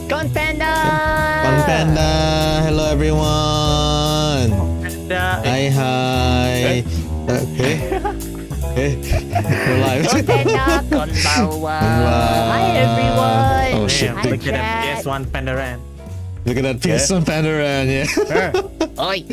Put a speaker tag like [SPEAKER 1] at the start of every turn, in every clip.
[SPEAKER 1] Con Panda!
[SPEAKER 2] Con Panda! Hello everyone! Hi! Okay. We're live.
[SPEAKER 1] Con Panda! Con Bawa! Hi everyone!
[SPEAKER 2] Oh shit.
[SPEAKER 1] Hi,
[SPEAKER 3] Look at that
[SPEAKER 1] chat.
[SPEAKER 3] PS1 Pandaran.
[SPEAKER 2] Look at that PS1 Pandaran, yeah.
[SPEAKER 1] Oi!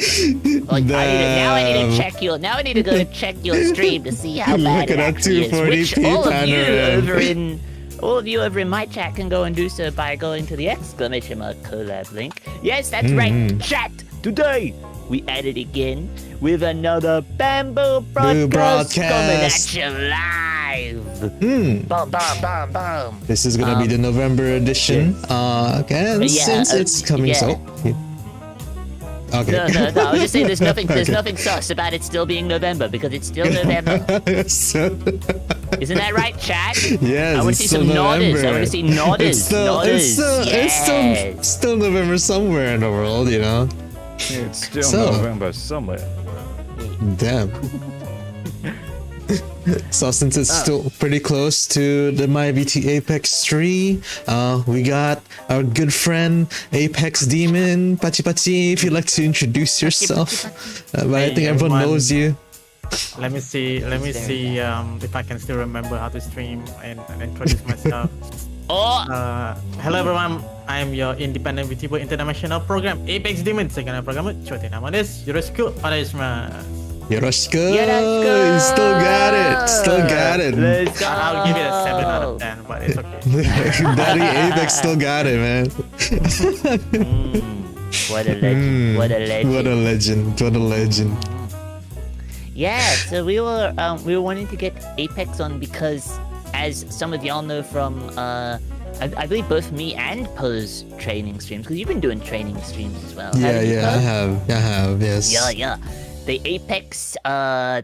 [SPEAKER 1] Oi, now I need to check you. Now I need to go and check your stream to see how bad
[SPEAKER 2] Look
[SPEAKER 1] it
[SPEAKER 2] at that
[SPEAKER 1] actually is. Which
[SPEAKER 2] 240p
[SPEAKER 1] all of you over in my chat can go and do so by going to the exclamation mark collab link. Yes, that's right, chat. Today we at it again with another Bamboo broadcast coming at you live. Boom, boom, boom, boom.
[SPEAKER 2] This is gonna be the November edition. And since it's coming so. Okay.
[SPEAKER 1] No. I was just saying there's nothing sus about it still being November because it's still November. Isn't that right, chat?
[SPEAKER 2] Yes.
[SPEAKER 1] I want to see some nodders. I want to see nodders.
[SPEAKER 2] It's still November somewhere in the world, you know.
[SPEAKER 4] It's still November somewhere.
[SPEAKER 2] Damn. So since it's still pretty close to the MyVT Apex 3, we got our good friend ApexDaemon. Pachi, if you'd like to introduce yourself. But I think everyone knows you.
[SPEAKER 3] Let me see if I can still remember how to stream and introduce myself. Hello everyone, I'm your independent VTuber international program ApexDaemon. Second program, Chote nama desu. Yoroshiku onegaishimasu.
[SPEAKER 2] Yoroshiku. You still got it.
[SPEAKER 3] I'll give it a 7 out of 10, but it's okay.
[SPEAKER 2] Daddy Apex still got it, man.
[SPEAKER 1] What a legend.
[SPEAKER 2] What a legend.
[SPEAKER 1] Yeah, so we were wanting to get Apex on because, as some of y'all know from, I believe both me and Poe's training streams, because you've been doing training streams as well.
[SPEAKER 2] Yeah, I have, yes.
[SPEAKER 1] Yeah. The Apex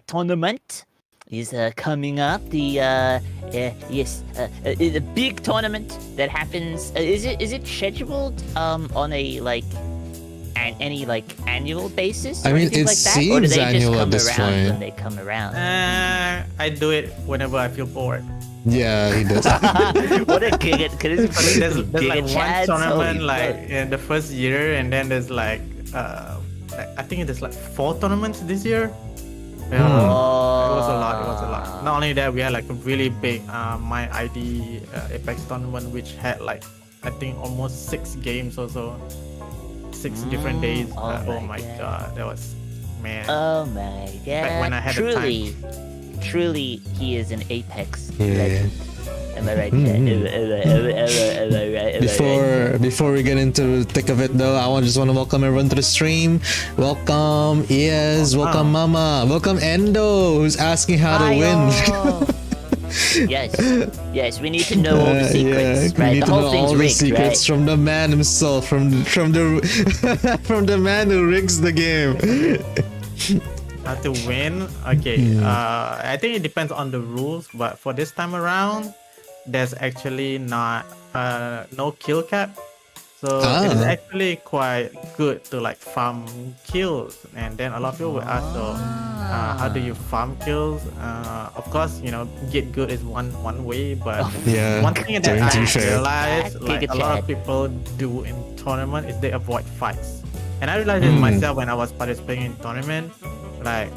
[SPEAKER 1] tournament is coming up. The big tournament that happens. Is it scheduled on a any annual basis?
[SPEAKER 2] I mean, it
[SPEAKER 1] like that?
[SPEAKER 2] seems
[SPEAKER 1] or do they
[SPEAKER 2] annual
[SPEAKER 1] just
[SPEAKER 2] at this
[SPEAKER 1] come around
[SPEAKER 2] point.
[SPEAKER 1] when they come around?
[SPEAKER 3] I do it whenever I feel bored.
[SPEAKER 2] Yeah, he does.
[SPEAKER 1] What a giga!
[SPEAKER 3] There's like one
[SPEAKER 1] chads?
[SPEAKER 3] tournament
[SPEAKER 1] Holy
[SPEAKER 3] in the first year, and then there's I think there's 4 tournaments this year. Yeah, it was a lot. Not only that, we had a really big my ID Apex tournament, which had I think almost 6 games or so, 6 different days. Oh my god, that was
[SPEAKER 1] Oh my god!
[SPEAKER 3] Back when I had the time.
[SPEAKER 1] Truly, he is an Apex
[SPEAKER 2] Yeah.
[SPEAKER 1] legend. Am I right?
[SPEAKER 2] Before we get into the thick of it though, I just want to welcome everyone to the stream. Welcome Iaz, welcome Mama, welcome Endo, who's asking how to win.
[SPEAKER 1] Yes, we need to know all the secrets,
[SPEAKER 2] we
[SPEAKER 1] right?
[SPEAKER 2] need
[SPEAKER 1] The
[SPEAKER 2] to
[SPEAKER 1] whole
[SPEAKER 2] know
[SPEAKER 1] thing's
[SPEAKER 2] all the
[SPEAKER 1] rigged,
[SPEAKER 2] secrets
[SPEAKER 1] right?
[SPEAKER 2] from the man himself, from the from the man who rigs the game.
[SPEAKER 3] How to win? Okay, I think it depends on the rules, but for this time around, there's actually not no kill cap, so it's actually quite good to farm kills. And then a lot of people will ask, so how do you farm kills? Of course, get good is one way, but one thing that I realized a lot of people do in tournament is they avoid fights. And I realized it myself when I was participating in tournament. I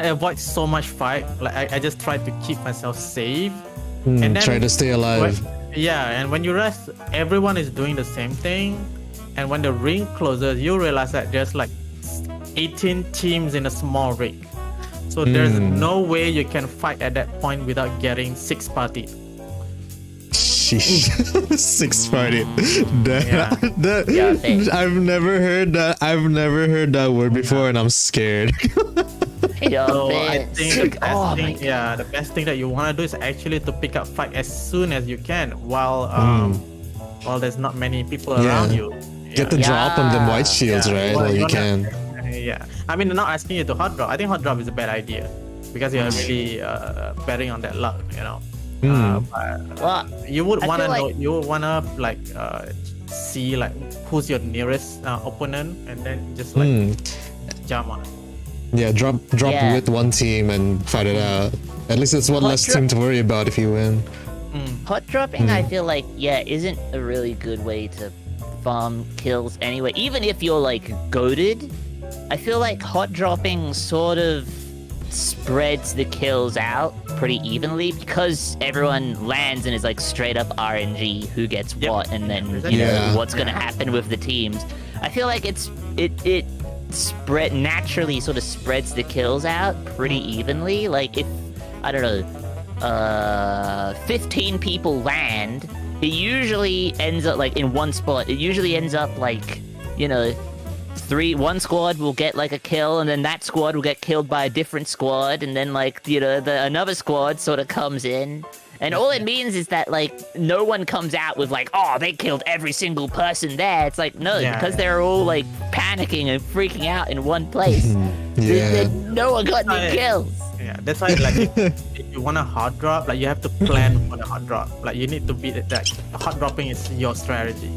[SPEAKER 3] avoid so much fight. I just try to keep myself safe and then
[SPEAKER 2] try to stay alive.
[SPEAKER 3] And when you rest, everyone is doing the same thing. And when the ring closes, you realize that there's 18 teams in a small ring. So there's no way you can fight at that point without getting 6 party.
[SPEAKER 2] 6 party. I've never heard that word before, and I'm scared.
[SPEAKER 3] So I think the best thing that you want to do is actually to pick up fight as soon as you can while there's not many people around you.
[SPEAKER 2] Get the drop on them white shields, right? While you can.
[SPEAKER 3] I mean, I'm not asking you to hot drop. I think hot drop is a bad idea because you're really betting on that luck, but you would want to know. You would want to see who's your nearest opponent, and then just jump on it.
[SPEAKER 2] Yeah, drop with one team and fight it out. At least it's one less team to worry about if you win.
[SPEAKER 1] Hot dropping, I feel like, isn't a really good way to farm kills anyway. Even if you're like goated, I feel like hot dropping sort of spreads the kills out pretty evenly because everyone lands and is like straight up RNG who gets what and then you know what's gonna happen with the teams. I feel like it spread naturally sort of spreads the kills out pretty evenly. Like if I don't know 15 people land, it usually ends up like in one spot. It usually ends up like, you know, one squad will get like a kill, and then that squad will get killed by a different squad, and then like, you know, another squad sort of comes in, and all it means is that like no one comes out with like, oh, they killed every single person there. It's like no, because they're all like panicking and freaking out in one place. No one got any kills.
[SPEAKER 3] Yeah, that's why like if you want a hot drop, like you have to plan for the hot drop. Like you need to beat it. That hot dropping is your strategy.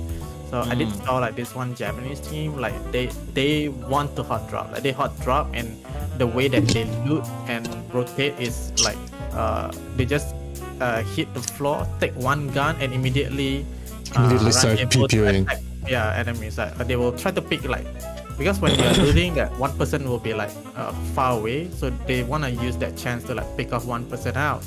[SPEAKER 3] So I did saw like this one Japanese team, like they want to hot drop, like they hot drop, and the way that they loot and rotate is like they just hit the floor, take one gun, and immediately
[SPEAKER 2] start PPing.
[SPEAKER 3] Enemies. Like, they will try to pick like, because when you're looting, that one person will be like far away, so they want to use that chance to like pick off one person out,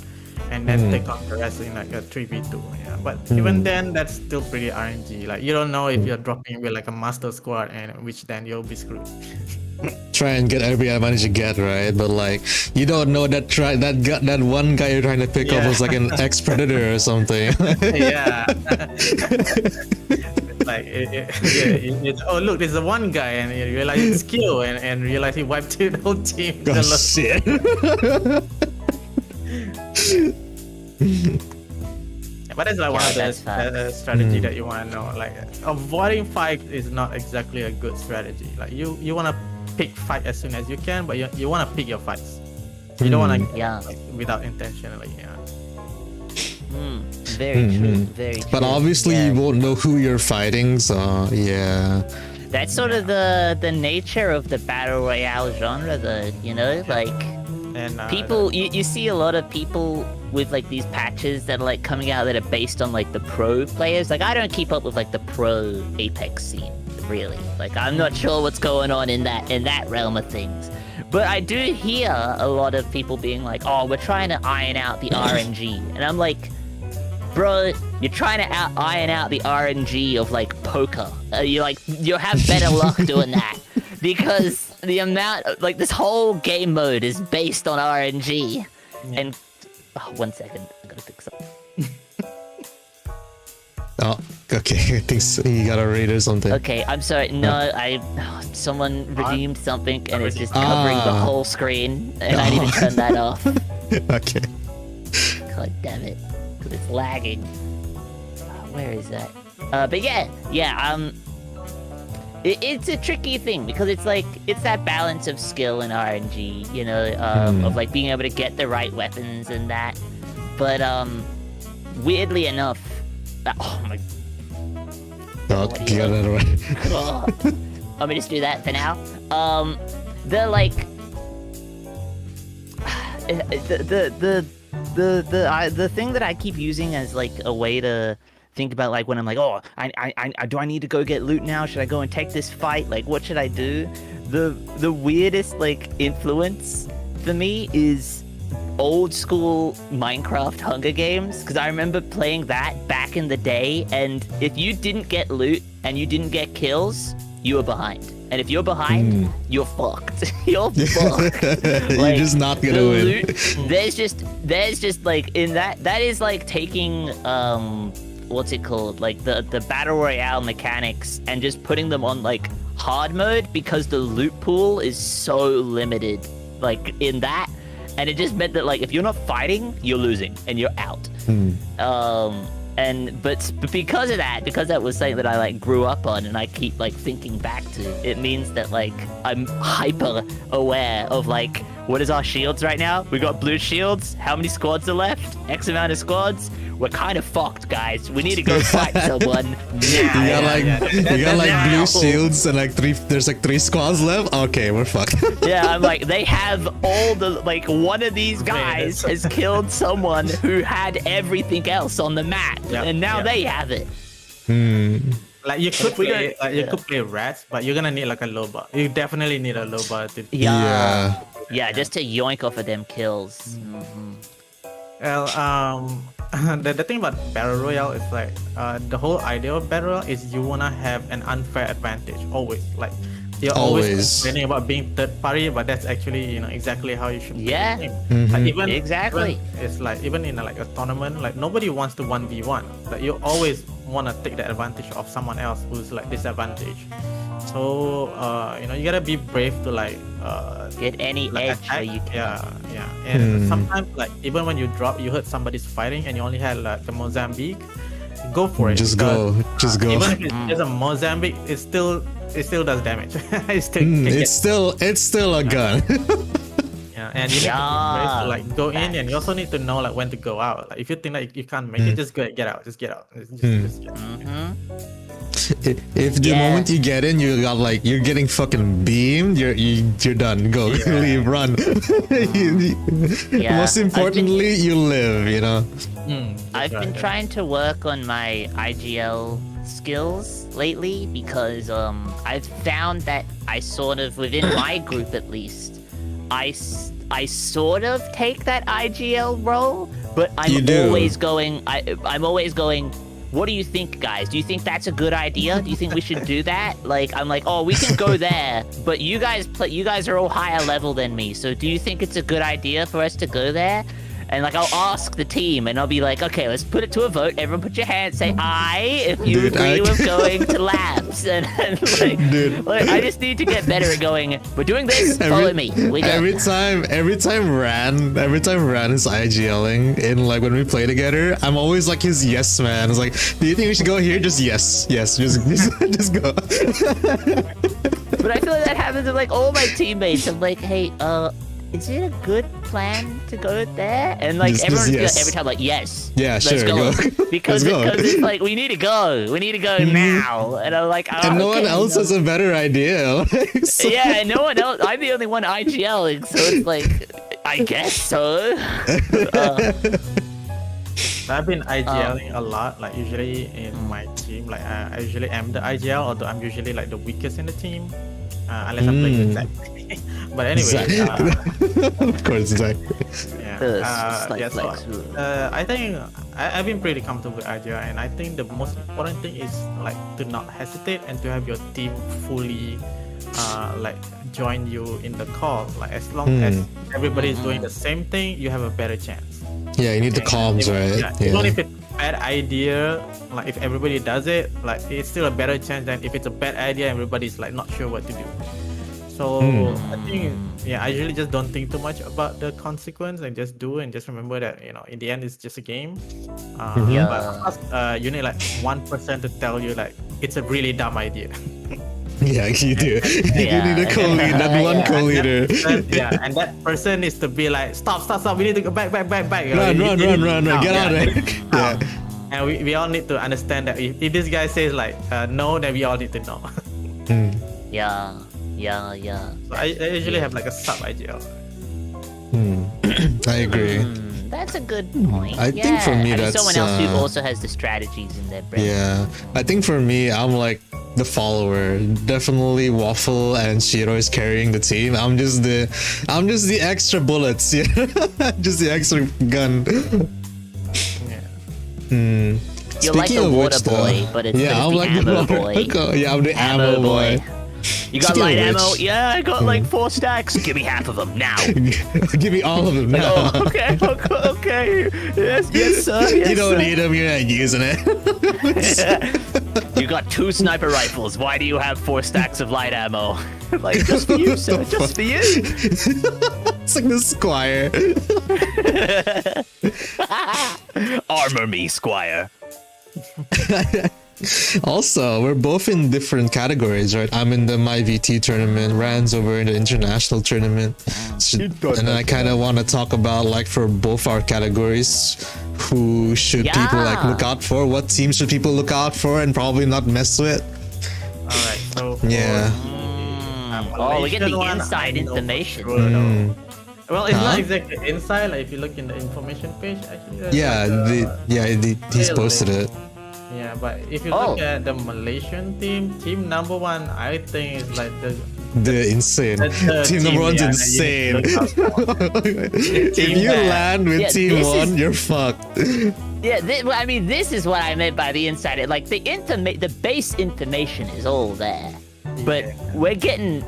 [SPEAKER 3] and then take off the rest in like a 3v2. Yeah, but even then, that's still pretty RNG. Like you don't know if you're dropping with like a master squad, and which then you'll be screwed.
[SPEAKER 2] Try and get every advantage you get, right? But like you don't know that that one guy you're trying to pick up was like an ex-predator or something.
[SPEAKER 3] Like it's oh look, there's a one guy, and you realize it's skill, and realize he wiped the whole team.
[SPEAKER 2] Oh, shit.
[SPEAKER 3] But that's like one of the strategy that you want to know. Like avoiding fight is not exactly a good strategy. Like you want to pick fight as soon as you can, but you want to pick your fights. You don't want to like, without intentionally.
[SPEAKER 1] Very true. Very true.
[SPEAKER 2] But obviously you won't know who you're fighting, so
[SPEAKER 1] that's sort of the nature of the battle royale genre, though. You know, like.
[SPEAKER 3] And
[SPEAKER 1] people, you see a lot of people with like these patches that are like coming out that are based on like the pro players. Like I don't keep up with like the pro Apex scene, really. Like I'm not sure what's going on in that realm of things. But I do hear a lot of people being like, oh, we're trying to iron out the RNG. And I'm like, bro, you're trying to iron out the RNG of like poker. You'll have better luck doing that. Because the amount of, like, this whole game mode is based on RNG. And, 1 second, I gotta pick something.
[SPEAKER 2] Oh, okay, I think so. You got a raid or something.
[SPEAKER 1] Okay, I'm sorry, no, someone redeemed something and it's just covering the whole screen, and I need to turn that off.
[SPEAKER 2] Okay.
[SPEAKER 1] God damn it, because it's lagging. Where is that? But it's a tricky thing because it's like it's that balance of skill and RNG, you know, of like being able to get the right weapons and that. But weirdly enough, oh my.
[SPEAKER 2] Oh, get it away.
[SPEAKER 1] Let me just do that for now. The like the thing that I keep using as like a way to think about, like, when I'm like, oh, do I need to go get loot now? Should I go and take this fight? Like, what should I do? The weirdest, like, influence for me is old school Minecraft Hunger Games, because I remember playing that back in the day, and if you didn't get loot and you didn't get kills, you were behind. And if you're behind, you're fucked. You're fucked. Like,
[SPEAKER 2] you're just not gonna win.
[SPEAKER 1] Loot, there's just like in that is like taking what's it called, like the battle royale mechanics and just putting them on like hard mode, because the loot pool is so limited like in that, and it just meant that like if you're not fighting, you're losing and you're out. But because of that, because that was something that I like grew up on and I keep like thinking back to, it means that like I'm hyper aware of like, what is our shields right now? We got blue shields. How many squads are left? X amount of squads. we're kind of fucked, guys. We need to go fight someone now.
[SPEAKER 2] You got like
[SPEAKER 1] Now.
[SPEAKER 2] blue shields and like there's like 3 squads left. Okay, we're fucked.
[SPEAKER 1] Yeah, I'm like, they have all the, like, one of these guys has killed someone who had everything else on the map, and now they have it.
[SPEAKER 3] Like you could play, could play rats, but you're gonna need like a loba. You definitely need a loba to.
[SPEAKER 1] Yeah, just to yoink off of them kills.
[SPEAKER 3] Well, the thing about battle royale is like the whole idea of battle royale is you wanna have an unfair advantage always. Like you're always complaining about being third party, but that's actually exactly how you should.
[SPEAKER 1] Yeah.
[SPEAKER 3] Play the game. Like even it's like even in like a tournament, like nobody wants to 1v1. Like you always want to take the advantage of someone else who's like disadvantaged. So you gotta be brave to like
[SPEAKER 1] get any
[SPEAKER 3] like
[SPEAKER 1] edge
[SPEAKER 3] attack.
[SPEAKER 1] where you can.
[SPEAKER 3] Yeah. And sometimes like even when you drop, you heard somebody's fighting and you only had like the Mozambique. Go for it.
[SPEAKER 2] Just go.
[SPEAKER 3] Even if it's a Mozambique, it still does damage. It's
[SPEAKER 2] still a gun.
[SPEAKER 3] Yeah, and you need to like go in, and you also need to know like when to go out. Like if you think that you can't make it, just get out. Just get out. Just get out.
[SPEAKER 2] If the moment you get in, you're getting fucking beamed, you're done. Go, leave, run. Most importantly, you live.
[SPEAKER 1] I've been trying to work on my IGL skills lately because I've found that I sort of, within my group at least, I sort of take that IGL role, but I'm always going, what do you think, guys? Do you think that's a good idea? Do you think we should do that? Like, I'm like, oh, we can go there, but you guys are all higher level than me, so do you think it's a good idea for us to go there? And like, I'll ask the team, and I'll be like, okay, let's put it to a vote. Everyone put your hand, say aye if you agree with going to labs. And like, I just need to get better at going, we're doing this, follow me.
[SPEAKER 2] Every time Ran is IGLing in like when we play together, I'm always like his yes man. It's like, do you think we should go here? Just yes, just go.
[SPEAKER 1] But I feel like that happens with like all my teammates. I'm like, hey, is it a good plan to go there? And like everyone's every time like, yes.
[SPEAKER 2] Yeah,
[SPEAKER 1] let's
[SPEAKER 2] go.
[SPEAKER 1] because it's like we need to go now. And I'm like,
[SPEAKER 2] and no one else has a better idea.
[SPEAKER 1] Yeah, no one else. I'm the only one IGLing, so it's like, I guess so.
[SPEAKER 3] I've been IGLing a lot, like usually in my team, like I usually am the IGL, although I'm usually like the weakest in the team, unless I'm playing with Zach. But anyway,
[SPEAKER 2] of course, Zach.
[SPEAKER 3] I think I've been pretty comfortable with IGL, and I think the most important thing is like to not hesitate and to have your team fully like join you in the call. Like as long as everybody is doing the same thing, you have a better chance.
[SPEAKER 2] Yeah, you need the comms, right?
[SPEAKER 3] Even if it's a bad idea, like if everybody does it, like it's still a better chance than if it's a bad idea and everybody's like not sure what to do. So I think, I usually just don't think too much about the consequence and just do and just remember that, in the end it's just a game. But of course, you need like one person to tell you like it's a really dumb idea.
[SPEAKER 2] Yeah, you do. You need a co-leader, that one co-leader.
[SPEAKER 3] And that person needs to be like, stop. We need to go back.
[SPEAKER 2] Run, get out of there.
[SPEAKER 3] And we all need to understand that if this guy says like no, then we all need to know.
[SPEAKER 1] Yeah.
[SPEAKER 3] So I usually have like a sub IGL.
[SPEAKER 2] I agree.
[SPEAKER 1] That's a good point.
[SPEAKER 2] I think for me, that's
[SPEAKER 1] someone else who also has the strategies in their brain.
[SPEAKER 2] Yeah, I think for me, I'm like the follower. Definitely Waffle and Shiro is carrying the team. I'm just the extra bullets. Yeah, just the extra gun.
[SPEAKER 1] You're like the water boy, but it's the ammo boy.
[SPEAKER 2] Yeah, I'm the ammo boy.
[SPEAKER 1] You got light ammo? Yeah, I got like 4 stacks. Give me half of them now.
[SPEAKER 2] Give me all of them now.
[SPEAKER 1] Oh, okay. Yes, sir.
[SPEAKER 2] You don't need them. You're not using it.
[SPEAKER 1] You got 2 sniper rifles. Why do you have 4 stacks of light ammo? Like, just for you, sir. Just for you.
[SPEAKER 2] It's like the Squire.
[SPEAKER 1] Armor me, Squire.
[SPEAKER 2] Also, we're both in different categories, right? I'm in the MyVT tournament, Rand's over in the international tournament. And I kind of want to talk about, like, for both our categories, who should people like look out for? What teams should people look out for and probably not mess with?
[SPEAKER 3] All right. So for,
[SPEAKER 1] we get the inside information.
[SPEAKER 3] Well, it's not exactly inside. Like if you look in the information page, actually.
[SPEAKER 2] He's posted it.
[SPEAKER 3] Yeah, but if you look at the Malaysian team number one, I think is like
[SPEAKER 2] the insane. Team number one's insane. If you land with team one, you're fucked.
[SPEAKER 1] Yeah, I mean, this is what I meant by the insider. Like the base information is all there, but we're getting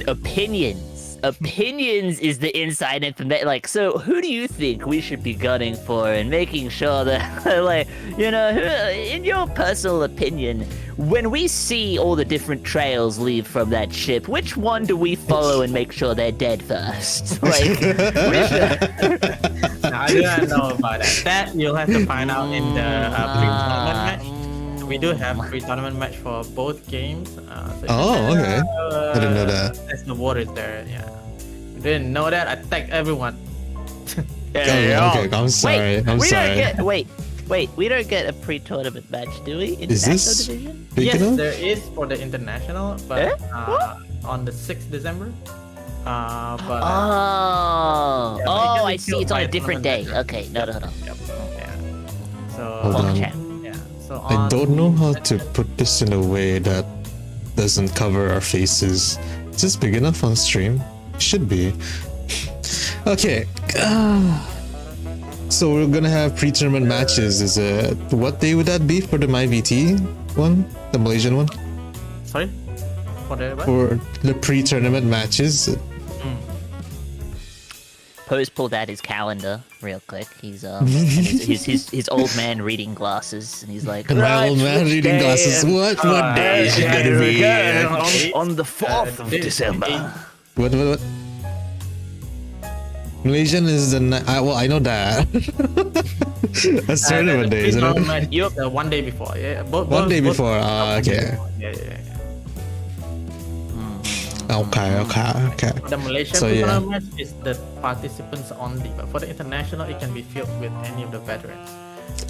[SPEAKER 1] opinions. Opinions is the inside information. Like, so who do you think we should be gunning for and making sure that, like, you know, in your personal opinion, when we see all the different trails leave from that ship, which one do we follow and make sure they're dead first? Like,
[SPEAKER 3] I do not know about that. That you'll have to find out in the pre-tournament match. We do have pre-tournament match for both games.
[SPEAKER 2] Okay. I didn't know that.
[SPEAKER 3] There's the waters there, yeah. You didn't know that? I tagged everyone.
[SPEAKER 2] Okay, I'm sorry.
[SPEAKER 1] Wait, we don't get a pre-tournament match, do we?
[SPEAKER 2] Is this
[SPEAKER 1] division?
[SPEAKER 3] Yes, there is for the international, but on the 6th December.
[SPEAKER 1] I see. It's on a different day. Okay, no.
[SPEAKER 3] Yep. Yeah. So
[SPEAKER 2] Hold on.
[SPEAKER 3] So
[SPEAKER 2] I don't know how to put this in a way that doesn't cover our faces. Is this big enough on stream? Should be. Okay. So we're gonna have pre-tournament matches. Is it what day would that be for the MyVT one, the Malaysian one?
[SPEAKER 3] Sorry, for the what?
[SPEAKER 2] For the pre-tournament matches.
[SPEAKER 1] Poe's pulled out his calendar real quick. He's his old man reading glasses, and he's like,
[SPEAKER 2] my old man reading glasses. What day is it gonna be?
[SPEAKER 1] On the 4th of December.
[SPEAKER 2] What? Malaysian is the I know that. That's tournament day, isn't it?
[SPEAKER 3] Yep. One day before. Yeah.
[SPEAKER 2] One day before. Okay.
[SPEAKER 3] Yeah.
[SPEAKER 2] Okay.
[SPEAKER 3] For the Malaysian tournament match is the participants only, but for the international, it can be filled with any of the veterans.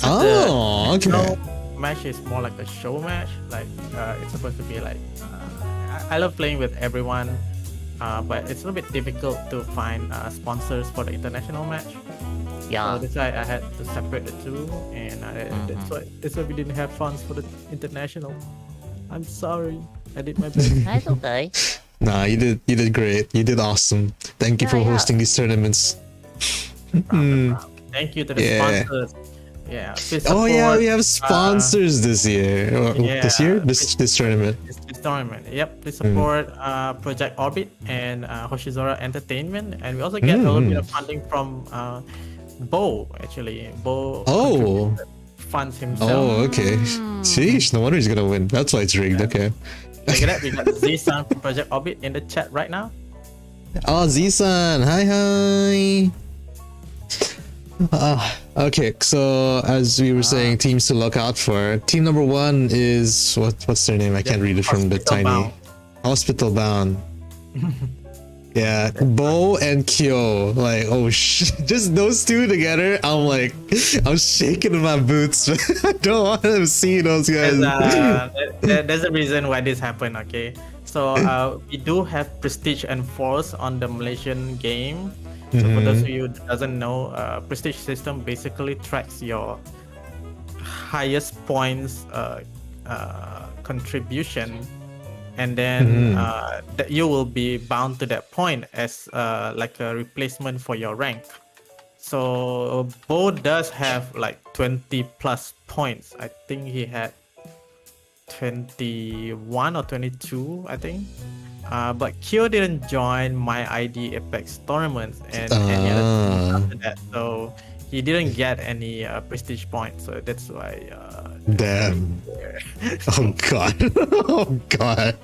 [SPEAKER 2] Okay.
[SPEAKER 3] The match is more like a show match. Like it's supposed to be like. I love playing with everyone, but it's a little bit difficult to find sponsors for the international match.
[SPEAKER 1] Yeah.
[SPEAKER 3] So that's why I had to separate the two, and that's why we didn't have funds for the international. I'm sorry. I did my best.
[SPEAKER 1] That's okay.
[SPEAKER 2] Nah, you did great. You did awesome. Thank you for hosting these tournaments.
[SPEAKER 3] Thank you to the sponsors. Yeah.
[SPEAKER 2] We have sponsors this year. This year? This tournament.
[SPEAKER 3] This tournament. Yep. Please support Project Orbit and Hoshizora Entertainment, and we also get a little bit of funding from Bo. Actually, Bo. Funds himself.
[SPEAKER 2] Oh, okay. Sheesh, no wonder he's gonna win. That's why it's rigged. Okay.
[SPEAKER 3] Look at that. We got Z-san from Project Orbit in the chat right now.
[SPEAKER 2] Oh, Z-san. Hi. Okay, so as we were saying, teams to look out for. Team number one is what's their name? I can't read it from the tiny. Hospital Bound. Yeah, Bo and Kyo. Like, just those two together. I'm shaking in my boots. I don't want to see those guys.
[SPEAKER 3] There's a reason why this happened. Okay, so we do have Prestige and Force on the Malaysian game. So for those of you who doesn't know, Prestige system basically tracks your highest points contribution, and then you will be bound to that point as like a replacement for your rank. So Bo does have like 20 plus points. I think he had 21 or 22, I think. But Kyo didn't join my ID Apex tournaments and any other after that, so he didn't get any prestige points. So that's why.
[SPEAKER 2] Damn. Oh god. Oh god.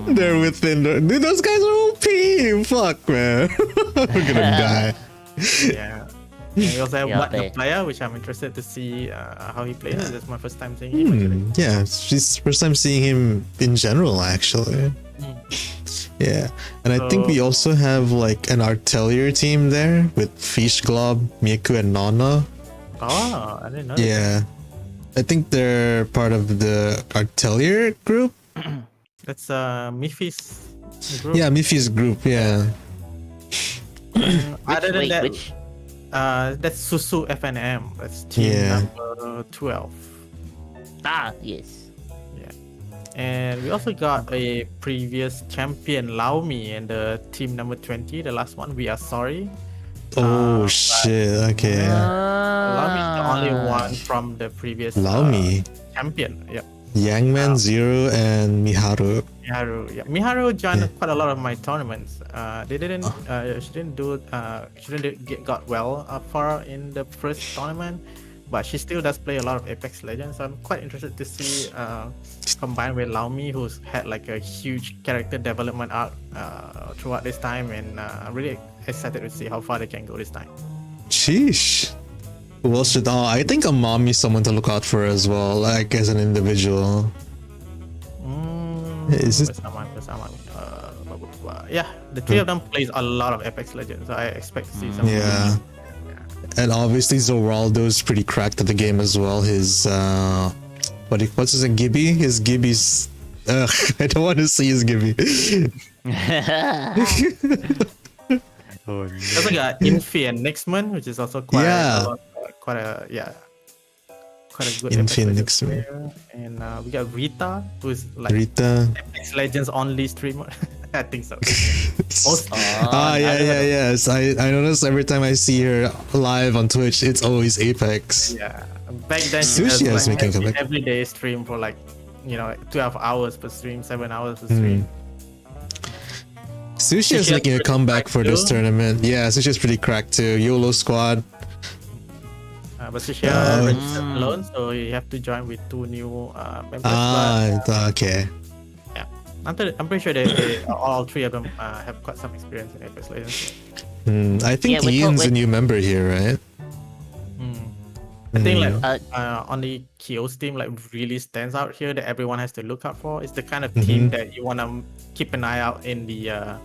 [SPEAKER 2] They're within. Dude, those guys are OP. Fuck, man. We're gonna die.
[SPEAKER 3] Yeah. And we also have
[SPEAKER 1] Yeah,
[SPEAKER 3] What the
[SPEAKER 1] okay.
[SPEAKER 3] Player, which I'm interested to see how he plays. That's my first time seeing him. Actually.
[SPEAKER 2] Yeah, it's first time seeing him in general, actually. Yeah, and I think we also have like an Artelier team there with Fish Glob, Miku, and Nana.
[SPEAKER 3] Oh, I didn't know. That.
[SPEAKER 2] Yeah, I think they're part of the Artelier group.
[SPEAKER 3] That's Miffy's group.
[SPEAKER 2] Yeah, Miffy's group. Yeah.
[SPEAKER 3] Other than
[SPEAKER 1] Wait,
[SPEAKER 3] that,
[SPEAKER 1] which?
[SPEAKER 3] that's Susu FNM. That's team number 12.
[SPEAKER 1] Ah, yes.
[SPEAKER 3] And we also got a previous champion, Laomi, and the team number 20, the last one. We are sorry.
[SPEAKER 2] Oh shit! Okay.
[SPEAKER 3] Laomi is the only one from the previous
[SPEAKER 2] Laomi,
[SPEAKER 3] champion. Yep.
[SPEAKER 2] Yangman, Zero, and Miharu.
[SPEAKER 3] Miharu. Yeah. Miharu joined quite a lot of my tournaments. They didn't. She didn't do. She didn't got well far in the first tournament, but she still does play a lot of Apex Legends. So I'm quite interested to see combined with Laomi, who's had like a huge character development arc throughout this time, and I'm really excited to see how far they can go this time.
[SPEAKER 2] Sheesh. Who else should? Oh, I think Amami is someone to look out for as well, like as an individual. Is it?
[SPEAKER 3] Yeah, the three of them plays a lot of Apex Legends, so I expect to see some.
[SPEAKER 2] Yeah. And obviously Zoraldo's pretty cracked at the game as well. His what's his name? Gibby? His Gibby's I don't want to see his Gibby.
[SPEAKER 4] Oh,
[SPEAKER 3] There's like a Infi and Nixman, which is also quite a good
[SPEAKER 2] Infi and
[SPEAKER 3] Apex Legends
[SPEAKER 2] Nixman.
[SPEAKER 3] player. And we got Rita, who's like
[SPEAKER 2] Rita.
[SPEAKER 3] Apex Legends only streamer. I think so.
[SPEAKER 2] Yes. I notice every time I see her live on Twitch, it's always Apex.
[SPEAKER 3] Yeah. Back then,
[SPEAKER 2] Sushi has making
[SPEAKER 3] like
[SPEAKER 2] comeback.
[SPEAKER 3] every day stream for like 12 hours per stream, 7 hours per stream.
[SPEAKER 2] Sushi is making a comeback for this tournament. Yeah, Sushi is pretty cracked too. YOLO squad.
[SPEAKER 3] But Sushi registered alone, so you have to join with 2 new members.
[SPEAKER 2] Okay.
[SPEAKER 3] Yeah, I'm pretty sure they all 3 of them have quite some experience in Apex Legends.
[SPEAKER 2] I think Ian's a new member here, right?
[SPEAKER 3] I think like on the Kyo's team like really stands out here that everyone has to look out for. It's the kind of team that you wanna keep an eye out in the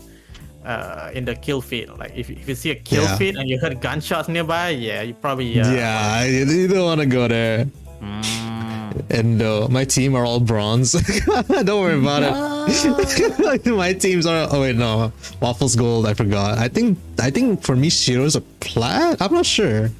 [SPEAKER 3] kill feed. Like if you see a kill feed and you heard gunshots nearby, you probably
[SPEAKER 2] you don't want to go there. And my team are all bronze. Don't worry about it. My teams are. Oh wait, no, Waffles gold. I forgot. I think for me Shiro's a plat. I'm not sure.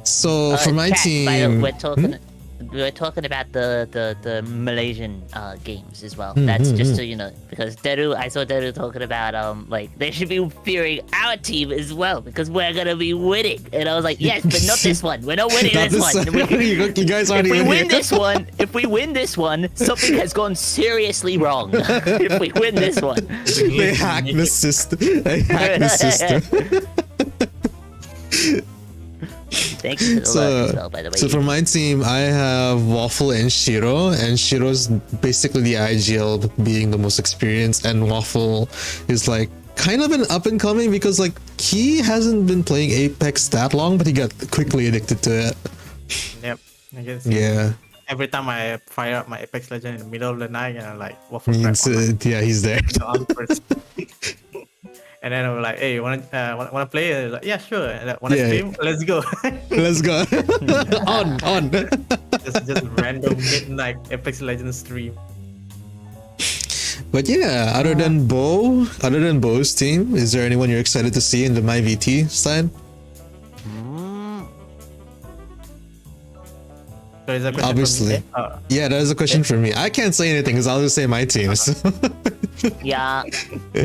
[SPEAKER 2] So for my
[SPEAKER 1] chat,
[SPEAKER 2] team,
[SPEAKER 1] we're talking about the Malaysian games as well. That's just so you know, because I saw Deru talking about like they should be fearing our team as well because we're gonna be winning. And I was like, yes, but not this one. We're not winning this one.
[SPEAKER 2] You guys aren't even here.
[SPEAKER 1] If we win this one, something has gone seriously wrong. If we win this one,
[SPEAKER 2] they hack the system. They hack the system.
[SPEAKER 1] Thanks for the love as well, by the way.
[SPEAKER 2] So for my team, I have Waffle and Shiro, and Shiro's basically the IGL being the most experienced, and Waffle is like kind of an up and coming because like he hasn't been playing Apex that long, but he got quickly addicted to it.
[SPEAKER 3] Yep, I can see.
[SPEAKER 2] Yeah.
[SPEAKER 3] Every time I fire up my Apex Legend in the middle of the night, and I'm like, Waffle.
[SPEAKER 2] Yeah, he's there.
[SPEAKER 3] And then I'm like, hey, wanna play? Like, yeah, sure. Wanna stream? Let's go.
[SPEAKER 2] Let's go. on.
[SPEAKER 3] just random midnight Apex Legends stream.
[SPEAKER 2] But yeah, other than Bo's team, is there anyone you're excited to see in the MyVT side?
[SPEAKER 3] So is that a question
[SPEAKER 2] Obviously.
[SPEAKER 3] for me?
[SPEAKER 2] Yeah, that is a question for me. I can't say anything because I'll just say my team. So.
[SPEAKER 1] Yeah,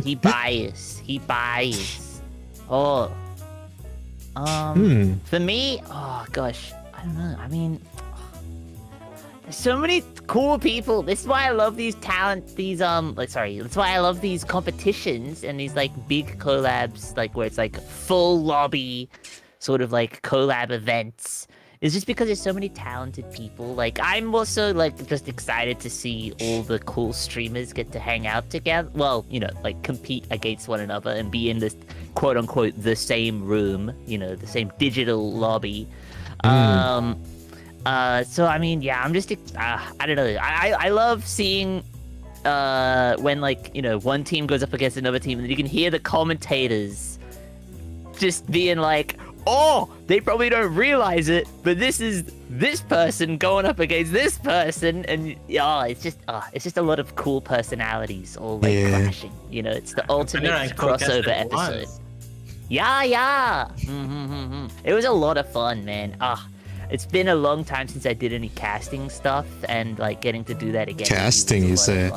[SPEAKER 1] he biased. Oh. For me, oh gosh, I don't know. I mean, there's so many cool people. This is why I love these that's why I love these competitions and these like big collabs, like where it's like full lobby, sort of like collab events. is just because there's so many talented people. Like, I'm also like just excited to see all the cool streamers get to hang out together. Well, you know, like compete against one another and be in this quote unquote the same room, you know, the same digital lobby. So I mean, yeah, I'm just I don't know. I love seeing when, like, you know, one team goes up against another team and you can hear the commentators just being like, oh, they probably don't realize it, but this is this person going up against this person, and it's just a lot of cool personalities all like clashing. You know, it's the ultimate crossover episode. Yeah. It was a lot of fun, man. It's been a long time since I did any casting stuff, and like getting to do that again.
[SPEAKER 2] Casting, you say?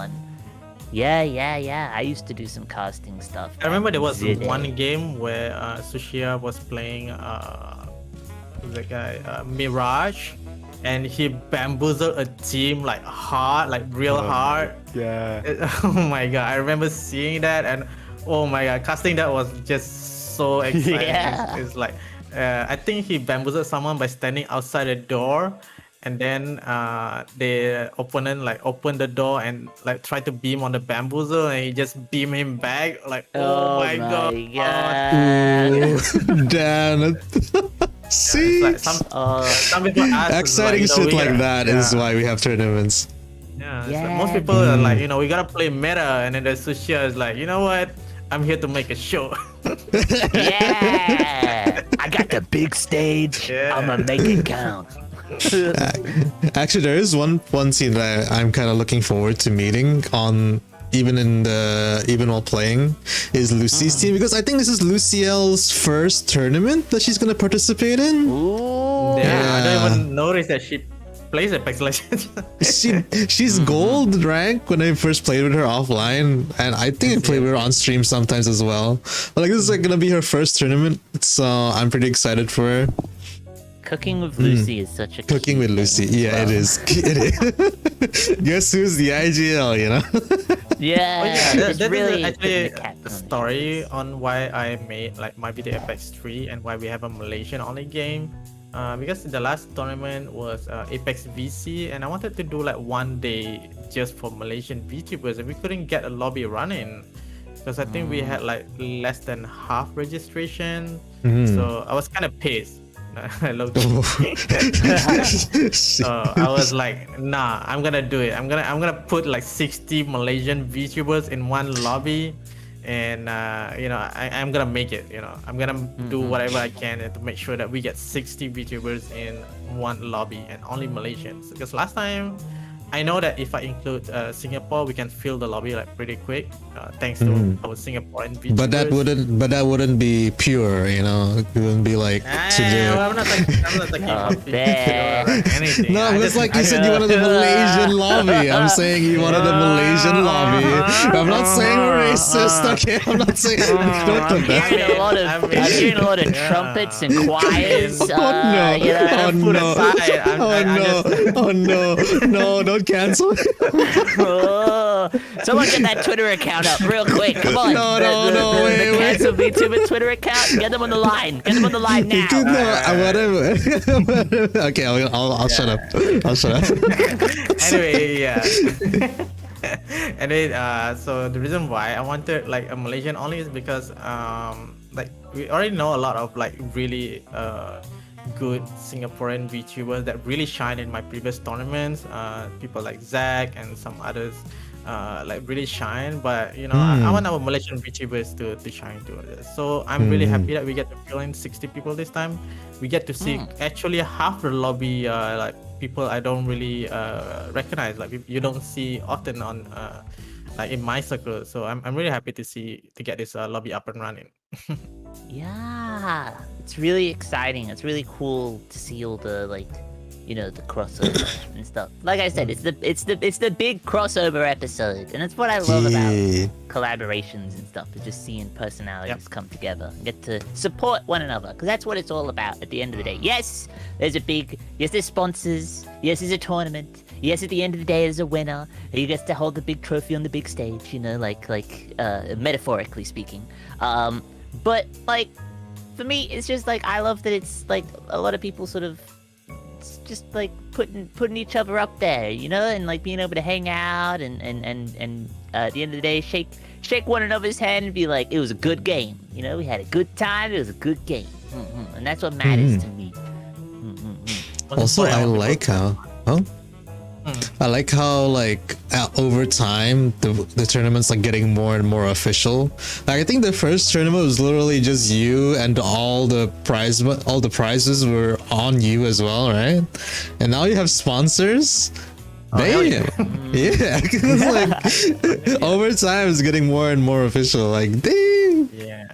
[SPEAKER 1] Yeah. I used to do some casting stuff.
[SPEAKER 3] I remember there was one game where Sushia was playing the guy Mirage, and he bamboozled a team like hard, like real hard.
[SPEAKER 4] Yeah.
[SPEAKER 3] Oh my god, I remember seeing that, and oh my god, casting that was just so exciting.
[SPEAKER 1] Yeah.
[SPEAKER 3] It's like I think he bamboozled someone by standing outside the door, and then the opponent like opened the door and like tried to beam on the bamboozle, and he just beamed him back. Like, oh my god.
[SPEAKER 2] Damn. See,
[SPEAKER 3] Like some people ask,
[SPEAKER 2] exciting
[SPEAKER 3] like,
[SPEAKER 2] shit like that is why we have tournaments.
[SPEAKER 3] Yeah, it's like most people are like, you know, we gotta play meta, and then the Sushia is like, you know what? I'm here to make a show.
[SPEAKER 1] Yeah, I got the big stage.
[SPEAKER 3] Yeah.
[SPEAKER 1] I'ma make it count.
[SPEAKER 2] Actually, there is one scene that I'm kind of looking forward to meeting on, even while playing, is Lucy's team, because I think this is Lucielle's first tournament that she's gonna participate in.
[SPEAKER 1] Ooh.
[SPEAKER 3] Yeah, I don't even notice that she plays Apex Legends.
[SPEAKER 2] She's gold rank when I first played with her offline, and I think I played with her on stream sometimes as well. But like, this is like gonna be her first tournament, so I'm pretty excited for her.
[SPEAKER 1] Cooking with Lucy is such a
[SPEAKER 2] Cooking with Lucy, yeah, it is. It is. Guess who's the IGL, you know?
[SPEAKER 1] Yeah, it's
[SPEAKER 3] that
[SPEAKER 1] really
[SPEAKER 3] is actually
[SPEAKER 1] the cat
[SPEAKER 3] the
[SPEAKER 1] comedy.
[SPEAKER 3] story on why I made like my BT Apex 3 and why we have a Malaysian only game. Because the last tournament was Apex VC, and I wanted to do like one day just for Malaysian VTubers, and we couldn't get a lobby running because I think we had like less than half registration. So I was kind of pissed. I love So I was like, nah, I'm gonna do it. I'm gonna put like 60 Malaysian VTubers in one lobby, and you know, I'm gonna make it. You know, I'm gonna do whatever I can to make sure that we get 60 VTubers in one lobby, and only Malaysians. Because last time, I know that if I include Singapore, we can fill the lobby like pretty quick, thanks to our Singaporean VTubers.
[SPEAKER 2] But that wouldn't be pure, you know. It wouldn't be like
[SPEAKER 3] Well, I'm not talking about
[SPEAKER 1] man.
[SPEAKER 3] anything.
[SPEAKER 2] No, it's like you said you wanted a Malaysian lobby. I'm saying you wanted a Malaysian lobby. I'm not saying we're racist, okay? I'm not saying don't do
[SPEAKER 1] I'm
[SPEAKER 2] that.
[SPEAKER 1] hearing a lot of trumpets and choirs.
[SPEAKER 2] Oh no, don't cancel.
[SPEAKER 1] Someone get that Twitter account up real quick. Come on. The cancel VTuber Twitter account. Get them on the line. Get them on the line now.
[SPEAKER 2] Okay, I'll shut up. I'll shut up.
[SPEAKER 3] Anyway, yeah. Anyway, so the reason why I wanted like a Malaysian only is because like we already know a lot of like really good Singaporean VTubers that really shine in my previous tournaments. People like Zach and some others like really shine, but you know, I want our Malaysian VTubers to shine too. So I'm really happy that we get to fill in 60 people this time. We get to see actually half the lobby, like people I don't really recognize, like you don't see often on like in my circle. So I'm really happy to get this lobby up and running.
[SPEAKER 1] Yeah, it's really exciting. It's really cool to see all the like, you know, the crossover and stuff. Like I said, it's the big crossover episode, and it's what I love about collaborations and stuff. Is just seeing personalities come together and get to support one another, because that's what it's all about at the end of the day. Yes, there's sponsors. Yes, there's a tournament. Yes, at the end of the day, there's a winner. He gets to hold the big trophy on the big stage. You know, like metaphorically speaking. But like, for me, it's just like I love that it's like a lot of people sort of it's just like putting each other up there, you know, and like being able to hang out and at the end of the day shake one another's hand and be like, it was a good game, you know, we had a good time, it was a good game, and that's what matters to me.
[SPEAKER 2] Also, I like how. Huh? I like how like over time the tournament's like getting more and more official. Like I think the first tournament was literally just you and all the prizes were on you as well, right? And now you have sponsors. Damn. Yeah, it's like over time it's getting more and more official. Like damn.
[SPEAKER 3] Yeah.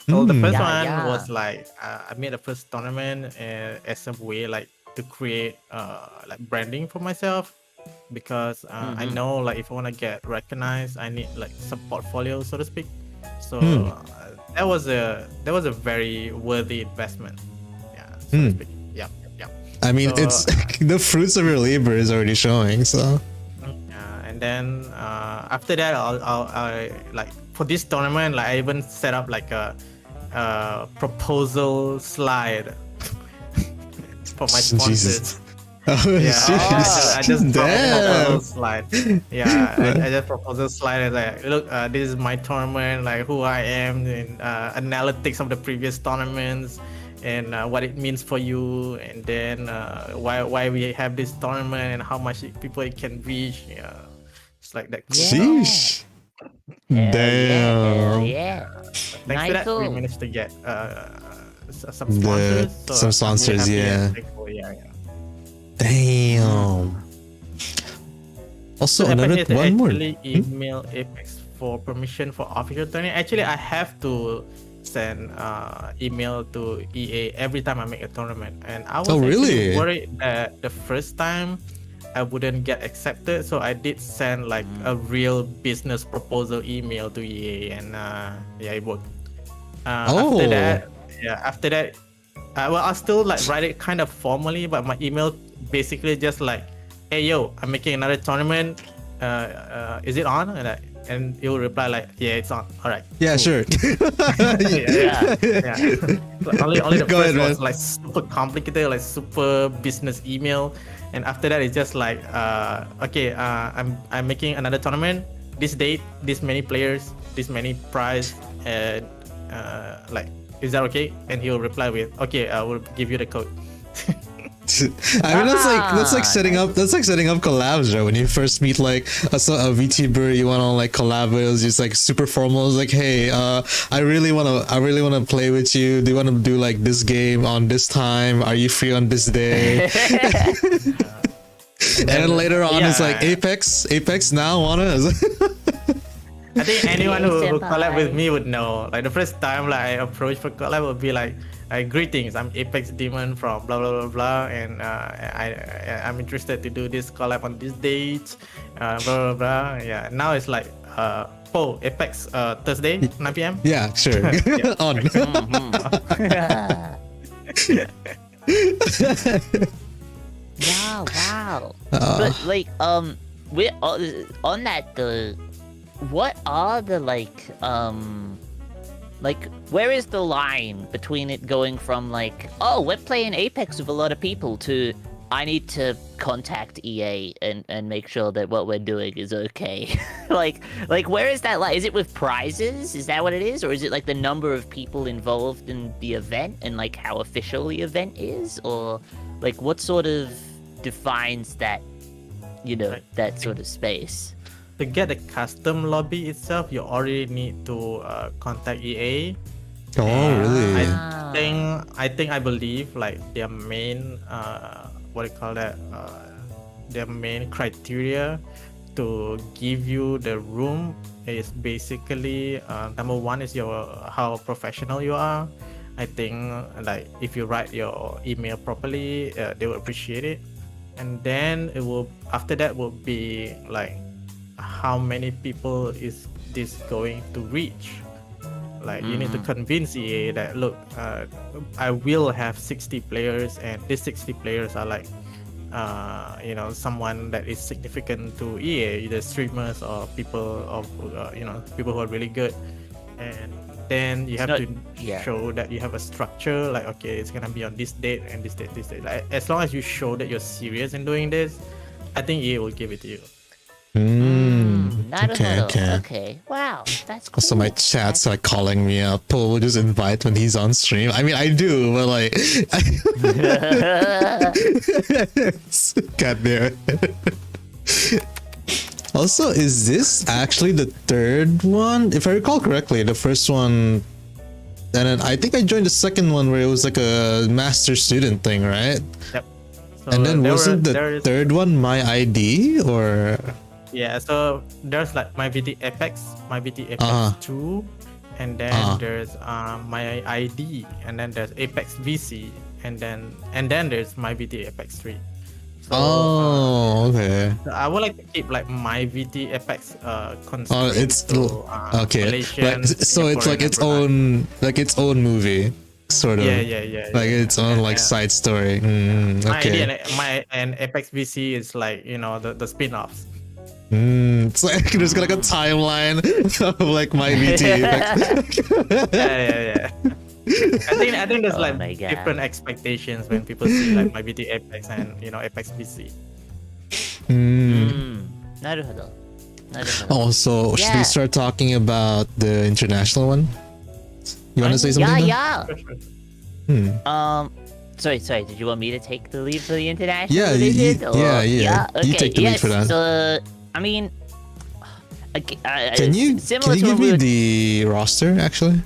[SPEAKER 3] So the first one
[SPEAKER 1] Yeah.
[SPEAKER 3] was like I made the first tournament as a way like to create like branding for myself, because I know like if I want to get recognized, I need like some portfolio, so to speak. So that was a very worthy investment. Yeah, so to speak. Yeah.
[SPEAKER 2] I mean,
[SPEAKER 3] So,
[SPEAKER 2] it's the fruits of your labor is already showing. So
[SPEAKER 3] and then after that, I like for this tournament, like I even set up like a proposal slide for my sponsors.
[SPEAKER 2] Oh,
[SPEAKER 3] Yeah,
[SPEAKER 2] jeez.
[SPEAKER 3] I just dropped a
[SPEAKER 2] Damn.
[SPEAKER 3] proposal slide. Yeah, I just proposal slide and like, look, this is my tournament, like who I am, and analytics of the previous tournaments, and what it means for you, and then why we have this tournament and how much people it can reach. Yeah, it's like that.
[SPEAKER 2] Sheesh.
[SPEAKER 1] Hell
[SPEAKER 2] Damn.
[SPEAKER 1] yeah.
[SPEAKER 3] Thanks to that, we
[SPEAKER 1] Nice.
[SPEAKER 3] managed to get some sponsors.
[SPEAKER 2] some sponsors,
[SPEAKER 3] I'm really happy
[SPEAKER 2] yeah.
[SPEAKER 3] and thankful, yeah.
[SPEAKER 2] Damn. Also,
[SPEAKER 3] What happened
[SPEAKER 2] another
[SPEAKER 3] is I
[SPEAKER 2] one more.
[SPEAKER 3] actually email Apex for permission for official tournament. Actually, I have to send email to EA every time I make a tournament, and I was
[SPEAKER 2] Oh,
[SPEAKER 3] actually
[SPEAKER 2] really?
[SPEAKER 3] worried that the first time I wouldn't get accepted, so I did send like a real business proposal email to EA, and yeah, it worked.
[SPEAKER 2] Oh.
[SPEAKER 3] After that, well, I'll still like write it kind of formally, but my email basically just like, hey yo, I'm making another tournament. Is it on? And it will reply like, yeah, it's on. All right.
[SPEAKER 2] Yeah,
[SPEAKER 3] cool.
[SPEAKER 2] sure.
[SPEAKER 3] Yeah. Only the
[SPEAKER 2] Go
[SPEAKER 3] first
[SPEAKER 2] ahead,
[SPEAKER 3] was
[SPEAKER 2] man.
[SPEAKER 3] like super complicated, like super business email, and after that it's just like, okay, I'm making another tournament. This date, this many players, this many prize, and like, is that okay? And he'll reply with, okay, I will give you the code.
[SPEAKER 2] I mean, that's like setting up collabs, right? When you first meet like a VTuber, you want to like collab with, it's just like super formal. It's like, hey, I really wanna play with you. Do you want to do like this game on this time? Are you free on this day? And then later on, it's like Apex now wanna.
[SPEAKER 3] I think anyone who
[SPEAKER 1] Senpai.
[SPEAKER 3] collab with me would know. Like the first time like I approach for collab would be like, greetings, I'm ApexDaemon from blah blah blah blah, and I'm interested to do this collab on this date, blah blah blah. Yeah, now it's like Apex Thursday 9 p.m.
[SPEAKER 2] Yeah, sure. On.
[SPEAKER 1] Wow. But like, we're on that the, what are the like where is the line between it going from like, oh, we're playing Apex with a lot of people to I need to contact EA and make sure that what we're doing is okay. like where is that line? Is it with prizes? Is that what it is? Or is it like the number of people involved in the event and like how official the event is? Or like what sort of defines that, you know, that sort of space?
[SPEAKER 3] To get the custom lobby itself, you already need to contact EA.
[SPEAKER 2] Oh, really?
[SPEAKER 3] I believe like their main what do you call that? Their main criteria to give you the room is basically number one is how professional you are. I think like if you write your email properly, they will appreciate it. And then it will, after that will be like, how many people is this going to reach? Like you need to convince EA that, look, I will have 60 players, and these 60 players are like you know, someone that is significant to EA, either streamers or people of people who are really good. And then you have
[SPEAKER 1] not-
[SPEAKER 3] to
[SPEAKER 1] yeah.
[SPEAKER 3] show that you have a structure. Like, okay, it's gonna be on this date and this date, this date. Like, as long as you show that you're serious in doing this, I think EA will give it to you.
[SPEAKER 2] Okay, okay.
[SPEAKER 1] Okay. Wow, that's cool.
[SPEAKER 2] Also, my chat's like calling me up. Paul will just invite when he's on stream. I mean, I do, but like, God damn it. Also, is this actually the third one? If I recall correctly, the first one, and then I think I joined the second one where it was like a master student thing, right?
[SPEAKER 3] Yep. So
[SPEAKER 2] And then wasn't the
[SPEAKER 3] there is-
[SPEAKER 2] third one my ID or?
[SPEAKER 3] Yeah, so there's like my VT Apex, my VT Apex
[SPEAKER 2] Uh-huh.
[SPEAKER 3] 2, and then there's my ID, and then there's Apex VC, and then there's my VT Apex 3. So,
[SPEAKER 2] Oh, okay.
[SPEAKER 3] I would like to keep like my VT Apex
[SPEAKER 2] Oh,
[SPEAKER 3] constrained
[SPEAKER 2] it's
[SPEAKER 3] to,
[SPEAKER 2] okay.
[SPEAKER 3] Malaysian,
[SPEAKER 2] Like, so it's like its own, movie, sort of.
[SPEAKER 3] Yeah.
[SPEAKER 2] Like its own like
[SPEAKER 3] Yeah.
[SPEAKER 2] side story.
[SPEAKER 3] My
[SPEAKER 2] Okay.
[SPEAKER 3] ID and Apex VC is like, you know, the spin-offs.
[SPEAKER 2] It's like there's like a timeline of like my VT.
[SPEAKER 3] Yeah. I think there's
[SPEAKER 1] Oh
[SPEAKER 3] like
[SPEAKER 1] my God.
[SPEAKER 3] different expectations when people see like my VT Apex and, you know, Apex VC.
[SPEAKER 1] Naruhodo.
[SPEAKER 2] Also, should we
[SPEAKER 1] Yeah.
[SPEAKER 2] start talking about the international one? You want to say something?
[SPEAKER 1] Yeah,
[SPEAKER 2] though?
[SPEAKER 1] yeah. Sorry. Did you want me to take the lead for the international?
[SPEAKER 2] Yeah,
[SPEAKER 1] division, or-
[SPEAKER 2] yeah.
[SPEAKER 1] Okay,
[SPEAKER 2] You take the lead for that.
[SPEAKER 1] So, I mean,
[SPEAKER 2] Can you
[SPEAKER 1] similar to
[SPEAKER 2] give
[SPEAKER 1] when
[SPEAKER 2] me
[SPEAKER 1] we were-
[SPEAKER 2] the roster actually?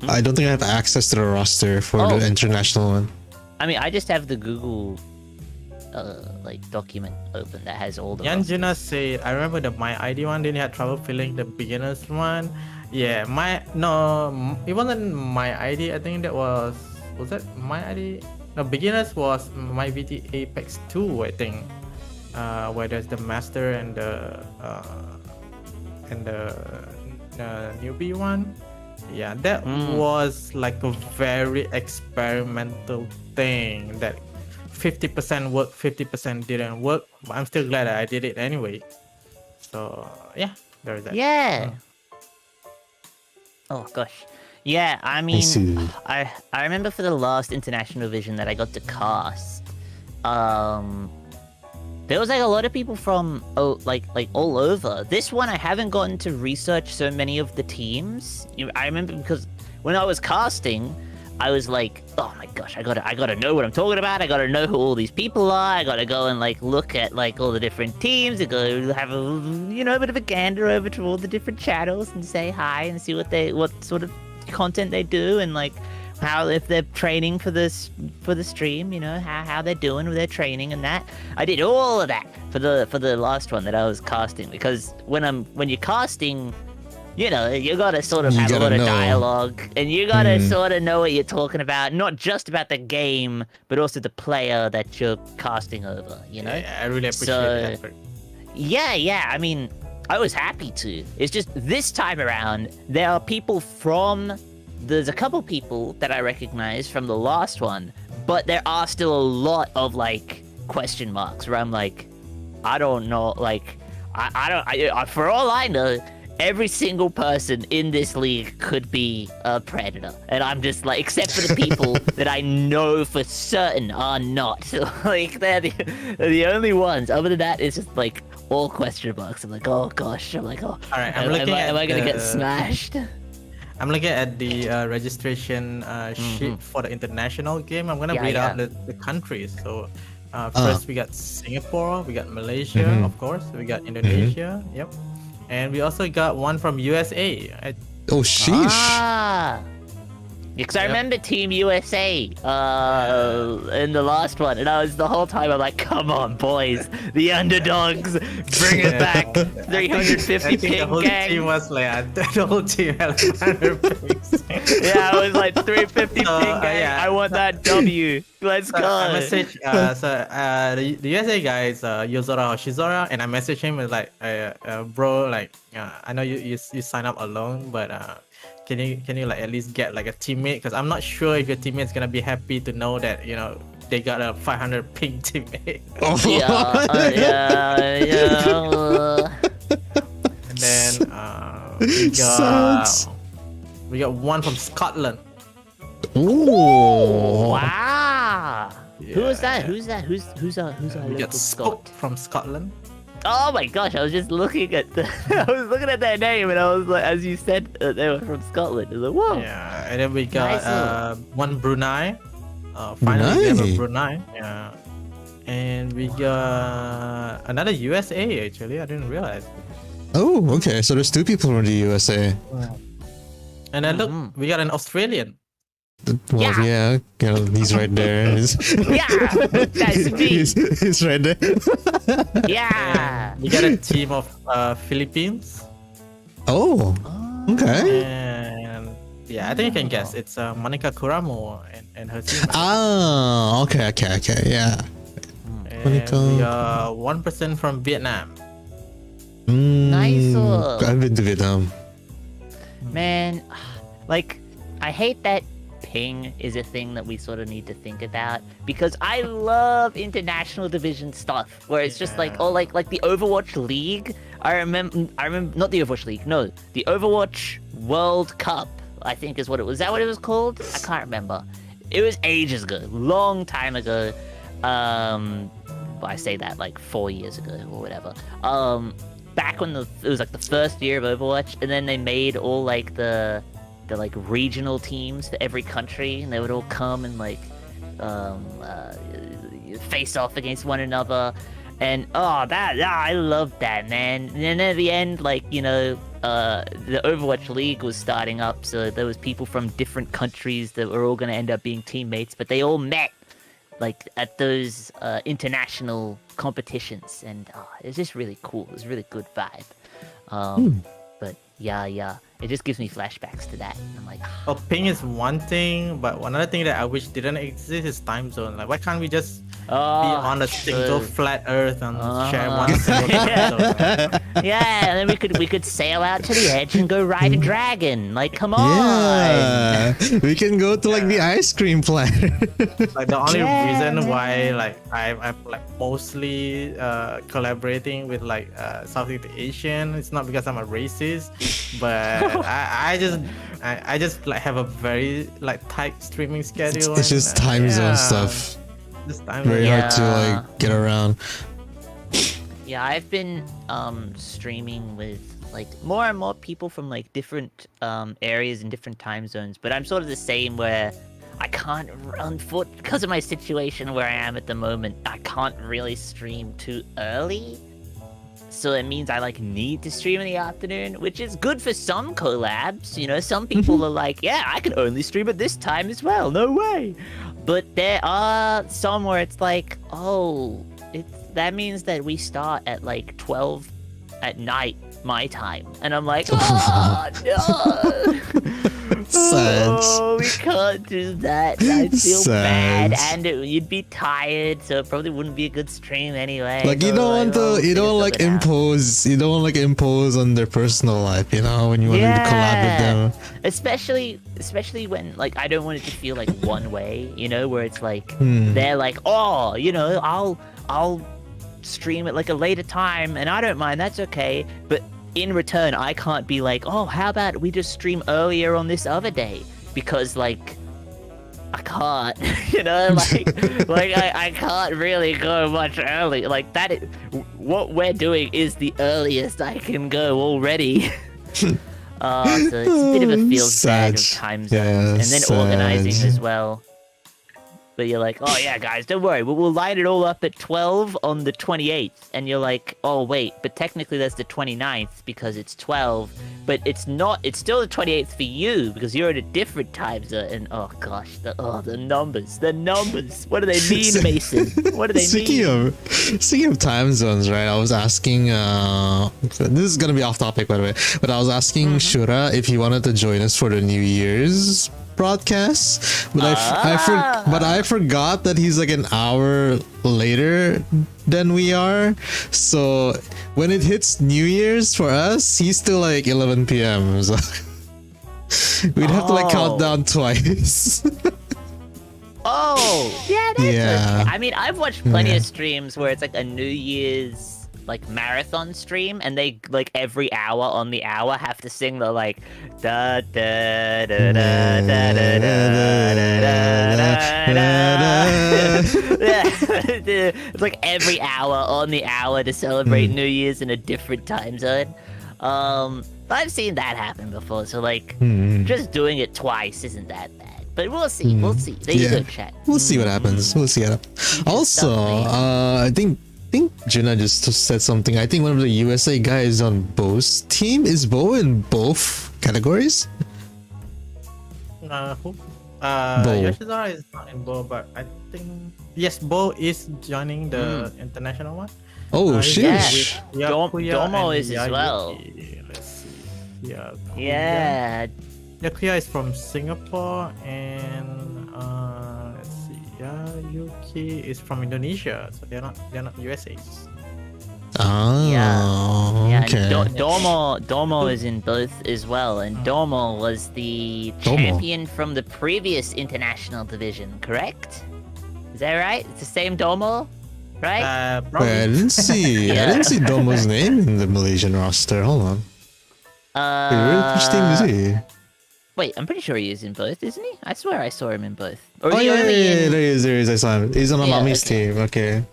[SPEAKER 2] I don't think I have access to the roster for
[SPEAKER 1] Oh.
[SPEAKER 2] the international one.
[SPEAKER 1] I mean, I just have the Google like document open that has all the.
[SPEAKER 3] Yanjuna said, I remember the my ID one, didn't have trouble filling the beginners one. Yeah, it wasn't my ID. I think that was that my ID? No, beginners was my VT Apex 2, I think. Where there's the master and the newbie one. Yeah, that was like a very experimental thing that 50% worked, 50% didn't work, but I'm still glad that I did it anyway. So yeah, there's that.
[SPEAKER 1] Yeah. Oh gosh. Yeah, I mean,
[SPEAKER 2] see.
[SPEAKER 1] I remember for the last international vision that I got to cast, there was like a lot of people from like all over. This one I haven't gotten to research so many of the teams. I remember because when I was casting, I was like, oh my gosh, I gotta know what I'm talking about. I gotta know who all these people are. I gotta go and like look at like all the different teams and go have a bit of a gander over to all the different channels and say hi and see what sort of content they do and like how if they're training for the stream, how they're doing with their training and that. I did all of that for the last one that I was casting because when you're casting, you gotta sort of have a lot of dialogue and you gotta sort of know what you're talking about, not just about the game, but also the player that you're casting over,
[SPEAKER 3] Yeah, I really appreciate
[SPEAKER 1] So-
[SPEAKER 3] the effort.
[SPEAKER 1] Yeah, I mean, I was happy to. It's just this time around, there's a couple people that I recognize from the last one, but there are still a lot of like question marks where I'm like, I don't know, like, for all I know, every single person in this league could be a predator. And I'm just like, except for the people that I know for certain are not. Like, they're the only ones. Other than that, it's just like all question marks. I'm like, oh gosh. I'm like, oh,
[SPEAKER 3] All right,
[SPEAKER 1] am I going to get smashed?
[SPEAKER 3] I'm looking at the registration sheet for the international game. I'm gonna
[SPEAKER 1] Yeah,
[SPEAKER 3] read
[SPEAKER 1] yeah.
[SPEAKER 3] out the countries. So first we got Singapore, we got Malaysia, of course, we got Indonesia, yep, and we also got one from USA.
[SPEAKER 2] Oh, sheesh.
[SPEAKER 1] Ah. Because I
[SPEAKER 3] Yep.
[SPEAKER 1] remember Team USA in the last one, and I was the whole time I'm like, come on, boys, the underdogs, bring it back, 350
[SPEAKER 3] I think the
[SPEAKER 1] ping
[SPEAKER 3] whole
[SPEAKER 1] gang.
[SPEAKER 3] team was like the whole team had 100 pings.
[SPEAKER 1] Yeah, I was like 350
[SPEAKER 3] So,
[SPEAKER 1] ping gang.
[SPEAKER 3] yeah.
[SPEAKER 1] I want that W. Let's
[SPEAKER 3] So
[SPEAKER 1] go.
[SPEAKER 3] I message the USA guy is Yozora Hoshizora, and I messaged him with like, bro, like I know you sign up alone, but can you like at least get like a teammate? Because I'm not sure if your teammate's gonna be happy to know that they got a 500 ping teammate.
[SPEAKER 1] Yeah.
[SPEAKER 3] And then we got
[SPEAKER 2] Sucks.
[SPEAKER 3] We got one from Scotland.
[SPEAKER 2] Ooh.
[SPEAKER 1] Wow. Who is that?
[SPEAKER 3] Yeah.
[SPEAKER 1] Who's that? Who's our
[SPEAKER 3] We
[SPEAKER 1] local
[SPEAKER 3] got Spook
[SPEAKER 1] Scot?
[SPEAKER 3] from Scotland.
[SPEAKER 1] Oh my gosh! I was just looking at I was looking at their name, and I was like, as you said, they were from Scotland. I was like, whoa.
[SPEAKER 3] Yeah, and then we got
[SPEAKER 1] Nice.
[SPEAKER 3] one Brunei. Finally, we have a
[SPEAKER 2] Brunei.
[SPEAKER 3] Brunei. Yeah, and we got another USA. Actually, I didn't realize.
[SPEAKER 2] Oh, okay. So there's 2 people from the USA.
[SPEAKER 3] And then look, we got an Australian.
[SPEAKER 2] Well, yeah, you know, he's right there.
[SPEAKER 1] Yeah, that's me.
[SPEAKER 2] He's right there.
[SPEAKER 1] Yeah.
[SPEAKER 3] We got a team of Philippines.
[SPEAKER 2] Oh, okay.
[SPEAKER 3] And yeah, I think you can guess. It's Monica Kuramo and her team.
[SPEAKER 2] Ah, okay, yeah.
[SPEAKER 3] And
[SPEAKER 2] Monica.
[SPEAKER 3] we got one person from Vietnam.
[SPEAKER 1] Nice.
[SPEAKER 2] I've been to Vietnam.
[SPEAKER 1] Man, like, I hate that ping is a thing that we sort of need to think about, because I love international division stuff where it's just like, oh, like the Overwatch League. I remember not the Overwatch League, no, the Overwatch World Cup, I think is what it was. Is that what it was called? I can't remember. It was ages ago, long time ago. I say that like 4 years ago or whatever. Back when it was like the first year of Overwatch, and then they made all like the like regional teams for every country, and they would all come and like face off against one another, and I loved that, man. And then at the end, like, you know, the Overwatch League was starting up, so there was people from different countries that were all going to end up being teammates, but they all met like at those international competitions, and it was just really cool. It was a really good vibe. But yeah, it just gives me flashbacks to that. I'm like,
[SPEAKER 3] Oh, ping is one thing, but another thing that I wish didn't exist is time zone. Like, why can't we just be on a single flat Earth and share one single time zone?
[SPEAKER 1] yeah, and then we could sail out to the edge and go ride a dragon. Like, come on.
[SPEAKER 2] Yeah, we can go to like the ice cream plant.
[SPEAKER 3] Like, the only
[SPEAKER 1] Yeah,
[SPEAKER 3] reason why
[SPEAKER 1] man.
[SPEAKER 3] like I'm like mostly collaborating with like Southeast Asian, it's not because I'm a racist, but I just like have a very like tight streaming schedule.
[SPEAKER 2] It's just time zone
[SPEAKER 3] yeah,
[SPEAKER 2] stuff.
[SPEAKER 3] Just time
[SPEAKER 2] Very
[SPEAKER 3] zone.
[SPEAKER 2] hard to like get around.
[SPEAKER 1] Yeah, I've been streaming with like more and more people from like different areas and different time zones, but I'm sort of the same where I can't because of my situation where I am at the moment, I can't really stream too early. So it means I like need to stream in the afternoon, which is good for some collabs. You know, some people are like, yeah, I can only stream at this time as well. No way. But there are some where it's like, oh, that means that we start at like 12 at night my time, and I'm like, oh no.
[SPEAKER 2] Sad.
[SPEAKER 1] Oh, we can't do that. I feel bad,
[SPEAKER 2] Sad.
[SPEAKER 1] and you'd be tired, so it probably wouldn't be a good stream anyway.
[SPEAKER 2] Like you
[SPEAKER 1] So,
[SPEAKER 2] don't want
[SPEAKER 1] we'll
[SPEAKER 2] to, you
[SPEAKER 1] figure
[SPEAKER 2] don't like
[SPEAKER 1] something out.
[SPEAKER 2] impose, you don't want like impose on their personal life, you know, when you want to collab with them.
[SPEAKER 1] Especially when like I don't want it to feel like one way, you know, where it's like
[SPEAKER 2] Hmm.
[SPEAKER 1] they're like, oh, you know, I'll stream at like a later time, and I don't mind, that's okay. But in return, I can't be like, oh, how about we just stream earlier on this other day, because like I can't, you know, like I can't really go much early. Like that is, what we're doing is the earliest I can go already. So it's a bit of a feels bad of
[SPEAKER 2] Sad.
[SPEAKER 1] time zones,
[SPEAKER 2] Yeah,
[SPEAKER 1] and then organizing
[SPEAKER 2] sad.
[SPEAKER 1] as well. But you're like, oh yeah, guys, don't worry, we'll line it all up at 12 on the 28th. And you're like, oh wait, but technically that's the 29th because it's 12. But it's not, it's still the 28th for you because you're at a different time zone. And oh gosh, the numbers. What do they mean, Mason? What do they mean?
[SPEAKER 2] Speaking of time zones, right? I was asking, this is gonna be off topic by the way, but I was asking Shura if he wanted to join us for the New Year's broadcast, but I forgot that he's like an hour later than we are. So when it hits New Year's for us, he's still like 11 p.m. So we'd have to like count down twice.
[SPEAKER 1] Oh, yeah, that's
[SPEAKER 2] Yeah.
[SPEAKER 1] okay. I mean, I've watched plenty of streams where it's like a New Year's like marathon stream, and they like every hour on the hour have to sing the like da da da da da da da da. It's like every hour on the hour to celebrate New Year's in a different time zone. I've seen that happen before, so like just doing it twice isn't that bad. But we'll see. We'll see. There you go, chat.
[SPEAKER 2] We'll see what happens. We'll see what happens. Also, I think Juna just said something. I think one of the USA guys on Bo's team is Bo in both categories.
[SPEAKER 3] Who?
[SPEAKER 2] Bo.
[SPEAKER 3] Yoshizara is not in Bo, but I think yes, Bo is joining the international one.
[SPEAKER 2] Oh, sheesh.
[SPEAKER 1] Domo is as well.
[SPEAKER 3] Let's see. Yeah.
[SPEAKER 1] Yeah.
[SPEAKER 3] Yakuya is from Singapore, and let's see. Yuki is from Indonesia, so they're not USA's.
[SPEAKER 2] Oh,
[SPEAKER 1] Yeah,
[SPEAKER 2] okay.
[SPEAKER 1] Domo is in both as well, and Domo was the champion from the previous international division, correct? Is that right? It's the same Domo, right?
[SPEAKER 3] Probably.
[SPEAKER 2] Wait, I didn't see. I didn't see Domo's name in the Malaysian roster. Hold on. Which team is he?
[SPEAKER 1] Wait, I'm pretty sure he is in both, isn't he? I swear I saw him in both. Or
[SPEAKER 2] Oh
[SPEAKER 1] is he
[SPEAKER 2] yeah,
[SPEAKER 1] only in...
[SPEAKER 2] there he is. I saw him. He's on
[SPEAKER 1] Yeah,
[SPEAKER 2] Amami's
[SPEAKER 1] okay.
[SPEAKER 2] team. Okay.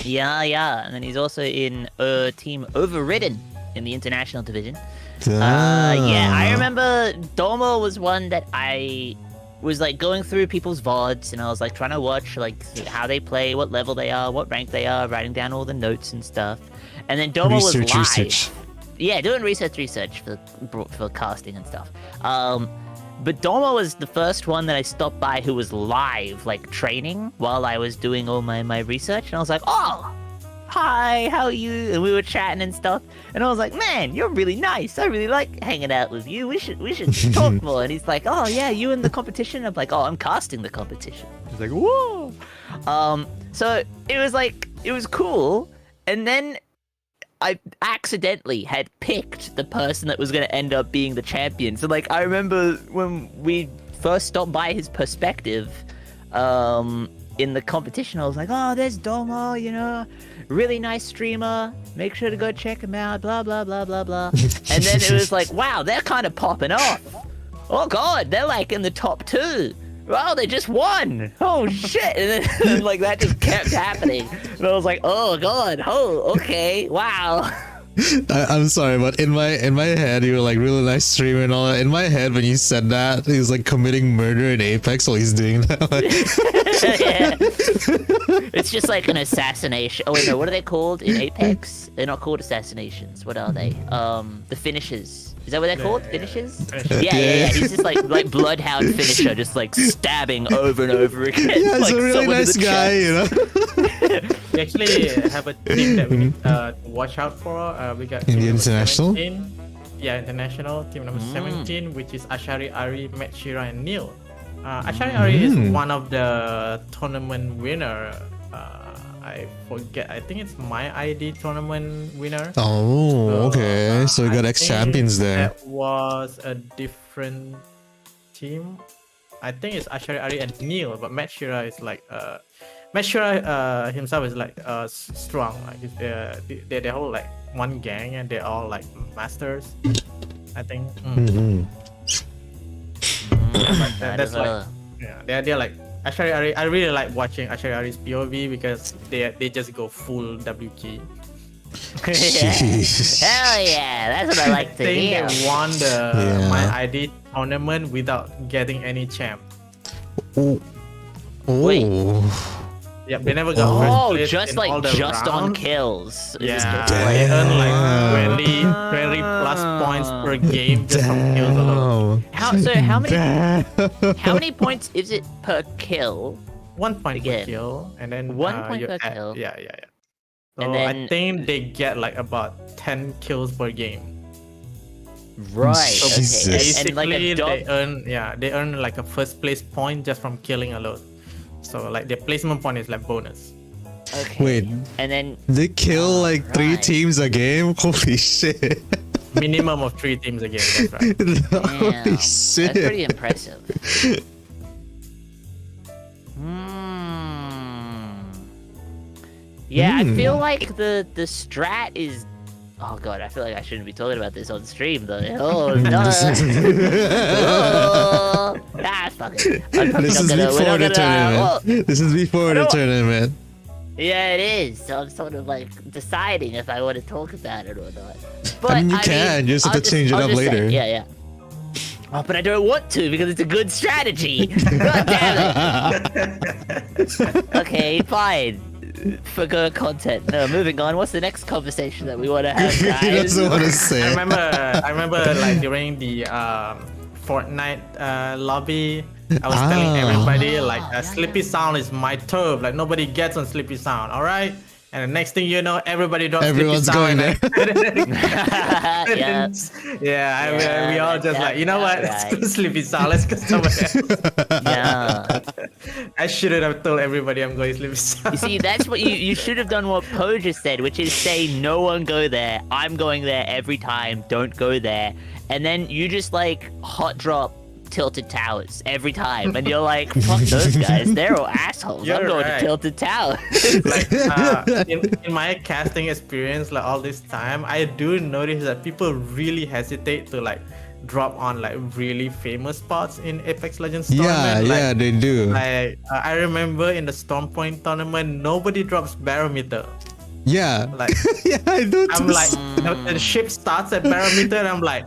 [SPEAKER 1] Yeah, and then he's also in team Overridden in the international division.
[SPEAKER 2] Ah.
[SPEAKER 1] Yeah, I remember Domo was one that I was like going through people's VODs, and I was like trying to watch like how they play, what level they are, what rank they are, writing down all the notes and stuff. And then Domo was live.
[SPEAKER 2] Research.
[SPEAKER 1] Yeah, doing research for casting and stuff. But Domo was the first one that I stopped by who was live, like training while I was doing all my research, and I was like, oh, hi, how are you? And we were chatting and stuff, and I was like, man, you're really nice. I really like hanging out with you. We should talk more. And he's like, oh yeah, you in the competition? I'm like, oh, I'm casting the competition. He's like, whoa. So it was cool, and then I accidentally had picked the person that was going to end up being the champion. So, like, I remember when we first stopped by his perspective in the competition, I was like, oh, there's Domo, you know, really nice streamer. Make sure to go check him out, blah, blah, blah, blah, blah. And then it was like, wow, they're kind of popping off. Oh, God, they're, like, in the top 2. Wow, they just won! Oh shit! And then like that just kept happening, and I was like, oh god, oh okay, wow.
[SPEAKER 2] I'm sorry, but in my head, you were like really nice streamer and all that. In my head, when you said that, he was like committing murder in Apex while he's doing that.
[SPEAKER 1] Yeah. It's just like an assassination. Oh wait, no, what are they called in Apex? They're not called assassinations. What are they? The finishes. Is that what they're called? Finishes? Yeah. He's just like bloodhound finisher, just like stabbing over and over again.
[SPEAKER 2] Yeah, he's
[SPEAKER 1] like
[SPEAKER 2] a really nice guy, you know.
[SPEAKER 3] We actually have a team that we need to watch out for. We got
[SPEAKER 2] In
[SPEAKER 3] team
[SPEAKER 2] the
[SPEAKER 3] number
[SPEAKER 2] international?
[SPEAKER 3] 17. Yeah, international team number 17, which is Ashari Ari, Matt Shira, and Neil. Ashari Ari is one of the tournament winner. I forget. I think it's my ID tournament winner.
[SPEAKER 2] Oh, okay. So we got ex-champions there.
[SPEAKER 3] That was a different team. I think it's Ashari Ari and Neil, but Matt Shira is like Matt Shira himself is like strong. Like they hold like one gang and they're all like masters. I think. That's like they're like Ashari Ari. I really like watching Ashari Ari's POV because they just go full W key.
[SPEAKER 1] Hell yeah, that's what I like to hear.
[SPEAKER 3] They won the My ID tournament without getting any champ.
[SPEAKER 1] Wait.
[SPEAKER 3] Yeah, they never got first place
[SPEAKER 1] just
[SPEAKER 3] in
[SPEAKER 1] like
[SPEAKER 3] all the
[SPEAKER 1] just on
[SPEAKER 3] rounds.
[SPEAKER 1] kills.
[SPEAKER 3] Yeah, they earn like 20 plus points per game just from kills alone.
[SPEAKER 1] How many points is it per kill?
[SPEAKER 3] 1 point
[SPEAKER 1] Again.
[SPEAKER 3] per kill, and then
[SPEAKER 1] 1 point
[SPEAKER 3] you
[SPEAKER 1] per
[SPEAKER 3] add-
[SPEAKER 1] kill.
[SPEAKER 3] Yeah. So
[SPEAKER 1] And then-
[SPEAKER 3] I think they get like about 10 kills per game.
[SPEAKER 1] Right.
[SPEAKER 2] Jesus.
[SPEAKER 1] Okay.
[SPEAKER 3] Basically,
[SPEAKER 1] And like a
[SPEAKER 3] they earn like a first place point just from killing alone. So like their placement point is like bonus.
[SPEAKER 1] Okay.
[SPEAKER 2] Wait,
[SPEAKER 1] And then
[SPEAKER 2] they kill like 3
[SPEAKER 1] Right.
[SPEAKER 2] teams a game? Holy shit.
[SPEAKER 3] Minimum of 3 teams a game. That's right.
[SPEAKER 2] Holy
[SPEAKER 1] damn,
[SPEAKER 2] shit.
[SPEAKER 1] that's pretty impressive. Yeah, I feel like the strat is. Oh god, I feel like I shouldn't be talking about this on stream though. Oh no. Fuck it.
[SPEAKER 2] This is before the tournament. This is before the tournament.
[SPEAKER 1] Yeah, it is. So I'm sort of like deciding if I want to talk about it or not. But
[SPEAKER 2] I mean, you can. You just have to change it up later.
[SPEAKER 1] Yeah. Oh, but I don't want to because it's a good strategy. God damn it. Okay, fine. Forgo content. No, moving on. What's the next conversation that we want to have, guys?
[SPEAKER 2] He doesn't want to say.
[SPEAKER 3] I remember like during the Fortnite lobby, I was telling everybody like Sleepy Sound is my turf. Like nobody gets on Sleepy Sound. All right. And the next thing you know, everybody drops
[SPEAKER 2] Everyone's
[SPEAKER 3] Sleepy
[SPEAKER 2] going
[SPEAKER 3] Sound.
[SPEAKER 1] Yeah.
[SPEAKER 3] We all just like, you know what? Let's go Sleepy Sound. Let's go somewhere else.
[SPEAKER 1] Yeah.
[SPEAKER 3] I shouldn't have told everybody I'm going Sleepy Sound.
[SPEAKER 1] You see, that's what you should have done what Poe just said, which is say no one go there. I'm going there every time. Don't go there. And then you just like hot drop Tilted Towers every time, and you're like, fuck those guys, they're all assholes. I'm going to Tilted Towers.
[SPEAKER 3] Like in my casting experience, like all this time, I do notice that people really hesitate to like drop on like really famous spots in Apex Legends tournament.
[SPEAKER 2] Yeah, they do.
[SPEAKER 3] Like I remember in the Stormpoint tournament, nobody drops barometer.
[SPEAKER 2] Yeah.
[SPEAKER 3] Like
[SPEAKER 2] yeah, I noticed.
[SPEAKER 3] I'm like the ship starts at barometer, and I'm like,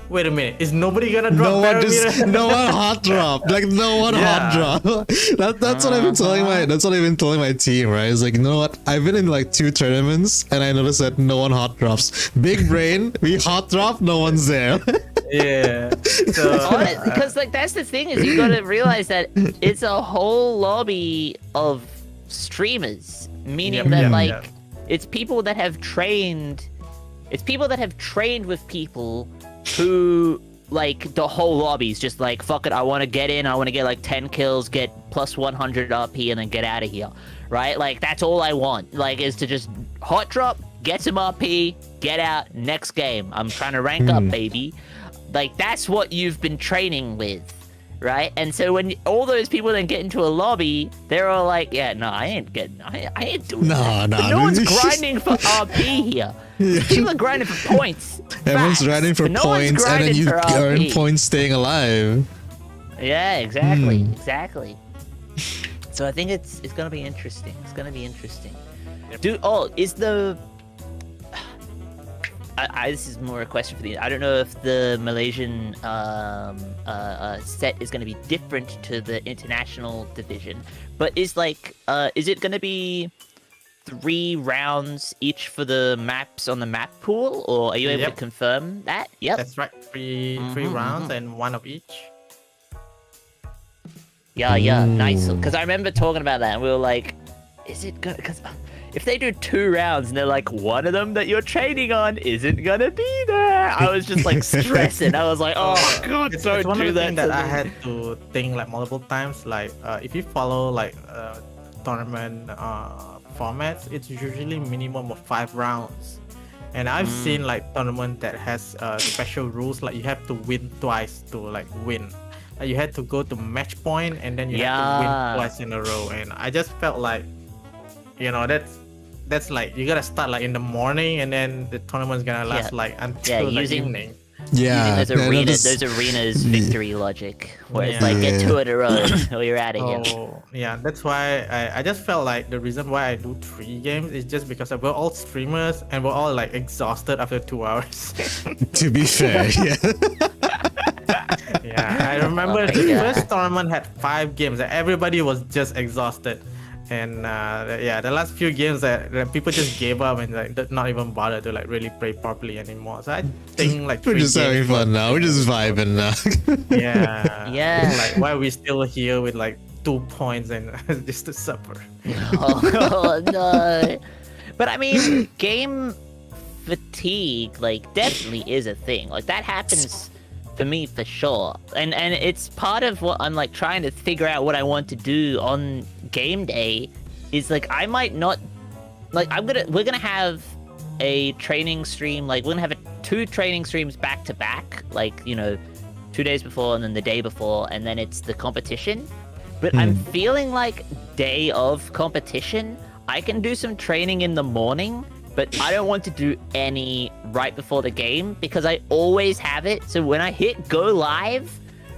[SPEAKER 3] wait a minute, is nobody gonna drop barometer?
[SPEAKER 2] No one hot drop. Like no one hot drop. That's what I've been telling my team, right? It's like, you know what? I've been in like 2 tournaments and I noticed that no one hot drops. Big brain, we hot drop, no one's there.
[SPEAKER 3] Yeah. So
[SPEAKER 1] because like that's the thing is you gotta realize that it's a whole lobby of streamers. Meaning that it's people that have trained with people who like the whole lobby's just like, fuck it, I want to get in, I want to get like 10 kills, get plus 100 RP, and then get out of here, right? Like that's all I want, like, is to just hot drop, get some RP, get out, next game. I'm trying to rank up, baby. Like that's what you've been training with, right? And so when all those people then get into a lobby, they're all like, yeah, no, I ain't doing that. But no one's grinding for RP here. People are grinding for points.
[SPEAKER 2] Everyone's grinding for points, and then you earn points staying alive.
[SPEAKER 1] Yeah, exactly. So I think it's gonna be interesting. This is more a question for the. I don't know if the Malaysian set is going to be different to the international division, but is it going to be 3 rounds each for the maps on the map pool, or are you able to confirm that? Yep.
[SPEAKER 3] That's right. Three rounds and 1 of each.
[SPEAKER 1] Yeah, nice. Because I remember talking about that, and we were like, is it good? Because if they do 2 rounds and they're like, one of them that you're training on isn't gonna be there, I was just like stressing. I was like, oh god,
[SPEAKER 3] it's
[SPEAKER 1] don't
[SPEAKER 3] one
[SPEAKER 1] do
[SPEAKER 3] of the
[SPEAKER 1] that.
[SPEAKER 3] things that I had to think like multiple times. Like if you follow like tournament formats, it's usually minimum of 5 rounds. And I've seen like tournament that has special rules, like you have to win twice to like win. Like, you had to go to match point and then you have to win twice in a row. And I just felt like, you know, that's like you gotta start like in the morning, and then the tournament's gonna last like until the evening.
[SPEAKER 2] Yeah,
[SPEAKER 1] using those arenas victory logic, where it's like get 2 in a row or you're out of here.
[SPEAKER 3] Yeah, that's why I just felt like the reason why I do 3 games is just because we're all streamers and we're all like exhausted after 2 hours.
[SPEAKER 2] To be fair, yeah.
[SPEAKER 3] Yeah, I remember the first tournament had 5 games and everybody was just exhausted. And the last few games that people just gave up and like not even bother to like really play properly anymore. So I think like
[SPEAKER 2] we're just having fun now. We're just vibing now.
[SPEAKER 1] Yeah.
[SPEAKER 3] Like why are we still here with like 2 points and just to suffer?
[SPEAKER 1] Oh no. But I mean, game fatigue like definitely is a thing. Like that happens for me for sure, and it's part of what I'm like trying to figure out what I want to do on game day. Is like I might not like we're gonna have a training stream, like we're gonna have 2 training streams back to back, like, you know, 2 days before and then the day before, and then it's the competition. But I'm feeling like day of competition I can do some training in the morning, but I don't want to do any right before the game because I always have it. So when I hit go live,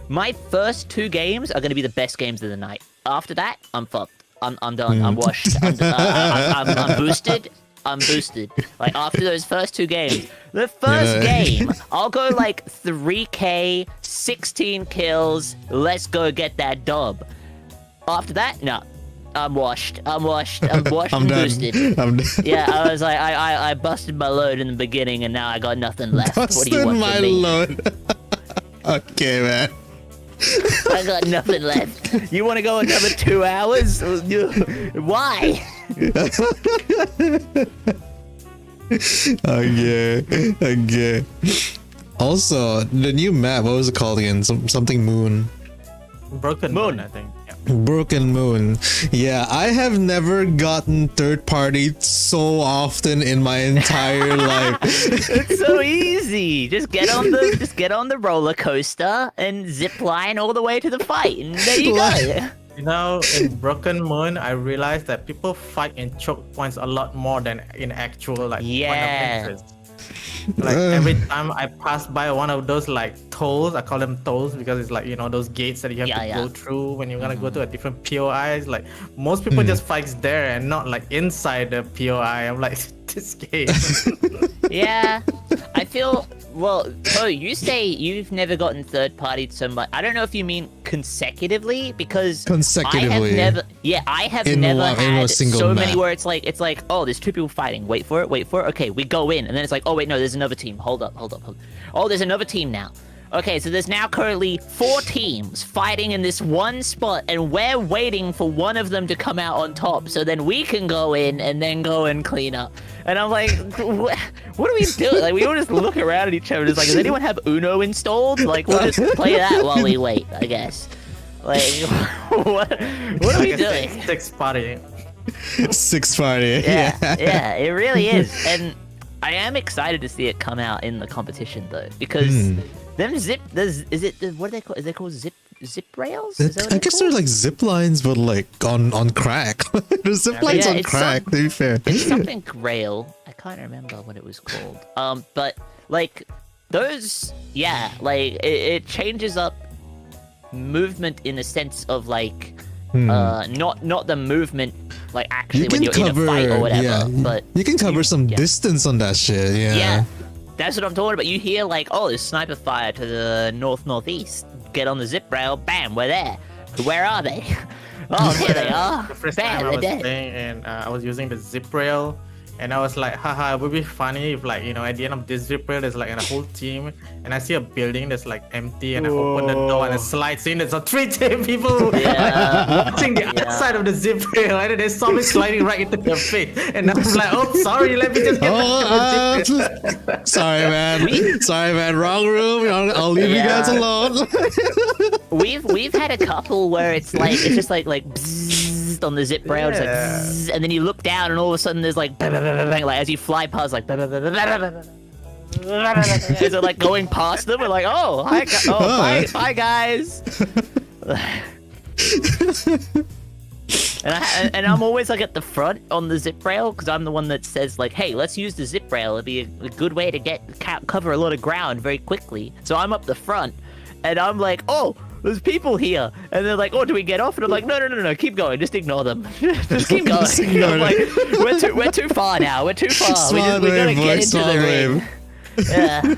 [SPEAKER 1] my first 2 games are going to be the best games of the night. After that, I'm fucked. I'm done. I'm washed. I'm boosted. I'm boosted. Like after those first 2 games, the first game, I'll go like 3k, 16 kills. Let's go get that dub. After that, no. I'm washed. I'm washed
[SPEAKER 2] I'm
[SPEAKER 1] and
[SPEAKER 2] done.
[SPEAKER 1] boosted.
[SPEAKER 2] I'm done.
[SPEAKER 1] Yeah, I was like, I busted my load in the beginning, and now I got nothing left. What do you
[SPEAKER 2] Busted
[SPEAKER 1] want
[SPEAKER 2] my
[SPEAKER 1] from me?
[SPEAKER 2] load. Okay, man.
[SPEAKER 1] I got nothing left. You want to go another 2 hours? Why?
[SPEAKER 2] Okay. Also, the new map, what was it called again? Something Moon.
[SPEAKER 3] Broken Moon, I think. Yeah.
[SPEAKER 2] Broken Moon. Yeah, I have never gotten third party so often in my entire life.
[SPEAKER 1] It's so easy. Just get on the roller coaster and zip line all the way to the fight, and there you go.
[SPEAKER 3] You know, in Broken Moon, I realized that people fight in choke points a lot more than in actual like point
[SPEAKER 1] Yeah.
[SPEAKER 3] of interest. Like every time I pass by one of those like tolls, I call them tolls because it's like, you know, those gates that you have to go through when you're gonna go to a different POIs. Like most people just fights there and not like inside the POI. I'm like, this game.
[SPEAKER 1] Yeah, I feel. Well, oh, you say you've never gotten third partied so much. I don't know if you mean consecutively because
[SPEAKER 2] Consecutively.
[SPEAKER 1] I have
[SPEAKER 2] In
[SPEAKER 1] never
[SPEAKER 2] a
[SPEAKER 1] had
[SPEAKER 2] single
[SPEAKER 1] so
[SPEAKER 2] map.
[SPEAKER 1] many where it's like, oh, there's 2 people fighting. Wait for it. Okay, we go in, and then it's like, oh wait, no, there's another team. Hold up. Oh, there's another team now. Okay, so there's now currently 4 teams fighting in this one spot, and we're waiting for one of them to come out on top, so then we can go in and then go and clean up. And I'm like, what are we doing? Like, we all just look around at each other, just like, does anyone have Uno installed? Like, we'll just play that while we wait, I guess. Like, what are we doing?
[SPEAKER 3] 6 party.
[SPEAKER 2] 6 party.
[SPEAKER 1] Yeah, it really is. And I am excited to see it come out in the competition though, because them what are they called? Is they called zip rails? Is that what
[SPEAKER 2] I
[SPEAKER 1] they're
[SPEAKER 2] guess they're
[SPEAKER 1] called?
[SPEAKER 2] like zip lines, but like on crack. There's zip lines
[SPEAKER 1] Yeah,
[SPEAKER 2] on
[SPEAKER 1] it's
[SPEAKER 2] crack, to be fair.
[SPEAKER 1] It's something rail. I can't remember what it was called. But like those, yeah, like it changes up movement in a sense of like not the movement like actually when you're in a fight or whatever, but
[SPEAKER 2] you can cover some distance on that shit.
[SPEAKER 1] yeah, that's what I'm talking about. You hear like, oh, there's sniper fire to the northeast. Get on the zip rail, bam, we're there. Where are they? Oh, here they are.
[SPEAKER 3] The first
[SPEAKER 1] Bam,
[SPEAKER 3] time I
[SPEAKER 1] they're
[SPEAKER 3] was
[SPEAKER 1] dead.
[SPEAKER 3] playing and I was using the zip rail, and I was like, haha, it would be funny if like, you know, at the end of this zip rail there's like a whole team and I see a building that's like empty and I open the door and it slides in. There's a 3 people watching the other side of the zip rail, and then they saw me sliding right into their face, and I was like, oh, sorry, let me just get
[SPEAKER 2] Sorry, man. Wrong room. I'll leave you guys alone.
[SPEAKER 1] We've had a couple where it's just like bzzzt on the zip rail, it's like bzzzt, and then you look down and all of a sudden there's like bang, bang, bang, bang, like as you fly past like bang, bang, bang, bang, bang, bang, bang. Is it like going past them? We're like, oh, bye guys. And I'm always like at the front on the zip rail because I'm the one that says like, hey, let's use the zip rail. It'd be a good way to cover a lot of ground very quickly. So I'm up the front, and I'm like, oh, there's people here, and they're like, oh, do we get off? And I'm like, no, keep going, just ignore them. Just keep going. I'm like, we're too far now. We're too far. We gotta get into the ring. Yeah.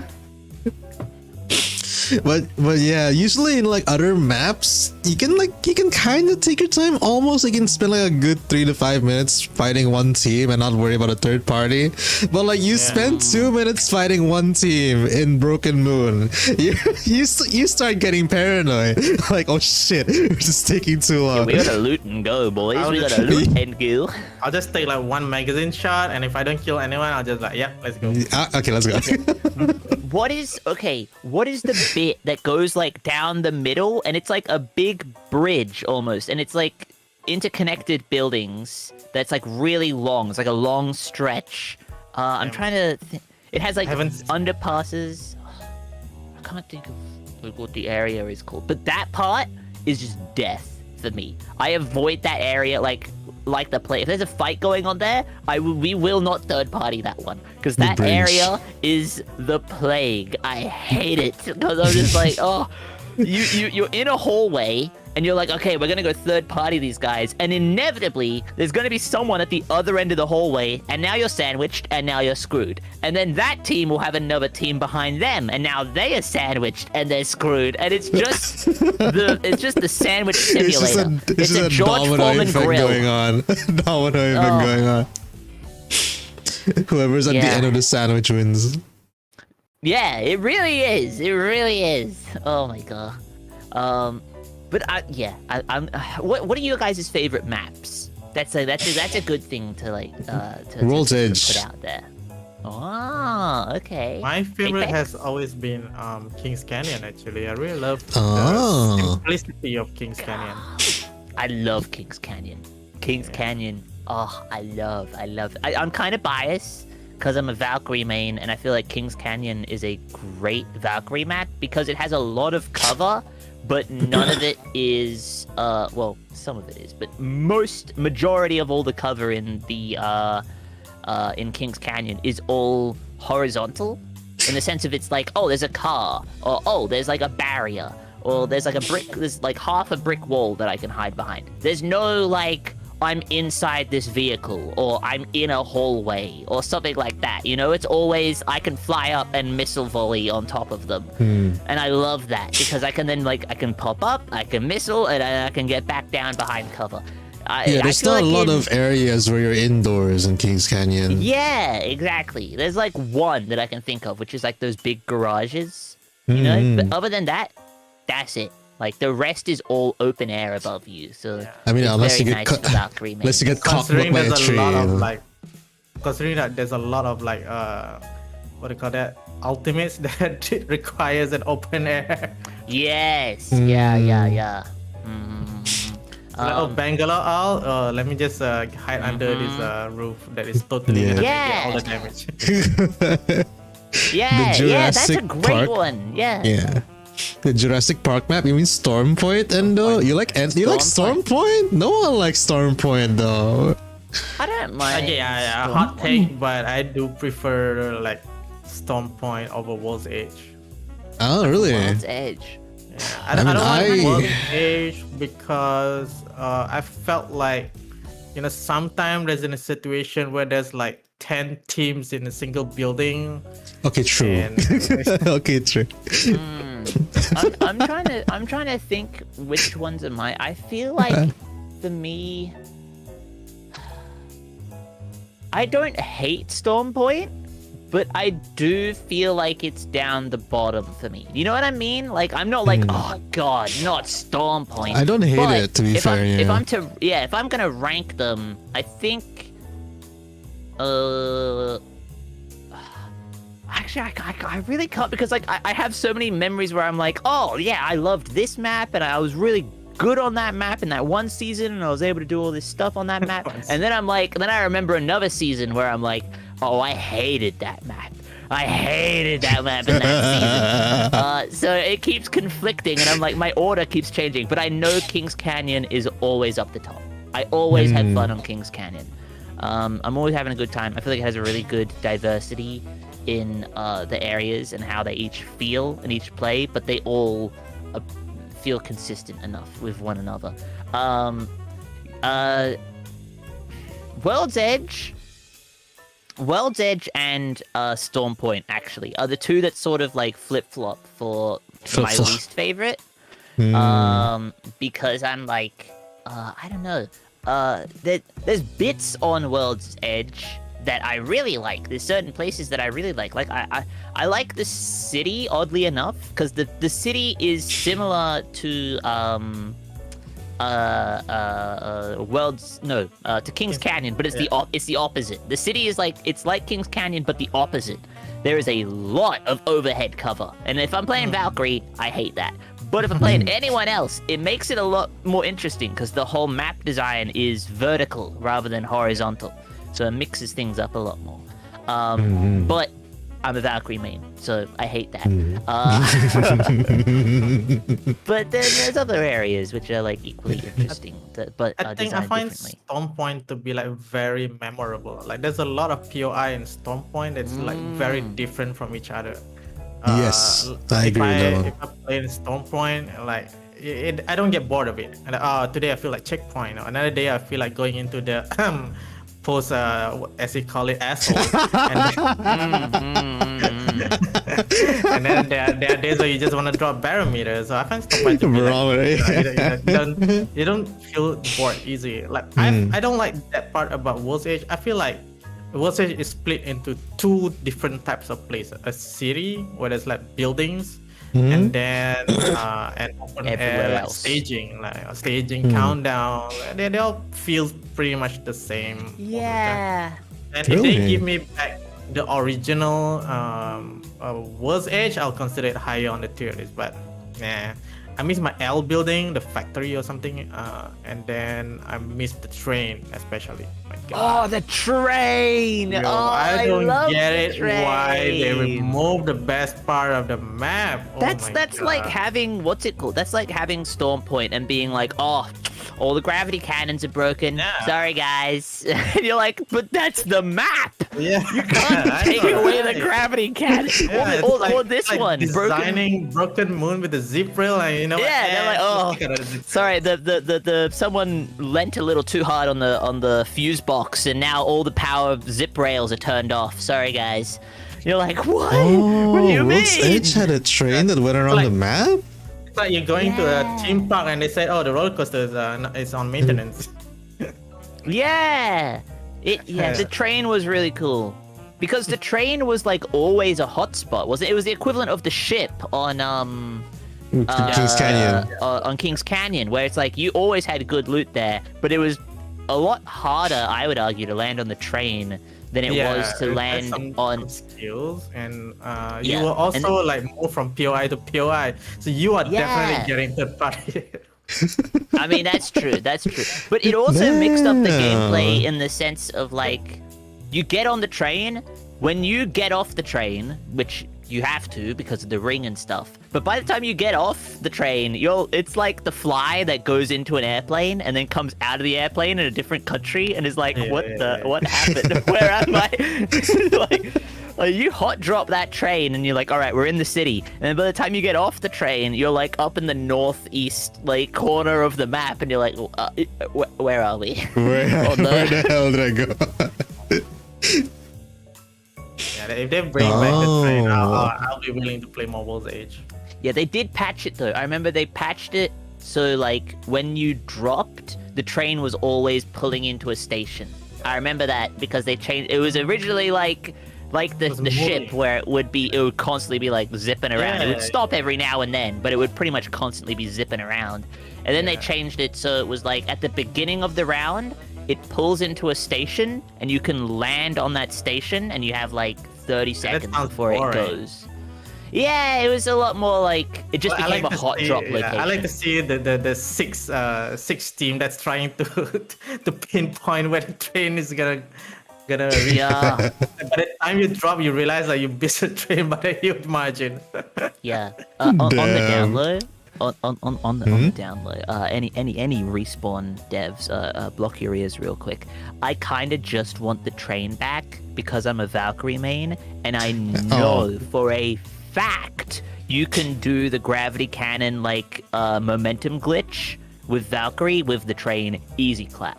[SPEAKER 2] But yeah, usually in like other maps, you can kind of take your time. Almost you can spend like a good 3 to 5 minutes fighting one team and not worry about a third party. But like you spend 2 minutes fighting one team in Broken Moon, you start getting paranoid. Like, oh shit, this is taking too long.
[SPEAKER 1] Yeah, we gotta loot and go, boys. We gotta loot and go.
[SPEAKER 3] I'll just take like 1 magazine shot, and if I don't kill anyone, I'll just like, yeah, let's go.
[SPEAKER 2] Okay, let's go.
[SPEAKER 1] What is the bit that goes like down the middle, and it's like a big bridge almost, and it's like interconnected buildings that's like really long. It's like a long stretch. I'm trying to it has like underpasses. I can't think of what the area is called, but that part is just death for me. I avoid that area like like the play. If there's a fight going on there, we will not third party that one because that
[SPEAKER 2] bridge.
[SPEAKER 1] area is the plague. I hate it because I'm just like, oh, you're in a hallway and you're like, okay, we're gonna go third party these guys, and inevitably there's gonna be someone at the other end of the hallway, and now you're sandwiched, and now you're screwed. And then that team will have another team behind them, and now they are sandwiched and they're screwed. And it's just the sandwich simulator.
[SPEAKER 2] It's
[SPEAKER 1] a
[SPEAKER 2] just a
[SPEAKER 1] George
[SPEAKER 2] domino
[SPEAKER 1] Foreman
[SPEAKER 2] effect
[SPEAKER 1] grill.
[SPEAKER 2] going on. Domino effect going on. Whoever's at the end of the sandwich wins.
[SPEAKER 1] Yeah, it really is. It really is. Oh my god. But what are your guys' favorite maps? That's a good thing to like to
[SPEAKER 2] World's
[SPEAKER 1] to
[SPEAKER 2] Edge.
[SPEAKER 1] put out there. Oh, okay.
[SPEAKER 3] My favorite
[SPEAKER 1] Apex?
[SPEAKER 3] has always been Kings Canyon. Actually, I really love
[SPEAKER 2] Oh.
[SPEAKER 3] the simplicity of Kings Canyon.
[SPEAKER 1] I love Kings Canyon. Kings Canyon. Oh, I love. I'm kind of biased because I'm a Valkyrie main, and I feel like Kings Canyon is a great Valkyrie map because it has a lot of cover, but none of it is. Well, some of it is, but majority of all the cover in the in Kings Canyon is all horizontal, in the sense of it's like, oh, there's a car, or oh, there's like a barrier, or there's like a brick, there's like half a brick wall that I can hide behind. There's no like, I'm inside this vehicle, or I'm in a hallway, or something like that. You know, it's always, I can fly up and missile volley on top of them. And I love that, because I can then, like, I can pop up, I can missile, and I can get back down behind cover.
[SPEAKER 2] There's not a lot of areas where you're indoors in Kings Canyon.
[SPEAKER 1] Yeah, exactly. There's, like, one that I can think of, which is, like, those big garages, you know? But other than that, that's it. Like, the rest is all open air above you, so
[SPEAKER 2] I mean,
[SPEAKER 1] it's
[SPEAKER 2] unless
[SPEAKER 1] very
[SPEAKER 2] you get
[SPEAKER 1] nice for Valkyrie, man.
[SPEAKER 2] unless you get cockblocked
[SPEAKER 3] Considering
[SPEAKER 2] by a
[SPEAKER 3] there's a
[SPEAKER 2] tree.
[SPEAKER 3] lot of like, considering that there's a lot of like, what do you call that? Ultimates that it requires an open air.
[SPEAKER 1] Yes. Yeah.
[SPEAKER 3] Like, oh, Bangalore, let me just hide under this roof that is totally gonna get all the damage.
[SPEAKER 1] Yeah, that's a
[SPEAKER 2] Jurassic
[SPEAKER 1] great
[SPEAKER 2] Park.
[SPEAKER 1] one. Yeah.
[SPEAKER 2] Yeah. The Jurassic Park map? You mean Storm Point, Endo? You like Storm Point? No one likes Storm Point though.
[SPEAKER 1] I don't mind.
[SPEAKER 3] Yeah, hot take, but I do prefer like Storm Point over World's Edge.
[SPEAKER 2] Oh, really?
[SPEAKER 1] World's Edge.
[SPEAKER 3] Yeah, I don't like World's Edge because I felt like, you know, sometimes there's in a situation where there's like 10 teams in a single building.
[SPEAKER 2] Okay, true.
[SPEAKER 3] And
[SPEAKER 2] Okay, true.
[SPEAKER 1] I'm trying to think which ones am I. I feel like for me, I don't hate Storm Point, but I do feel like it's down the bottom for me. You know what I mean? Like, I'm not like, oh god, not Storm Point.
[SPEAKER 2] I don't hate
[SPEAKER 1] But
[SPEAKER 2] it, to be fair.
[SPEAKER 1] if I'm gonna rank them, I think actually, I really can't, because like I have so many memories where I'm like, oh yeah, I loved this map, and I was really good on that map in that one season, and I was able to do all this stuff on that map. And then I remember another season where I'm like, oh, I hated that map. I hated that map in that season. So it keeps conflicting, and I'm like, my order keeps changing. But I know Kings Canyon is always up the top. I always have fun on Kings Canyon. I'm always having a good time. I feel like it has a really good diversity in the areas and how they each feel in each play, but they all feel consistent enough with one another. World's Edge and Storm Point actually are the two that sort of like flip-flop for my least favorite. Because I'm like, I don't know. There's bits on World's Edge that I really like. There's certain places that I really like. Like I like the city, oddly enough, because the city is similar to to Kings Canyon, but it's the opposite. The city is like, it's like Kings Canyon, but the opposite. There is a lot of overhead cover, and if I'm playing Valkyrie, I hate that. But if I'm playing anyone else, it makes it a lot more interesting because the whole map design is vertical rather than horizontal, so it mixes things up a lot more. But I'm a Valkyrie main, so I hate that. But then there's other areas which are like equally interesting, but
[SPEAKER 3] I
[SPEAKER 1] are
[SPEAKER 3] think I
[SPEAKER 1] designed
[SPEAKER 3] find
[SPEAKER 1] differently.
[SPEAKER 3] Stormpoint to be like very memorable. Like there's a lot of POI in Stormpoint that's like very different from each other.
[SPEAKER 2] Yes, I agree with that one.
[SPEAKER 3] If I play in Stormpoint, like I don't get bored of it. And today I feel like checkpoint. Another day I feel like going into the post, as you call it, asshole. And then there are days where you just want to drop barometers. So I find Stormpoint to be like, you don't feel bored easy. Like I don't like that part about World's Edge. I feel like World's Edge is split into two different types of places: a city where there's like buildings, and then an open air like, staging, like a staging countdown. They all feel pretty much the same.
[SPEAKER 1] Yeah.
[SPEAKER 3] And if they give me back the original World's Edge, I'll consider it higher on the tier list. But yeah, I miss my L building, the factory or something, and then I miss the train especially. My God.
[SPEAKER 1] Oh, the train!
[SPEAKER 3] Yo,
[SPEAKER 1] Oh,
[SPEAKER 3] I don't
[SPEAKER 1] love
[SPEAKER 3] get
[SPEAKER 1] the
[SPEAKER 3] it
[SPEAKER 1] train.
[SPEAKER 3] why they removed the best part of the map.
[SPEAKER 1] That's
[SPEAKER 3] my
[SPEAKER 1] that's
[SPEAKER 3] God.
[SPEAKER 1] like having what's it called? That's like having Stormpoint and being like, oh, all the gravity cannons are broken.
[SPEAKER 3] Yeah.
[SPEAKER 1] Sorry, guys. And you're like, but that's the map.
[SPEAKER 3] Yeah,
[SPEAKER 1] You can't take away the gravity cannon.
[SPEAKER 3] Yeah,
[SPEAKER 1] or this
[SPEAKER 3] like
[SPEAKER 1] one,
[SPEAKER 3] designing broken moon with the zip rail, and you know.
[SPEAKER 1] Yeah, they're like, oh, sorry, the someone lent a little too hard on the fuse box, and now all the power of zip rails are turned off. Sorry, guys. You're like, what? What do you mean?
[SPEAKER 2] World's Edge had a train that went around
[SPEAKER 3] Like-
[SPEAKER 2] the map?
[SPEAKER 3] It's like you're going to a theme park and they say, oh, the roller coaster is on maintenance.
[SPEAKER 1] Yeah, the train was really cool because the train was like always a hotspot, wasn't it? It was the equivalent of the ship on
[SPEAKER 2] King's Canyon.
[SPEAKER 1] on King's Canyon, where it's like you always had good loot there, but it was a lot harder, I would argue, to land on the train than it was to
[SPEAKER 3] it has
[SPEAKER 1] land
[SPEAKER 3] some
[SPEAKER 1] on.
[SPEAKER 3] skills, and
[SPEAKER 1] Yeah,
[SPEAKER 3] you will
[SPEAKER 1] and
[SPEAKER 3] also like move from POI to POI, so you are definitely getting third party.
[SPEAKER 1] I mean, that's true. But it also mixed up the
[SPEAKER 2] Damn.
[SPEAKER 1] gameplay in the sense of like, you get on the train, when you get off the train, which you have to because of the ring and stuff. But by the time you get off the train, it's like the fly that goes into an airplane and then comes out of the airplane in a different country and is like, what happened? Where am I? like you hot drop that train and you're like, all right, we're in the city. And then by the time you get off the train, you're like up in the northeast like corner of the map and you're like, where are we?
[SPEAKER 2] Where the hell did I go?
[SPEAKER 3] Yeah, if they bring back the train, I'll be willing to play more World's Edge.
[SPEAKER 1] Yeah, they did patch it though. I remember they patched it so like when you dropped, the train was always pulling into a station. I remember that because they changed. It was originally like the ship where it would constantly be like zipping around. It would stop every now and then, but it would pretty much constantly be zipping around. And then they changed it so it was like at the beginning of the round, it pulls into a station and you can land on that station and you have like 30 seconds before it goes. Yeah, it was a lot more like it just became a hot drop location.
[SPEAKER 3] I like to see the six team that's trying to to pinpoint where the train is gonna reach.
[SPEAKER 1] Yeah.
[SPEAKER 3] By the time you drop, you realize that you missed the train by a huge margin.
[SPEAKER 1] Yeah. On the down low, on the down low, any respawn devs, block your ears real quick. I kind of just want the train back because I'm a Valkyrie main, and I know for a fact you can do the gravity cannon like momentum glitch with Valkyrie with the train. Easy clap.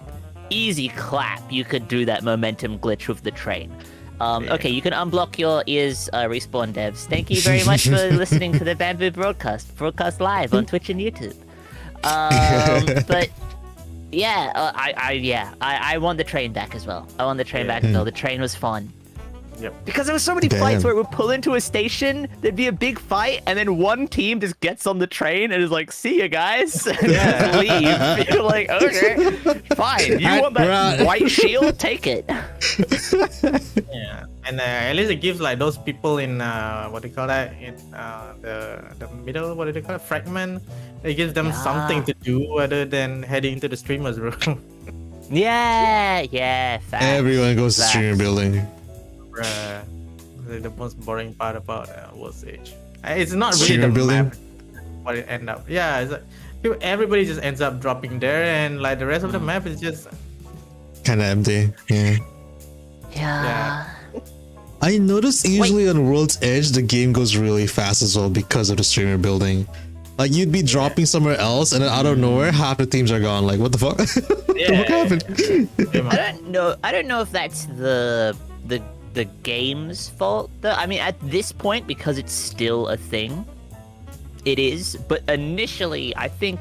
[SPEAKER 1] You could do that momentum glitch with the train. Okay, you can unblock your ears, respawn devs. Thank you very much for listening to the Bamboo broadcast live on Twitch and YouTube. But yeah, I want the train back as well. The train was fun.
[SPEAKER 3] Yep.
[SPEAKER 1] Because there were so many fights where it would pull into a station, there'd be a big fight, and then one team just gets on the train and is like, see ya guys, and just leave. You're like, okay, fine. You want that white shield? Take it.
[SPEAKER 3] Yeah, and at least it gives like those people in what do you call that, in the middle, what do they call it, fragment. It gives them something to do other than heading into the streamer's room.
[SPEAKER 1] Yeah, facts.
[SPEAKER 2] Everyone goes to streamer building.
[SPEAKER 3] Bruh. the most boring part about World's Edge. It's not really
[SPEAKER 2] Streamer
[SPEAKER 3] the
[SPEAKER 2] building?
[SPEAKER 3] map, what it end up. Yeah, it's like, everybody just ends up dropping there, and like the rest of the map is just
[SPEAKER 2] Kind of empty. Yeah.
[SPEAKER 1] Yeah.
[SPEAKER 2] I noticed usually on World's Edge the game goes really fast as well because of the streamer building. Like you'd be dropping somewhere else and then out of nowhere half the teams are gone. Like what the fuck? What the fuck happened?
[SPEAKER 1] I don't know if that's the game's fault though. I mean, at this point, because it's still a thing, it is. But initially, I think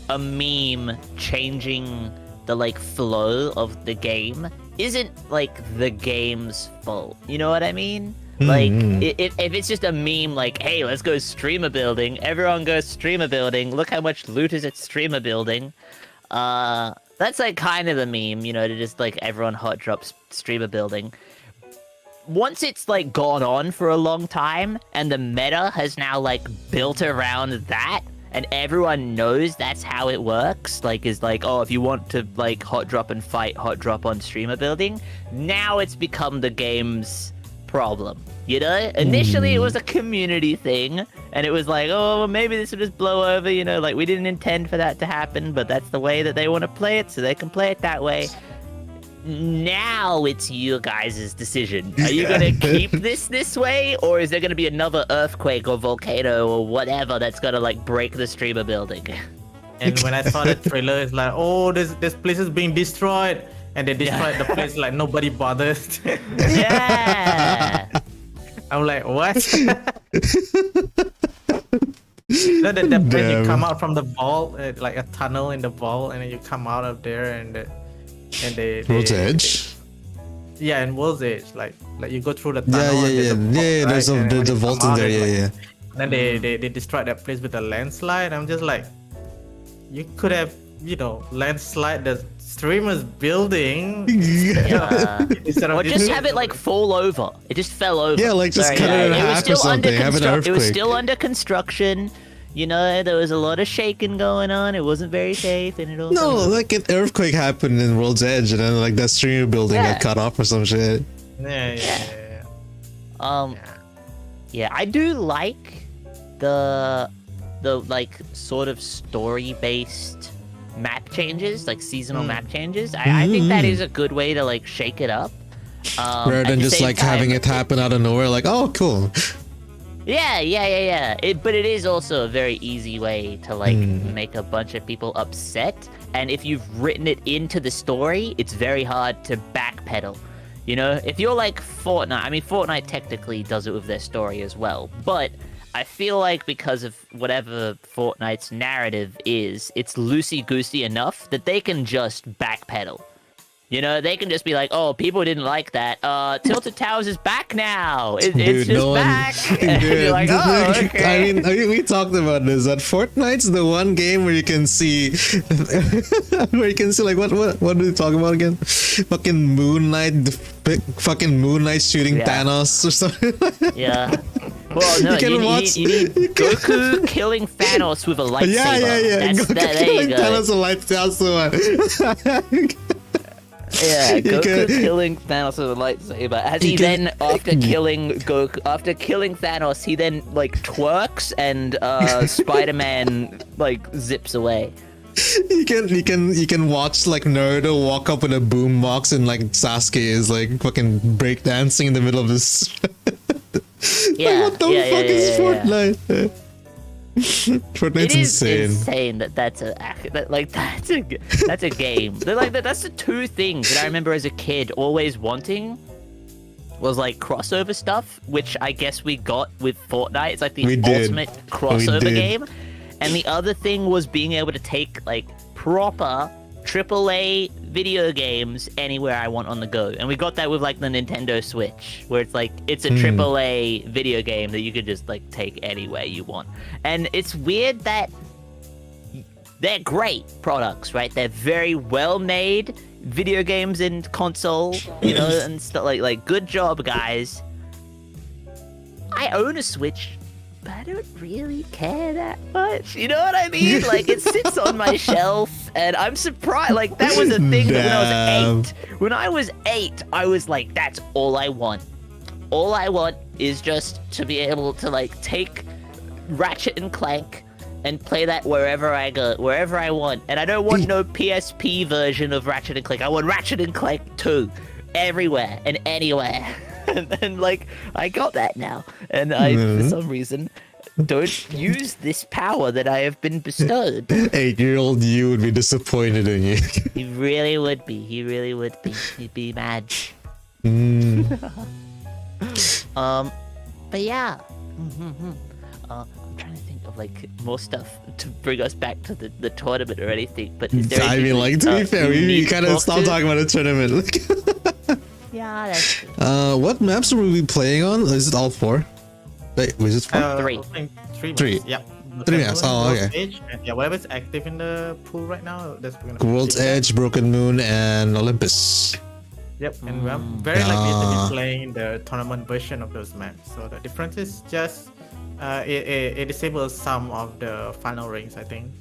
[SPEAKER 1] a meme changing the like flow of the game isn't like the game's fault. You know what I mean? Like if it's just a meme like, hey, let's go streamer building, everyone goes streamer building, look how much loot is at streamer building. That's like kind of the meme, you know, to just like everyone hot drops streamer building. Once it's like gone on for a long time and the meta has now like built around that and everyone knows that's how it works, like is like, oh, if you want to like hot drop and fight, hot drop on streamer building, now it's become the game's problem. You know, initially it was a community thing and it was like, oh, well, maybe this will just blow over, you know, like we didn't intend for that to happen, but that's the way that they want to play it, so they can play it that way. Now it's you guys' decision. Are you gonna keep this way, or is there gonna be another earthquake or volcano or whatever that's gonna like break the streamer building?
[SPEAKER 3] And when I saw the trailer, it's like, oh, this place is being destroyed, and they destroyed the place like nobody bothered.
[SPEAKER 1] Yeah.
[SPEAKER 3] I'm like, what? You know that place you come out from the vault, like a tunnel in the vault, and then you come out of there, and they
[SPEAKER 2] World's Edge?
[SPEAKER 3] Yeah, in World's Edge, like you go through the tunnel.
[SPEAKER 2] Yeah. There's the vault in there. Yeah.
[SPEAKER 3] Then they destroyed that place with a landslide. I'm just like, you could have, you know, landslide the streamer's building.
[SPEAKER 1] Yeah.
[SPEAKER 3] Instead of
[SPEAKER 1] Or just have it like fall over. It just fell over.
[SPEAKER 2] Yeah, like just cut it in half or something. Have an earthquake.
[SPEAKER 1] It was still under construction. You know, there was a lot of shaking going on. It wasn't very safe, and it all.
[SPEAKER 2] No, like an earthquake happened in World's Edge, and then like that streamer building got cut off or some shit.
[SPEAKER 3] Yeah.
[SPEAKER 1] Yeah, I do like the like sort of story-based map changes, like seasonal map changes. I think that is a good way to like shake it up.
[SPEAKER 2] Rather than just like having it happen out of nowhere, like, oh, cool.
[SPEAKER 1] Yeah. But it is also a very easy way to like make a bunch of people upset. And if you've written it into the story, it's very hard to backpedal. You know, if you're like Fortnite, I mean, Fortnite technically does it with their story as well. But I feel like because of whatever Fortnite's narrative is, it's loosey-goosey enough that they can just backpedal. You know, they can just be like, oh, people didn't like that. Tilted Towers is back now. It's just back. And you're like, oh, okay.
[SPEAKER 2] I mean, we talked about this. That Fortnite's the one game where you can see, like, what did we talk about again? Fucking Moon Knight shooting Thanos or something.
[SPEAKER 1] Yeah. Well, no, you need Goku killing Thanos with a lightsaber.
[SPEAKER 2] Yeah.
[SPEAKER 1] Goku
[SPEAKER 2] killing Thanos with a lightsaber.
[SPEAKER 1] Yeah, Goku killing Thanos with a lightsaber. As he then, after killing Thanos, he then like twerks and Spider-Man like zips away.
[SPEAKER 2] You can watch like Naruto walk up with a boombox and like Sasuke is like fucking breakdancing in the middle of this.
[SPEAKER 1] Yeah,
[SPEAKER 2] like, what the fuck is Fortnite? Fortnite's
[SPEAKER 1] insane that's a game. That's the two things that I remember as a kid always wanting was like crossover stuff, which I guess we got with Fortnite. It's like the ultimate crossover game. And the other thing was being able to take like proper AAA video games anywhere I want on the go. And we got that with like the Nintendo Switch, where it's like it's a AAA video game that you could just like take anywhere you want. And it's weird that they're great products, right? They're very well made video games and console, you know, and stuff like good job, guys. I own a Switch, but I don't really care that much. You know what I mean? Like, it sits on my shelf, and I'm surprised. Like, that was a thing that when I was 8. When I was 8, I was like, that's all I want. all I want is just to be able to like take Ratchet and Clank and play that wherever I go, wherever I want. And I don't want no PSP version of Ratchet and Clank. I want Ratchet and Clank 2 everywhere and anywhere. and like I got that now, and I for some reason don't use this power that I have been bestowed.
[SPEAKER 2] 8-year-old you would be disappointed in you.
[SPEAKER 1] He really would be. He really would be. He'd be mad. But yeah. I'm trying to think of like more stuff to bring us back to the tournament or anything. But is there
[SPEAKER 2] I mean,
[SPEAKER 1] anything
[SPEAKER 2] like, to be fair, we kind of stopped talking about the tournament.
[SPEAKER 1] Yeah, that's true.
[SPEAKER 2] What maps are we playing on? Is it all 4? Wait, was it 4?
[SPEAKER 1] Three.
[SPEAKER 3] Three maps. Yeah.
[SPEAKER 2] 3 maps. Oh, okay.
[SPEAKER 3] Edge, and yeah, whatever's active in the pool right now, that's gonna
[SPEAKER 2] World's Edge, Broken Moon, and Olympus.
[SPEAKER 3] Yep, and we're very likely to be playing the tournament version of those maps. So the difference is just it disables some of the final rings, I think.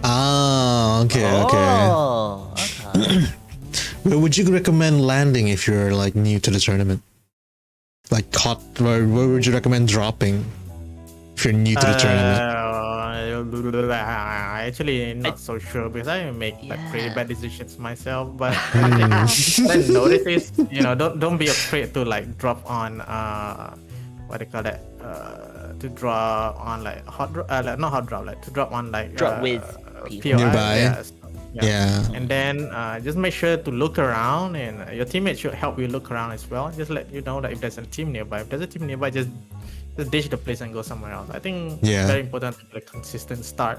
[SPEAKER 2] Ah, okay.
[SPEAKER 1] Oh, okay.
[SPEAKER 2] Where would you recommend landing if you're like new to the tournament? Like where would you recommend dropping if you're new to the tournament?
[SPEAKER 3] Actually not so sure because I make like pretty bad decisions myself. But I notice is, you know, don't be afraid to like drop on what do you call that? To drop on like not hot drop, like to drop on like
[SPEAKER 1] Drop with
[SPEAKER 3] POI,
[SPEAKER 2] nearby. Yeah.
[SPEAKER 3] And then just make sure to look around, and your teammates should help you look around as well. Just let you know that if there's a team nearby. If there's a team nearby, just ditch the place and go somewhere else. I think it's very important to get a consistent start.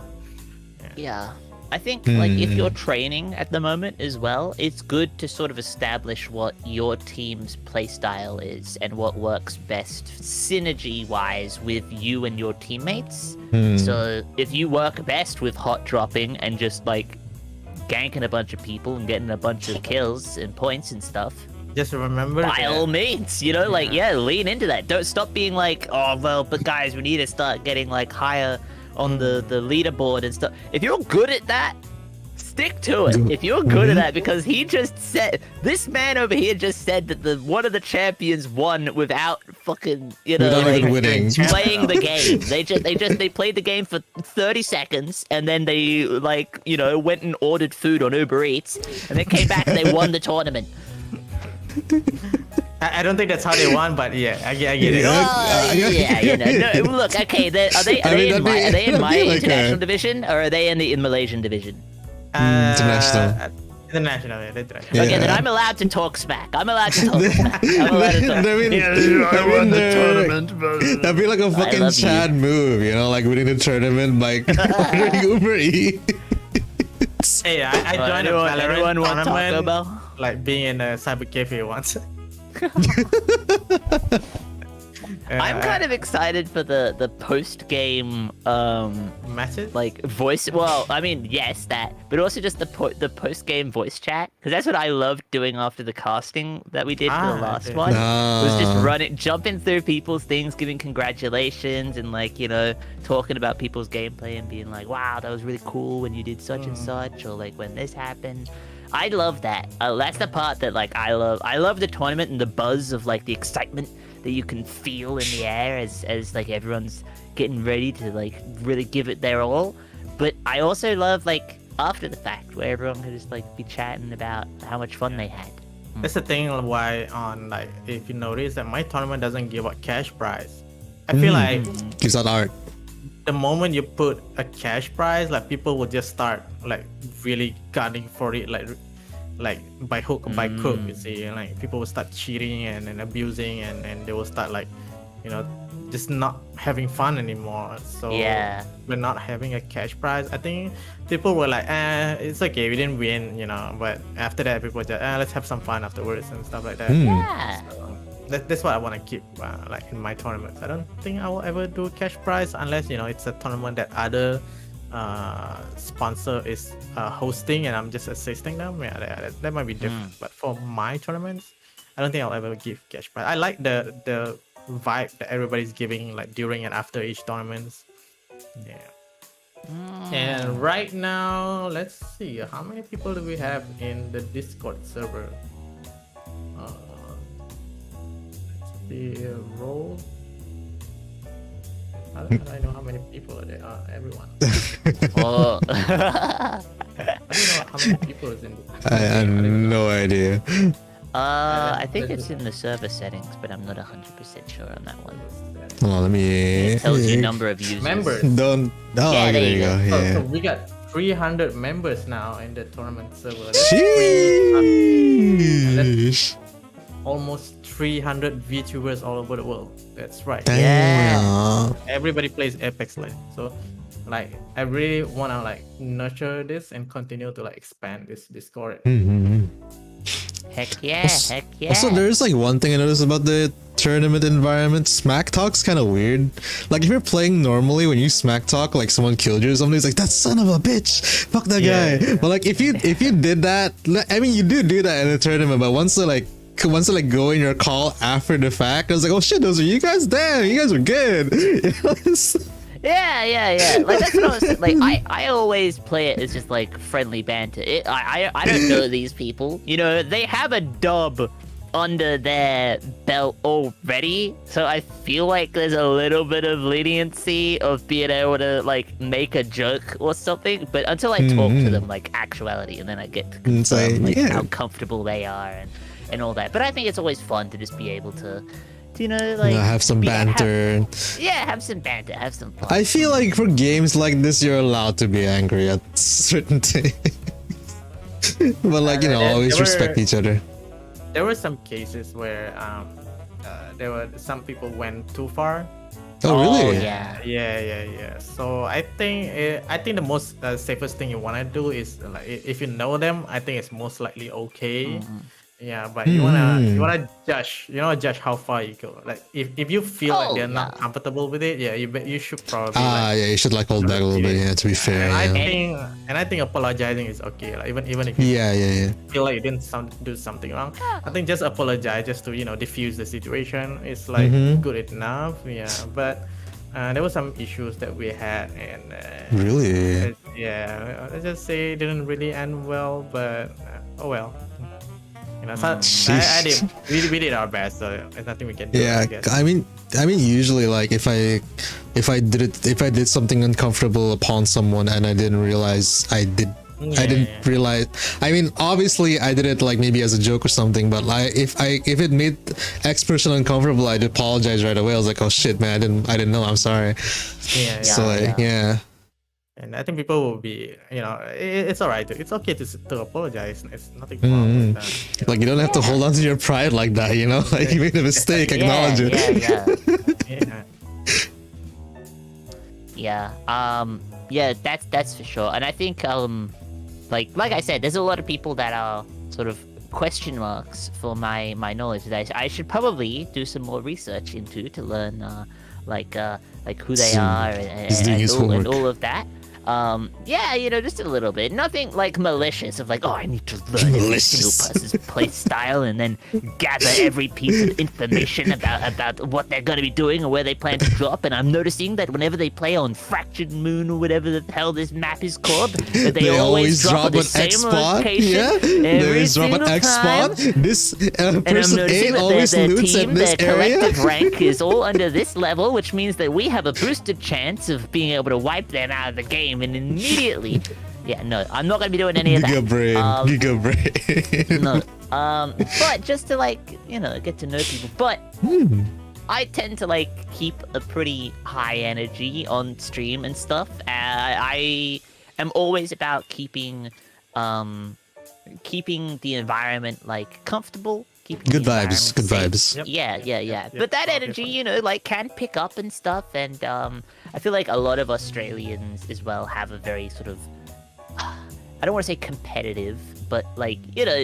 [SPEAKER 1] Yeah. I think like if you're training at the moment as well, it's good to sort of establish what your team's playstyle is and what works best synergy-wise with you and your teammates. So if you work best with hot dropping and just like ganking a bunch of people and getting a bunch of kills and points and stuff,
[SPEAKER 3] just remember
[SPEAKER 1] by all means, you know, like lean into that. Don't stop being like, oh well, but guys, we need to start getting like higher on the leaderboard and stuff. If you're good at that, stick to it. If you're good at that, because he just said, this man over here just said that one of the champions won without fucking, you know,
[SPEAKER 2] without
[SPEAKER 1] like
[SPEAKER 2] even winning.
[SPEAKER 1] playing the game. They played the game for 30 seconds and then they like, you know, went and ordered food on Uber Eats and they came back and they won the tournament.
[SPEAKER 3] I don't think that's how they won, but yeah, I get it.
[SPEAKER 1] Yeah, you know. No, look, okay, are they in my international division or are they in the Malaysian division?
[SPEAKER 2] International.
[SPEAKER 3] International.
[SPEAKER 1] Okay, then I'm allowed to talk smack. I'm allowed to talk smack. I'm allowed to talk.
[SPEAKER 2] I won the tournament. That'd be like a fucking Chad move, you know, like winning the tournament by ordering Uber Eats.
[SPEAKER 3] Hey, I joined a Valorant
[SPEAKER 1] want Taco
[SPEAKER 3] tournament,
[SPEAKER 1] Bell?
[SPEAKER 3] like being in a cyber cafe once.
[SPEAKER 1] I'm kind of excited for the post game
[SPEAKER 3] matches,
[SPEAKER 1] like voice. Well, I mean, yes, that, but also just the post game voice chat, because that's what I loved doing after the casting that we did for the last one. Was just jumping through people's things, giving congratulations, and like, you know, talking about people's gameplay and being like, wow, that was really cool when you did such and such, or like when this happened. I love that. That's the part that like I love. I love the tournament and the buzz of like the excitement that you can feel in the air as like everyone's getting ready to like really give it their all. But I also love like after the fact where everyone can just like be chatting about how much fun they had.
[SPEAKER 3] That's the thing why on like if you notice that my tournament doesn't give out cash prize. I feel like
[SPEAKER 2] gives out art.
[SPEAKER 3] The moment you put a cash prize, like people will just start like really gunning for it, like by hook or by crook, you see, and like people will start cheating and abusing, and they will start like, you know, just not having fun anymore. So we're not having a cash prize. I think people were like, it's okay, we didn't win, you know, but after that people just let's have some fun afterwards and stuff like that. So, that's what I want to keep like in my tournaments. I don't think I will ever do cash prize unless, you know, it's a tournament that other sponsor is hosting and I'm just assisting them. Yeah, that might be different. But for my tournaments, I don't think I'll ever give cash prize. I like the vibe that everybody's giving like during and after each tournament. And right now, let's see, how many people do we have in the Discord server? the role. I don't know how many people there are. Everyone.
[SPEAKER 1] Oh.
[SPEAKER 3] I don't know how many people is in.
[SPEAKER 2] I have no idea.
[SPEAKER 1] I think it's in the server settings, but I'm not 100% sure on that one.
[SPEAKER 2] Hold on, let me.
[SPEAKER 1] It tells you number of users.
[SPEAKER 3] Members.
[SPEAKER 2] Don't. Oh,
[SPEAKER 1] Yeah,
[SPEAKER 2] okay,
[SPEAKER 1] there
[SPEAKER 2] there
[SPEAKER 1] you
[SPEAKER 2] you go.
[SPEAKER 1] go.
[SPEAKER 2] Yeah.
[SPEAKER 3] So we got 300 members now in the tournament server.
[SPEAKER 2] Sheesh.
[SPEAKER 3] Almost 300 VTubers all over the world. That's right.
[SPEAKER 2] Damn.
[SPEAKER 3] Everybody plays Apex Legends. So like I really wanna like nurture this and continue to like expand this Discord.
[SPEAKER 1] Heck yeah, heck yeah.
[SPEAKER 2] Also, there's like one thing I noticed about the tournament environment. Smack talk's kind of weird. Like if you're playing normally, when you smack talk, like someone killed you or something, it's like that son of a bitch, fuck that guy.
[SPEAKER 3] Yeah.
[SPEAKER 2] But like if you did that, I mean you do that in a tournament, but once they go in your call after the fact, I was like, oh shit, those are you guys. Damn, you guys are good.
[SPEAKER 1] Yeah. Like that's what I was like. I always play it as just like friendly banter. I don't know these people. You know, they have a dub under their belt already, so I feel like there's a little bit of leniency of being able to like make a joke or something. But until I talk to them like actuality, and then I get to confirm like how comfortable they are and all that. But I think it's always fun to just be able to. You know, like
[SPEAKER 2] have some banter.
[SPEAKER 1] Have some banter, have some fun.
[SPEAKER 2] I feel like for games like this, you're allowed to be angry at certain things. But like, you know, always respect each other.
[SPEAKER 3] There were some cases where there were some people went too far.
[SPEAKER 2] Oh, really?
[SPEAKER 3] Yeah. So I think the most safest thing you wanna do is like if you know them, I think it's most likely okay. Yeah, but you wanna judge, judge how far you go. Like if you feel like they're not comfortable with it, you should probably
[SPEAKER 2] you should like hold back a little bit. Yeah, to be fair.
[SPEAKER 3] And I think apologizing is okay. Like even if you feel like you didn't do something wrong, I think just apologize just to diffuse the situation. It's like good enough. Yeah, but there were some issues that we had, and
[SPEAKER 2] really,
[SPEAKER 3] let's just say it didn't really end well. But oh well. So we did our best, so there's nothing we can do.
[SPEAKER 2] Yeah, I mean, usually like if I did something uncomfortable upon someone and I didn't realize I didn't realize. I mean, obviously I did it like maybe as a joke or something, but like if it made X person uncomfortable, I'd apologize right away. I was like, oh shit, man, I didn't know. I'm sorry. Yeah.
[SPEAKER 3] And I think people will be, it's alright. It's okay to apologize. It's nothing wrong with that.
[SPEAKER 2] Like you don't have to hold on to your pride like that, Like you made a mistake, acknowledge it. That's
[SPEAKER 1] for sure. And I think like I said, there's a lot of people that are sort of question marks for my knowledge that I should probably do some more research into to learn like who they are and all of that. Just a little bit. Nothing like malicious of like, oh, I need to learn every single person's play style and then gather every piece of information about what they're going to be doing or where they plan to drop. And I'm noticing that whenever they play on Fractured Moon or whatever the hell this map is called, that they always drop at the same location.
[SPEAKER 2] Yeah, they always drop an X spot. This person A always loots at this area.
[SPEAKER 1] Their collective rank is all under this level, which means that we have a boosted chance of being able to wipe them out of the game. And immediately, no, I'm not gonna be doing any of that.
[SPEAKER 2] Giga brain.
[SPEAKER 1] No, but just to get to know people. But I tend to keep a pretty high energy on stream and stuff. I am always about keeping the environment comfortable.
[SPEAKER 2] Good vibes.
[SPEAKER 1] Yep. Yeah. But that energy, can pick up and stuff, and I feel like a lot of Australians as well have a very sort of, I don't want to say competitive, but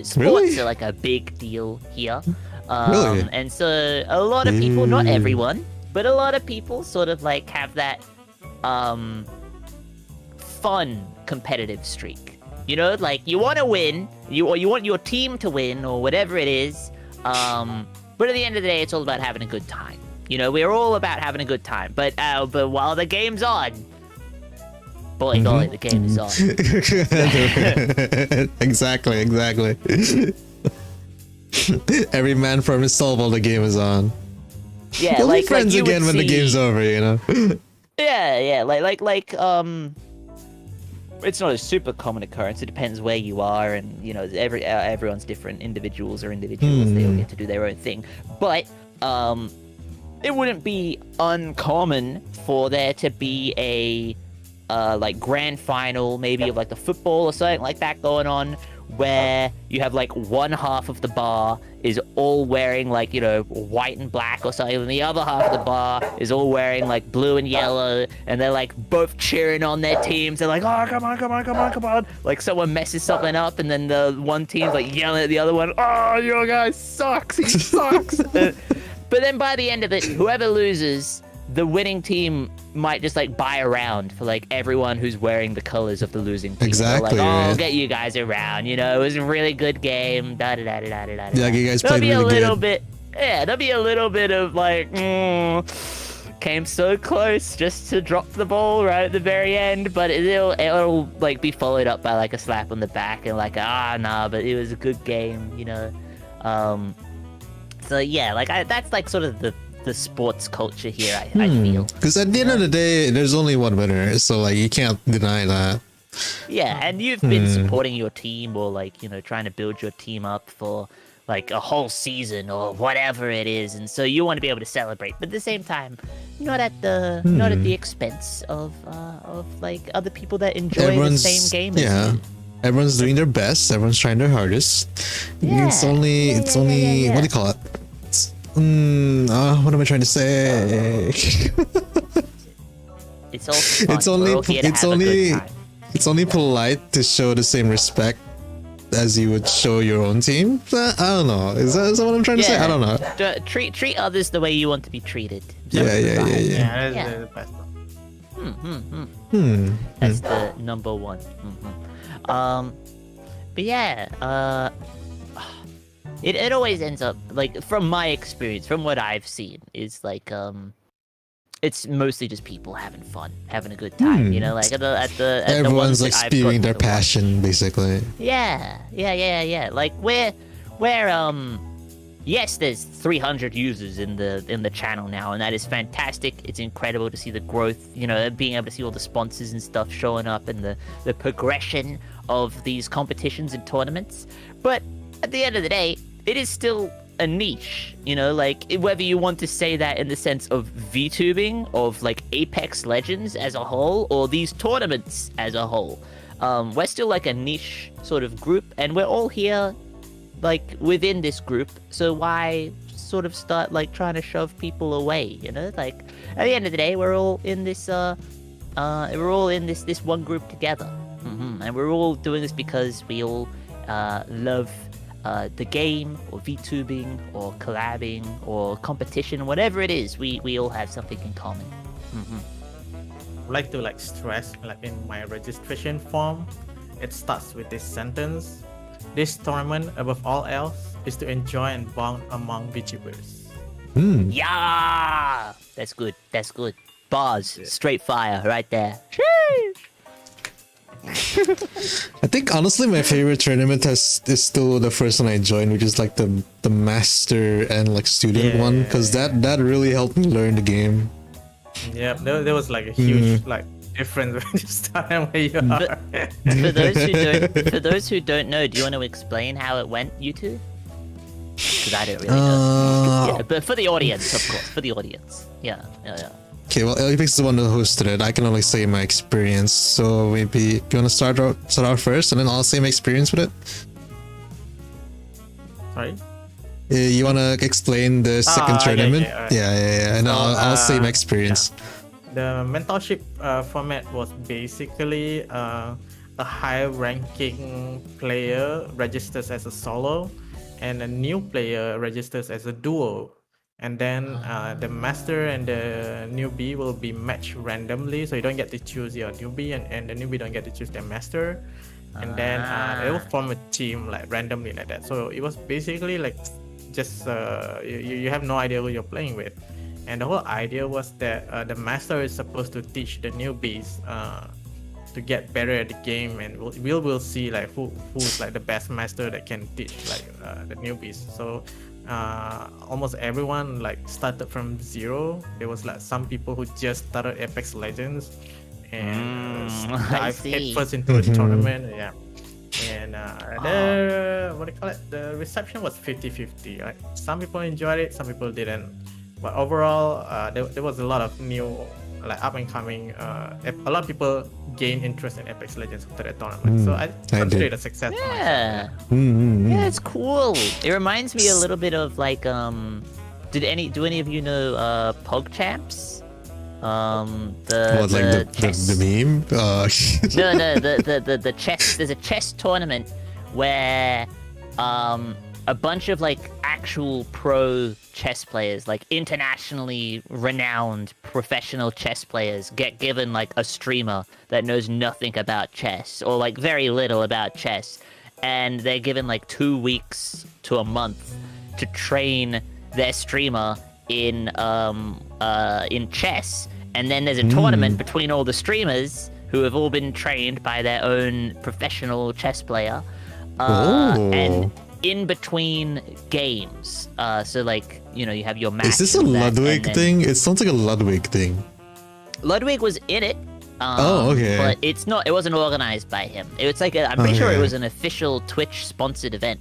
[SPEAKER 1] sports are a big deal here.
[SPEAKER 2] Really?
[SPEAKER 1] And so a lot of people, not everyone, but a lot of people sort of have that fun competitive streak. You want to win, you want your team to win, or whatever it is. But at the end of the day, it's all about having a good time. We're all about having a good time. But while the game's on, boy, golly, the game is on.
[SPEAKER 2] Exactly. Every man for himself while the game is on.
[SPEAKER 1] Yeah,
[SPEAKER 2] We'll
[SPEAKER 1] like
[SPEAKER 2] be friends
[SPEAKER 1] you would
[SPEAKER 2] again when the
[SPEAKER 1] see-
[SPEAKER 2] game's over, you know?
[SPEAKER 1] Yeah, it's not a super common occurrence. It depends where you are, and you know, everyone's different. Individuals are individuals. They all get to do their own thing. But it wouldn't be uncommon for there to be a like grand final, maybe of like the football or something like that going on, where you have like one half of the bar is all wearing like, you know, white and black or something, and the other half of the bar is all wearing like blue and yellow, and they're like both cheering on their teams. They're like, oh, come on. Like someone messes something up, and then the one team's like yelling at the other one, oh, your guy sucks, he sucks. But then by the end of it, whoever loses, the winning team might just like buy a round for like everyone who's wearing the colors of the losing team.
[SPEAKER 2] Exactly,
[SPEAKER 1] They're like, oh,
[SPEAKER 2] right.
[SPEAKER 1] I'll get you guys around. You know, it was a really good game. Da da da da da da.
[SPEAKER 2] Yeah, you guys
[SPEAKER 1] There'll
[SPEAKER 2] played
[SPEAKER 1] be a
[SPEAKER 2] really
[SPEAKER 1] little
[SPEAKER 2] good.
[SPEAKER 1] bit. Yeah, there'll be a little bit of like, came so close just to drop the ball right at the very end, but it'll like be followed up by like a slap on the back and like, nah, but it was a good game, you know. So yeah, like that's like sort of the sports culture here. I feel.
[SPEAKER 2] Because at the end of the day, there's only one winner, so like you can't deny that.
[SPEAKER 1] Yeah, and you've been supporting your team or like, you know, trying to build your team up for like a whole season or whatever it is, and so you want to be able to celebrate, but at the same time, not at the expense of like other people that enjoy the same game as
[SPEAKER 2] yeah.
[SPEAKER 1] you.
[SPEAKER 2] Everyone's doing their best. Everyone's trying their hardest.
[SPEAKER 1] Yeah.
[SPEAKER 2] It's only what do you call it? What am I trying to say?
[SPEAKER 1] It's all fun.
[SPEAKER 2] It's only
[SPEAKER 1] We're all here to
[SPEAKER 2] it's
[SPEAKER 1] have a
[SPEAKER 2] only
[SPEAKER 1] good time.
[SPEAKER 2] it's only polite to show the same respect as you would show your own team. I don't know. Is that what I'm trying to say? I don't know.
[SPEAKER 1] Treat others the way you want to be treated.
[SPEAKER 2] Yeah.
[SPEAKER 3] Yeah, that's
[SPEAKER 1] Yeah.
[SPEAKER 3] the best one.
[SPEAKER 1] That's the number one. But yeah, it always ends up like, from my experience, from what I've seen, is like it's mostly just people having fun, having a good time. You know, like at the
[SPEAKER 2] Everyone's
[SPEAKER 1] ones
[SPEAKER 2] like
[SPEAKER 1] that I've
[SPEAKER 2] spewing
[SPEAKER 1] gotten
[SPEAKER 2] their
[SPEAKER 1] to watch.
[SPEAKER 2] passion, basically.
[SPEAKER 1] Yeah. Like we're yes, there's 300 users in the channel now, and that is fantastic. It's incredible to see the growth, you know, being able to see all the sponsors and stuff showing up, and the progression of these competitions and tournaments. But at the end of the day, it is still a niche, you know, like whether you want to say that in the sense of VTubing, of like Apex Legends as a whole, or these tournaments as a whole. We're still like a niche sort of group, and we're all here like within this group, so why sort of start like trying to shove people away, you know? Like at the end of the day, we're all in this this one group together. And we're all doing this because we all love the game, or VTubing, or collabing, or competition, whatever it is. We all have something in common.
[SPEAKER 3] I'd like to like stress, like in my registration form, it starts with this sentence: this tournament, above all else, is to enjoy and bond among VTubers.
[SPEAKER 1] Yeah, that's good. Bars, straight fire, right there.
[SPEAKER 2] I think honestly my favorite tournament is still the first one I joined, which is like the master and like student one, because that really helped me learn the game.
[SPEAKER 3] Yeah, there was like a huge like difference when you start and where you are.
[SPEAKER 1] For those who don't know, do you want to explain how it went, you two? Because I don't really know. Yeah, but for the audience, of course, for the audience. Yeah.
[SPEAKER 2] Okay, well, Apex is the one that hosted it. I can only say my experience. So maybe you want to start out first, and then I'll say my experience with it.
[SPEAKER 3] Sorry.
[SPEAKER 2] You want to explain the second tournament?
[SPEAKER 3] alright.
[SPEAKER 2] Yeah. And
[SPEAKER 3] So,
[SPEAKER 2] I'll say my experience.
[SPEAKER 3] The mentorship format was basically a high-ranking player registers as a solo, and a new player registers as a duo. And then the master and the newbie will be matched randomly, so you don't get to choose your newbie, and the newbie don't get to choose their master. And then they will form a team like randomly like that. So it was basically like just you have no idea who you're playing with. And the whole idea was that the master is supposed to teach the newbies to get better at the game, and we'll see like who's like the best master that can teach like the newbies. So almost everyone like started from zero. There was like some people who just started Apex Legends and
[SPEAKER 1] I
[SPEAKER 3] dive
[SPEAKER 1] see.
[SPEAKER 3] headfirst into the tournament. Yeah. And the what do you call it? The reception was 50-50. Right? Some people enjoyed it, some people didn't. But overall, there was a lot of new, like up and coming. A lot of people gained interest in Apex Legends after the tournament. So I consider it a success. For
[SPEAKER 1] Yeah.
[SPEAKER 3] myself,
[SPEAKER 1] Yeah, it's cool. It reminds me a little bit of like do any of you know PogChamps?
[SPEAKER 2] The meme?
[SPEAKER 1] No, the chess. There's a chess tournament where a bunch of like actual pro chess players, like internationally renowned professional chess players, get given like a streamer that knows nothing about chess or like very little about chess, and they're given like 2 weeks to a month to train their streamer in chess, and then there's a tournament between all the streamers who have all been trained by their own professional chess player, and in between games, so like you know you have your match.
[SPEAKER 2] Is this a
[SPEAKER 1] and that,
[SPEAKER 2] Ludwig
[SPEAKER 1] and then-
[SPEAKER 2] thing? It sounds like a Ludwig thing.
[SPEAKER 1] Ludwig was in it.
[SPEAKER 2] Okay.
[SPEAKER 1] But it's not. It wasn't organized by him. It's like I'm pretty sure it
[SPEAKER 2] Okay.
[SPEAKER 1] was an official Twitch sponsored event.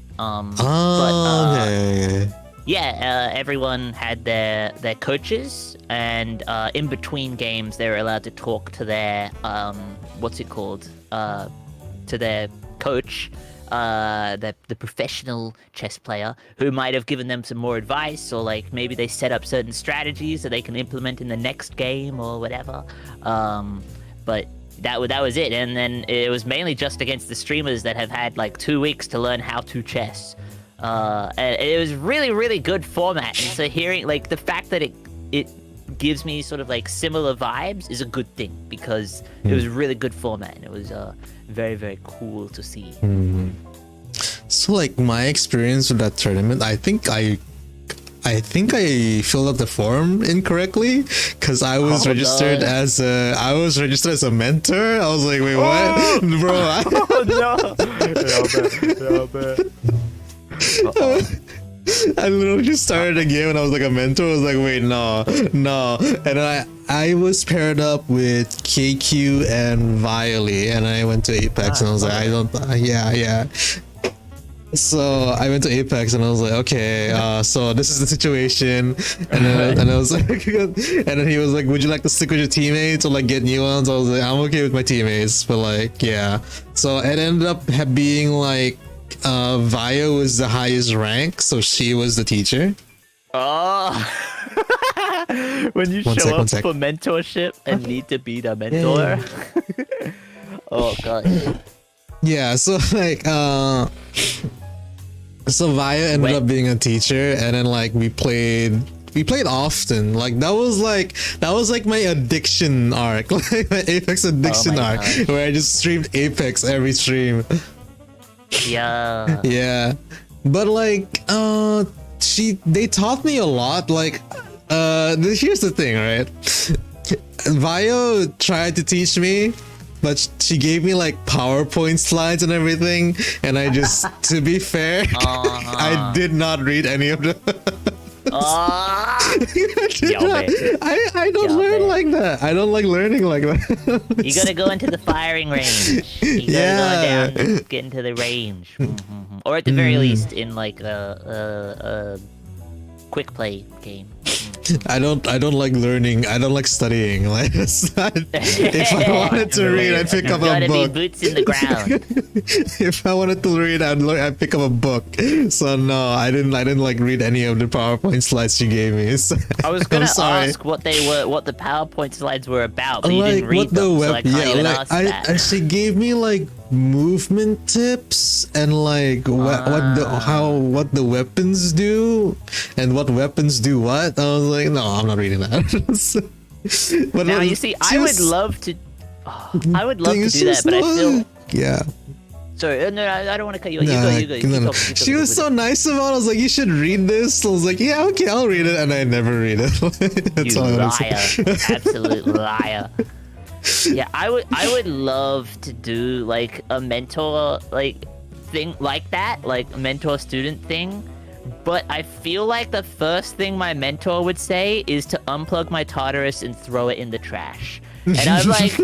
[SPEAKER 2] Okay.
[SPEAKER 1] Yeah, everyone had their coaches, and in between games, they were allowed to talk to their to their coach, the professional chess player, who might have given them some more advice, or like maybe they set up certain strategies that they can implement in the next game or whatever. But that was it, and then it was mainly just against the streamers that have had like 2 weeks to learn how to chess. And it was really, really good format. And so hearing like the fact that it gives me sort of like similar vibes is a good thing, because it was really good format and it was very, very cool to see.
[SPEAKER 2] So like my experience with that tournament, I think I filled out the form incorrectly because I was registered as a mentor. I was like, wait, what, bro? I literally just started a game and I was like a mentor. I was like, wait, no. And then I was paired up with KQ and Viley, and I went to Apex and I was like, yeah. So I went to Apex and I was like, okay, so this is the situation, and then I was like, and then he was like, would you like to stick with your teammates or like get new ones? I was like, I'm okay with my teammates, but like, yeah. So it ended up being like, Vaya was the highest rank, so she was the teacher.
[SPEAKER 1] Oh, when you
[SPEAKER 2] One
[SPEAKER 1] show
[SPEAKER 2] sec.
[SPEAKER 1] up for mentorship and need to be the mentor. Oh god.
[SPEAKER 2] Yeah, so like, so Vaya ended up being a teacher, and then like we played often. Like that was like my addiction arc, like my Apex addiction
[SPEAKER 1] my
[SPEAKER 2] arc,
[SPEAKER 1] gosh.
[SPEAKER 2] where I just streamed Apex every stream.
[SPEAKER 1] Yeah.
[SPEAKER 2] Yeah, but like, they taught me a lot. Like, here's the thing, right? Vio tried to teach me, but she gave me like PowerPoint slides and everything, and I just, to be fair, I did not read any of them. I don't learn like that. I don't like learning like that.
[SPEAKER 1] You gotta go into the firing range. You gotta go down, get into the range, or at the very least in like a quick play game.
[SPEAKER 2] I don't like learning. I don't like studying. Like, it's not, if I wanted to read, I'd pick up a
[SPEAKER 1] Gotta
[SPEAKER 2] book.
[SPEAKER 1] be boots in the ground.
[SPEAKER 2] If I wanted to read, I'd pick up a book. So no, I didn't like read any of the PowerPoint slides she gave me. So,
[SPEAKER 1] I was gonna
[SPEAKER 2] I'm sorry.
[SPEAKER 1] ask what the PowerPoint slides were about, but you
[SPEAKER 2] Like
[SPEAKER 1] didn't read
[SPEAKER 2] what the
[SPEAKER 1] them, so I can't even
[SPEAKER 2] like
[SPEAKER 1] ask that.
[SPEAKER 2] she gave me like movement tips and like what the weapons do and what weapons do what. I was like, no, I'm not reading that. But
[SPEAKER 1] Now
[SPEAKER 2] like,
[SPEAKER 1] you see, I would love to do that, but I still.
[SPEAKER 2] yeah.
[SPEAKER 1] Sorry, no, I don't want to cut you off.
[SPEAKER 2] Nah,
[SPEAKER 1] You go. You
[SPEAKER 2] no.
[SPEAKER 1] keep talking,
[SPEAKER 2] She was so nice about it. I was like, you should read this. I was like, yeah, okay, I'll read it, and I never read it. That's
[SPEAKER 1] You
[SPEAKER 2] all I wanna
[SPEAKER 1] liar,
[SPEAKER 2] say.
[SPEAKER 1] absolute liar. Yeah, I would love to do like a mentor like thing like that, like a mentor student thing, but I feel like the first thing my mentor would say is to unplug my Tartarus and throw it in the trash. And I'm like,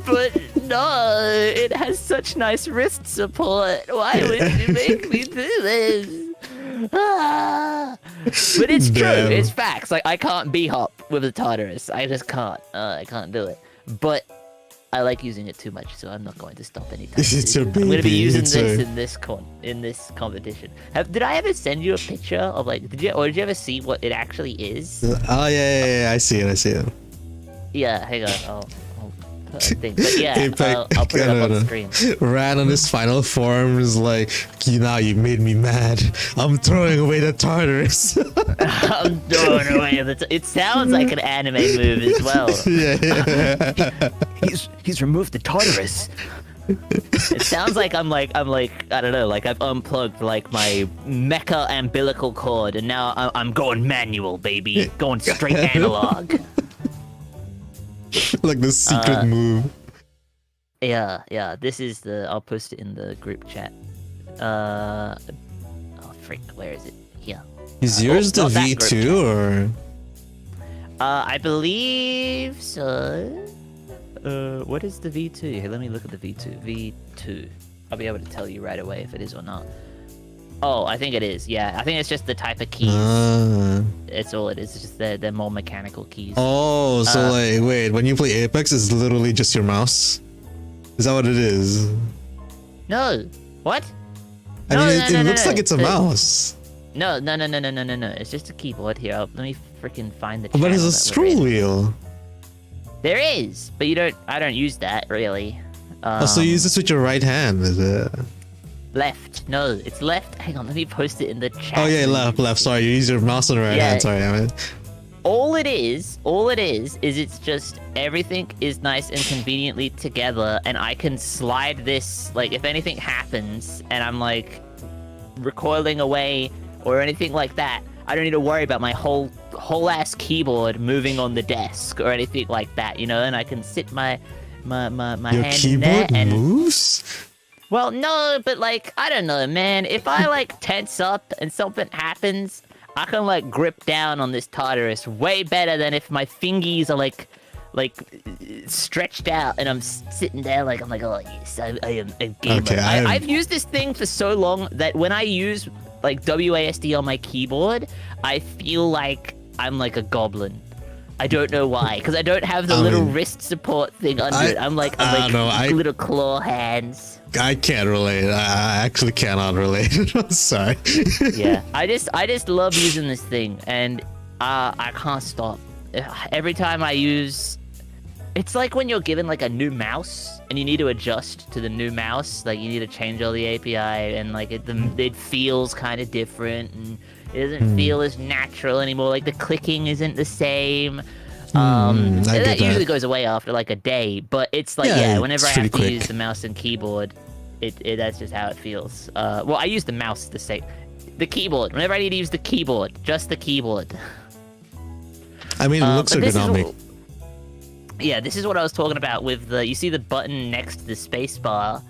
[SPEAKER 1] but no, it has such nice wrist support. Why would you make me do this? Ah. But it's true.
[SPEAKER 2] Damn.
[SPEAKER 1] It's facts. Like, I can't b-hop with a Tartarus. I just can't. I can't do it. But I like using it too much, so I'm not going to stop anytime
[SPEAKER 2] It's
[SPEAKER 1] soon.
[SPEAKER 2] your
[SPEAKER 1] I'm going to be
[SPEAKER 2] baby,
[SPEAKER 1] using
[SPEAKER 2] it's
[SPEAKER 1] this
[SPEAKER 2] your-
[SPEAKER 1] in this competition. Did I ever send you a picture of like? Did you ever see what it actually is?
[SPEAKER 2] Oh yeah, I see it.
[SPEAKER 1] Yeah, hang on. I'll put a thing. But yeah,
[SPEAKER 2] Apex-
[SPEAKER 1] I'll put it up on the screen.
[SPEAKER 2] Ran on his final form is like, you made me mad. I'm throwing away the Tartarus.
[SPEAKER 1] I'm throwing away it sounds like an anime move as well.
[SPEAKER 2] yeah.
[SPEAKER 1] He's removed the Tartarus. It sounds like I'm like I don't know, like I've unplugged like my mecha umbilical cord and now I'm going manual, baby, going straight analog.
[SPEAKER 2] Like the secret move.
[SPEAKER 1] Yeah. This is the. I'll post it in the group chat. Oh frick, where is it? Here.
[SPEAKER 2] Is yours the
[SPEAKER 1] not that group
[SPEAKER 2] V2 or?
[SPEAKER 1] I believe so. What is the V2? Here, let me look at the V2. V2. I'll be able to tell you right away if it is or not. Oh, I think it is. Yeah, I think it's just the type of keys. It's all it is. It's just they're more mechanical keys.
[SPEAKER 2] Oh, so like, wait, when you play Apex, it's literally just your mouse? Is that what it is?
[SPEAKER 1] No. What?
[SPEAKER 2] I
[SPEAKER 1] No,
[SPEAKER 2] mean,
[SPEAKER 1] no,
[SPEAKER 2] it
[SPEAKER 1] no,
[SPEAKER 2] looks
[SPEAKER 1] no,
[SPEAKER 2] like it's a
[SPEAKER 1] no.
[SPEAKER 2] mouse.
[SPEAKER 1] No. It's just a keyboard here. Let me freaking find the.
[SPEAKER 2] But
[SPEAKER 1] channel
[SPEAKER 2] it's a
[SPEAKER 1] that we're
[SPEAKER 2] scroll
[SPEAKER 1] in.
[SPEAKER 2] wheel.
[SPEAKER 1] There is, but I don't use that really.
[SPEAKER 2] Oh, so you use this with your right hand, is it?
[SPEAKER 1] Left. No, it's left. Hang on, let me post it in the chat.
[SPEAKER 2] Oh yeah, left. Sorry, you use your mouse on the right
[SPEAKER 1] Yeah.
[SPEAKER 2] hand. Sorry, I mean.
[SPEAKER 1] All it is it's just everything is nice and conveniently together, and I can slide this, like, if anything happens and I'm like recoiling away or anything like that, I don't need to worry about my whole ass keyboard moving on the desk or anything like that, you know, and I can sit my
[SPEAKER 2] Your
[SPEAKER 1] hand in there
[SPEAKER 2] keyboard
[SPEAKER 1] and
[SPEAKER 2] moves?
[SPEAKER 1] well, no, but like, I don't know, man. If I like tense up and something happens, I can like grip down on this Tartarus way better than if my fingies are like stretched out and I'm sitting there like, I'm like, oh yes, I am a gamer.
[SPEAKER 2] Okay,
[SPEAKER 1] I've used this thing for so long that when I use like WASD on my keyboard, I feel like I'm like a goblin. I don't know why, because I don't have the little wrist support thing under it. I'm like little claw hands.
[SPEAKER 2] I can't relate. I actually cannot relate. I'm sorry.
[SPEAKER 1] Yeah, I just love using this thing, and I can't stop. Every time I use, it's like when you're given like a new mouse and you need to adjust to the new mouse. Like you need to change all the API, and like it feels kind of different, and it doesn't feel as natural anymore. Like the clicking isn't the same. That usually goes away after like a day, but it's like whenever I have to use the mouse and keyboard, it that's just how it feels. Well, I use the mouse to say the keyboard. Whenever I need to use the keyboard, just the keyboard.
[SPEAKER 2] I mean, it looks ergonomic.
[SPEAKER 1] Yeah, this is what I was talking about with the. You see the button next to the space bar.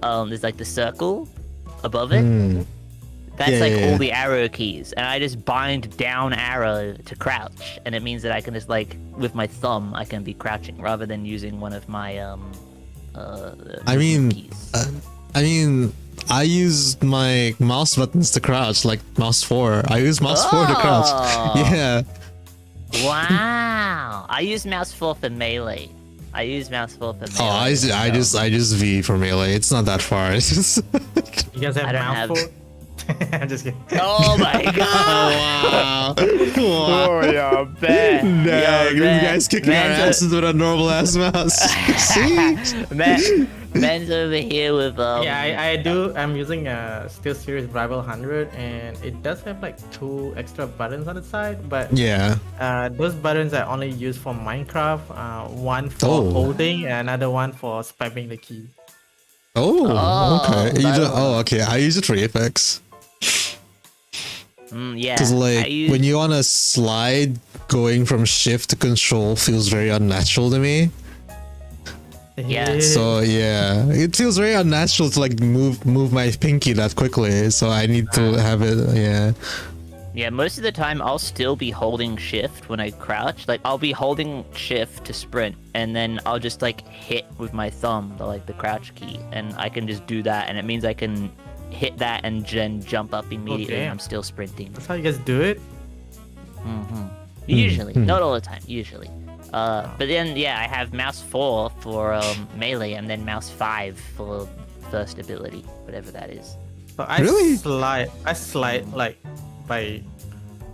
[SPEAKER 1] There's like the circle above it. That's all the arrow keys, and I just bind down arrow to crouch, and it means that I can just like with my thumb I can be crouching rather than using one of my keys.
[SPEAKER 2] I use my mouse buttons to crouch, like mouse 4. I use mouse 4 to crouch. Yeah.
[SPEAKER 1] Wow. I use mouse 4 for melee.
[SPEAKER 2] I just V for melee. It's not that far. It's just
[SPEAKER 3] You guys have mouthful? I'm just kidding.
[SPEAKER 1] Oh my god!
[SPEAKER 2] wow.
[SPEAKER 1] Oh, yeah, bet.
[SPEAKER 2] Nah, you guys kicking our asses with a normal ass mouse. See?
[SPEAKER 1] Man's over here with
[SPEAKER 3] I do. I'm using a SteelSeries Rival 100, and it does have like 2 extra buttons on the side, but those buttons are only used for Minecraft. One for holding, and another one for spamming the key.
[SPEAKER 2] Okay. Okay. I use it for Apex.
[SPEAKER 1] Yeah.
[SPEAKER 2] Because like when you wanna slide, going from shift to control feels very unnatural to me.
[SPEAKER 1] Yeah.
[SPEAKER 2] So yeah, it feels very unnatural to like move my pinky that quickly. So I need to have it. Yeah.
[SPEAKER 1] Yeah, most of the time I'll still be holding shift when I crouch. Like I'll be holding shift to sprint, and then I'll just like hit with my thumb the crouch key, and I can just do that, and it means I can hit that and then jump up immediately. And I'm still sprinting.
[SPEAKER 3] That's how you guys do it?
[SPEAKER 1] Usually, not all the time. Usually. But then yeah, I have mouse 4 for melee, and then mouse 5 for first ability, whatever that is.
[SPEAKER 3] So I
[SPEAKER 2] Really?
[SPEAKER 3] slide like by.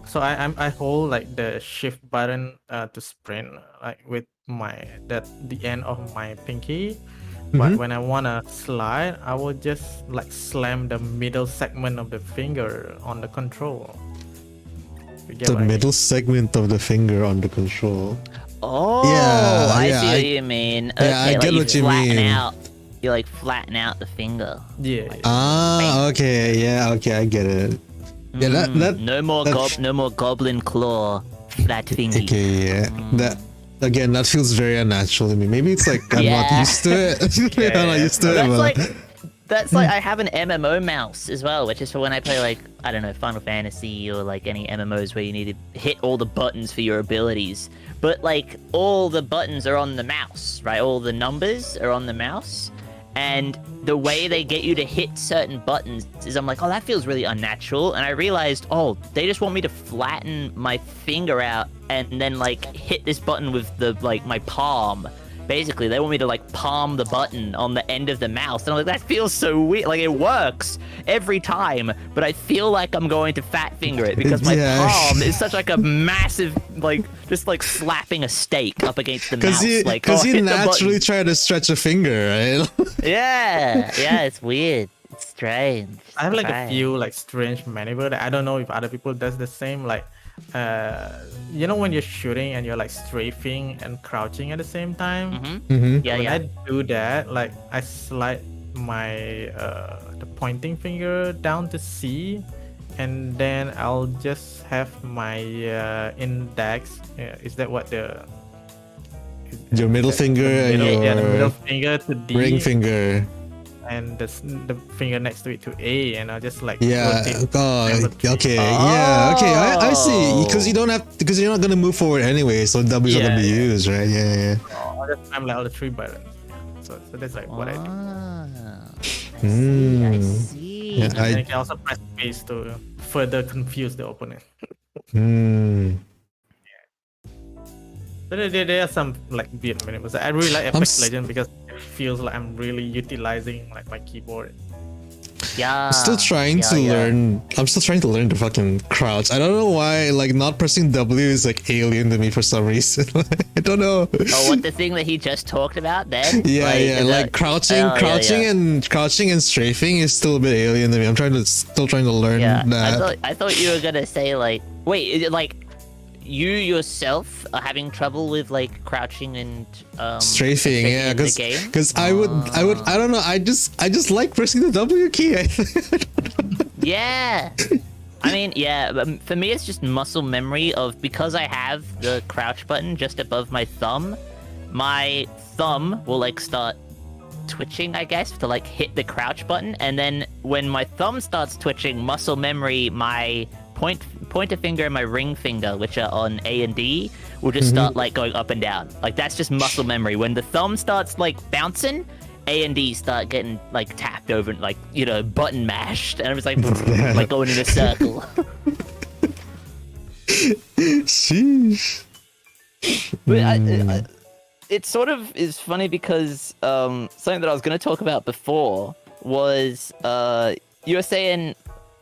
[SPEAKER 3] So I hold like the shift button to sprint like with the end of my pinky. But when I wanna slide, I will just like slam the middle segment of the finger on the control. You get
[SPEAKER 2] The
[SPEAKER 3] what I mean?
[SPEAKER 2] middle segment of the finger on the control.
[SPEAKER 1] Oh,
[SPEAKER 2] Yeah,
[SPEAKER 1] I
[SPEAKER 2] yeah,
[SPEAKER 1] see
[SPEAKER 2] I-
[SPEAKER 1] what you mean.
[SPEAKER 2] yeah, I
[SPEAKER 1] Okay,
[SPEAKER 2] get
[SPEAKER 1] like
[SPEAKER 2] what you
[SPEAKER 1] flatten
[SPEAKER 2] mean.
[SPEAKER 1] Out, you like flatten out the finger.
[SPEAKER 3] Yeah.
[SPEAKER 2] Ah, okay, yeah, okay, I get it. Yeah, that
[SPEAKER 1] No more no more goblin claw, flat fingy.
[SPEAKER 2] okay, yeah, that again, that feels very unnatural to me. Maybe it's like I'm not
[SPEAKER 1] Yeah.
[SPEAKER 2] used to it. I'm not used to it.
[SPEAKER 1] That's like I have an MMO mouse as well, which is for when I play like I don't know Final Fantasy or like any MMOs where you need to hit all the buttons for your abilities. But like all the buttons are on the mouse, right? All the numbers are on the mouse, and the way they get you to hit certain buttons is I'm like, oh, that feels really unnatural, and I realized, oh, they just want me to flatten my finger out and then like hit this button with the like my palm. Basically, they want me to like palm the button on the end of the mouse, and I'm like, that feels so weird. Like it works every time, but I feel like I'm going to fat finger it because my
[SPEAKER 2] Yeah.
[SPEAKER 1] palm is such like a massive, like just like slapping a steak up against the mouse.
[SPEAKER 2] you
[SPEAKER 1] Like, oh,
[SPEAKER 2] you
[SPEAKER 1] hit the button.
[SPEAKER 2] naturally try to stretch a finger, right?
[SPEAKER 1] Yeah, it's weird. It's strange.
[SPEAKER 3] I have like a
[SPEAKER 1] Right.
[SPEAKER 3] few like strange maneuver that I don't know if other people does the same. Like, you know when you're shooting and you're like strafing and crouching at the same time.
[SPEAKER 1] Yeah,
[SPEAKER 3] When
[SPEAKER 1] yeah.
[SPEAKER 3] I do that, like I slide my the pointing finger down to C, and then I'll just have my index. Is that what the
[SPEAKER 2] Your middle finger and
[SPEAKER 3] yeah, the middle
[SPEAKER 2] your
[SPEAKER 3] finger to D,
[SPEAKER 2] ring finger.
[SPEAKER 3] and the finger next to it to A, and I'll just like
[SPEAKER 2] Yeah.
[SPEAKER 3] rotate
[SPEAKER 2] Oh,
[SPEAKER 3] number three.
[SPEAKER 2] okay. Yeah. Okay. I see.
[SPEAKER 1] Oh.
[SPEAKER 2] Because you're not gonna move forward anyway, so W's are gonna be
[SPEAKER 3] Yeah,
[SPEAKER 2] used, right? Yeah.
[SPEAKER 3] I'll just time like all the 3 buttons. Yeah. So that's like what I do.
[SPEAKER 1] I see. I
[SPEAKER 2] Mm.
[SPEAKER 1] see.
[SPEAKER 2] Yeah.
[SPEAKER 3] And then you can also press space to further confuse the opponent.
[SPEAKER 2] Hmm.
[SPEAKER 3] So there are some like weird maneuvers. I really like
[SPEAKER 2] I'm
[SPEAKER 3] Apex
[SPEAKER 2] s-
[SPEAKER 3] Legends because it feels like I'm really utilizing like my keyboard.
[SPEAKER 1] Yeah.
[SPEAKER 2] I'm still trying to
[SPEAKER 1] yeah.
[SPEAKER 2] learn. I'm still trying to learn to fucking crouch. I don't know why. Like not pressing W is like alien to me for some reason. I don't know.
[SPEAKER 1] Oh, what the thing that he just talked about then?
[SPEAKER 2] Yeah,
[SPEAKER 1] is
[SPEAKER 2] like
[SPEAKER 1] that-
[SPEAKER 2] crouching,
[SPEAKER 1] Oh, yeah.
[SPEAKER 2] crouching and strafing is still a bit alien to me. I'm still trying to learn
[SPEAKER 1] Yeah,
[SPEAKER 2] that.
[SPEAKER 1] I thought you were gonna say like, wait, is it like you yourself are having trouble with like crouching and
[SPEAKER 2] Strafing, yeah,
[SPEAKER 1] in the
[SPEAKER 2] because
[SPEAKER 1] game?
[SPEAKER 2] I don't know. I just like pressing the W key.
[SPEAKER 1] Yeah. I mean, yeah, but for me it's just muscle memory of because I have the crouch button just above my thumb will like start twitching, I guess, to like hit the crouch button, and then when my thumb starts twitching, muscle memory, my pointer finger and my ring finger, which are on A and D, will just start like going up and down. Like that's just muscle memory. When the thumb starts like bouncing, A and D start getting like tapped over and like, you know, button mashed, and it was like like going in a circle.
[SPEAKER 2] Sheesh.
[SPEAKER 1] But it sort of is funny because something that I was going to talk about before was you were saying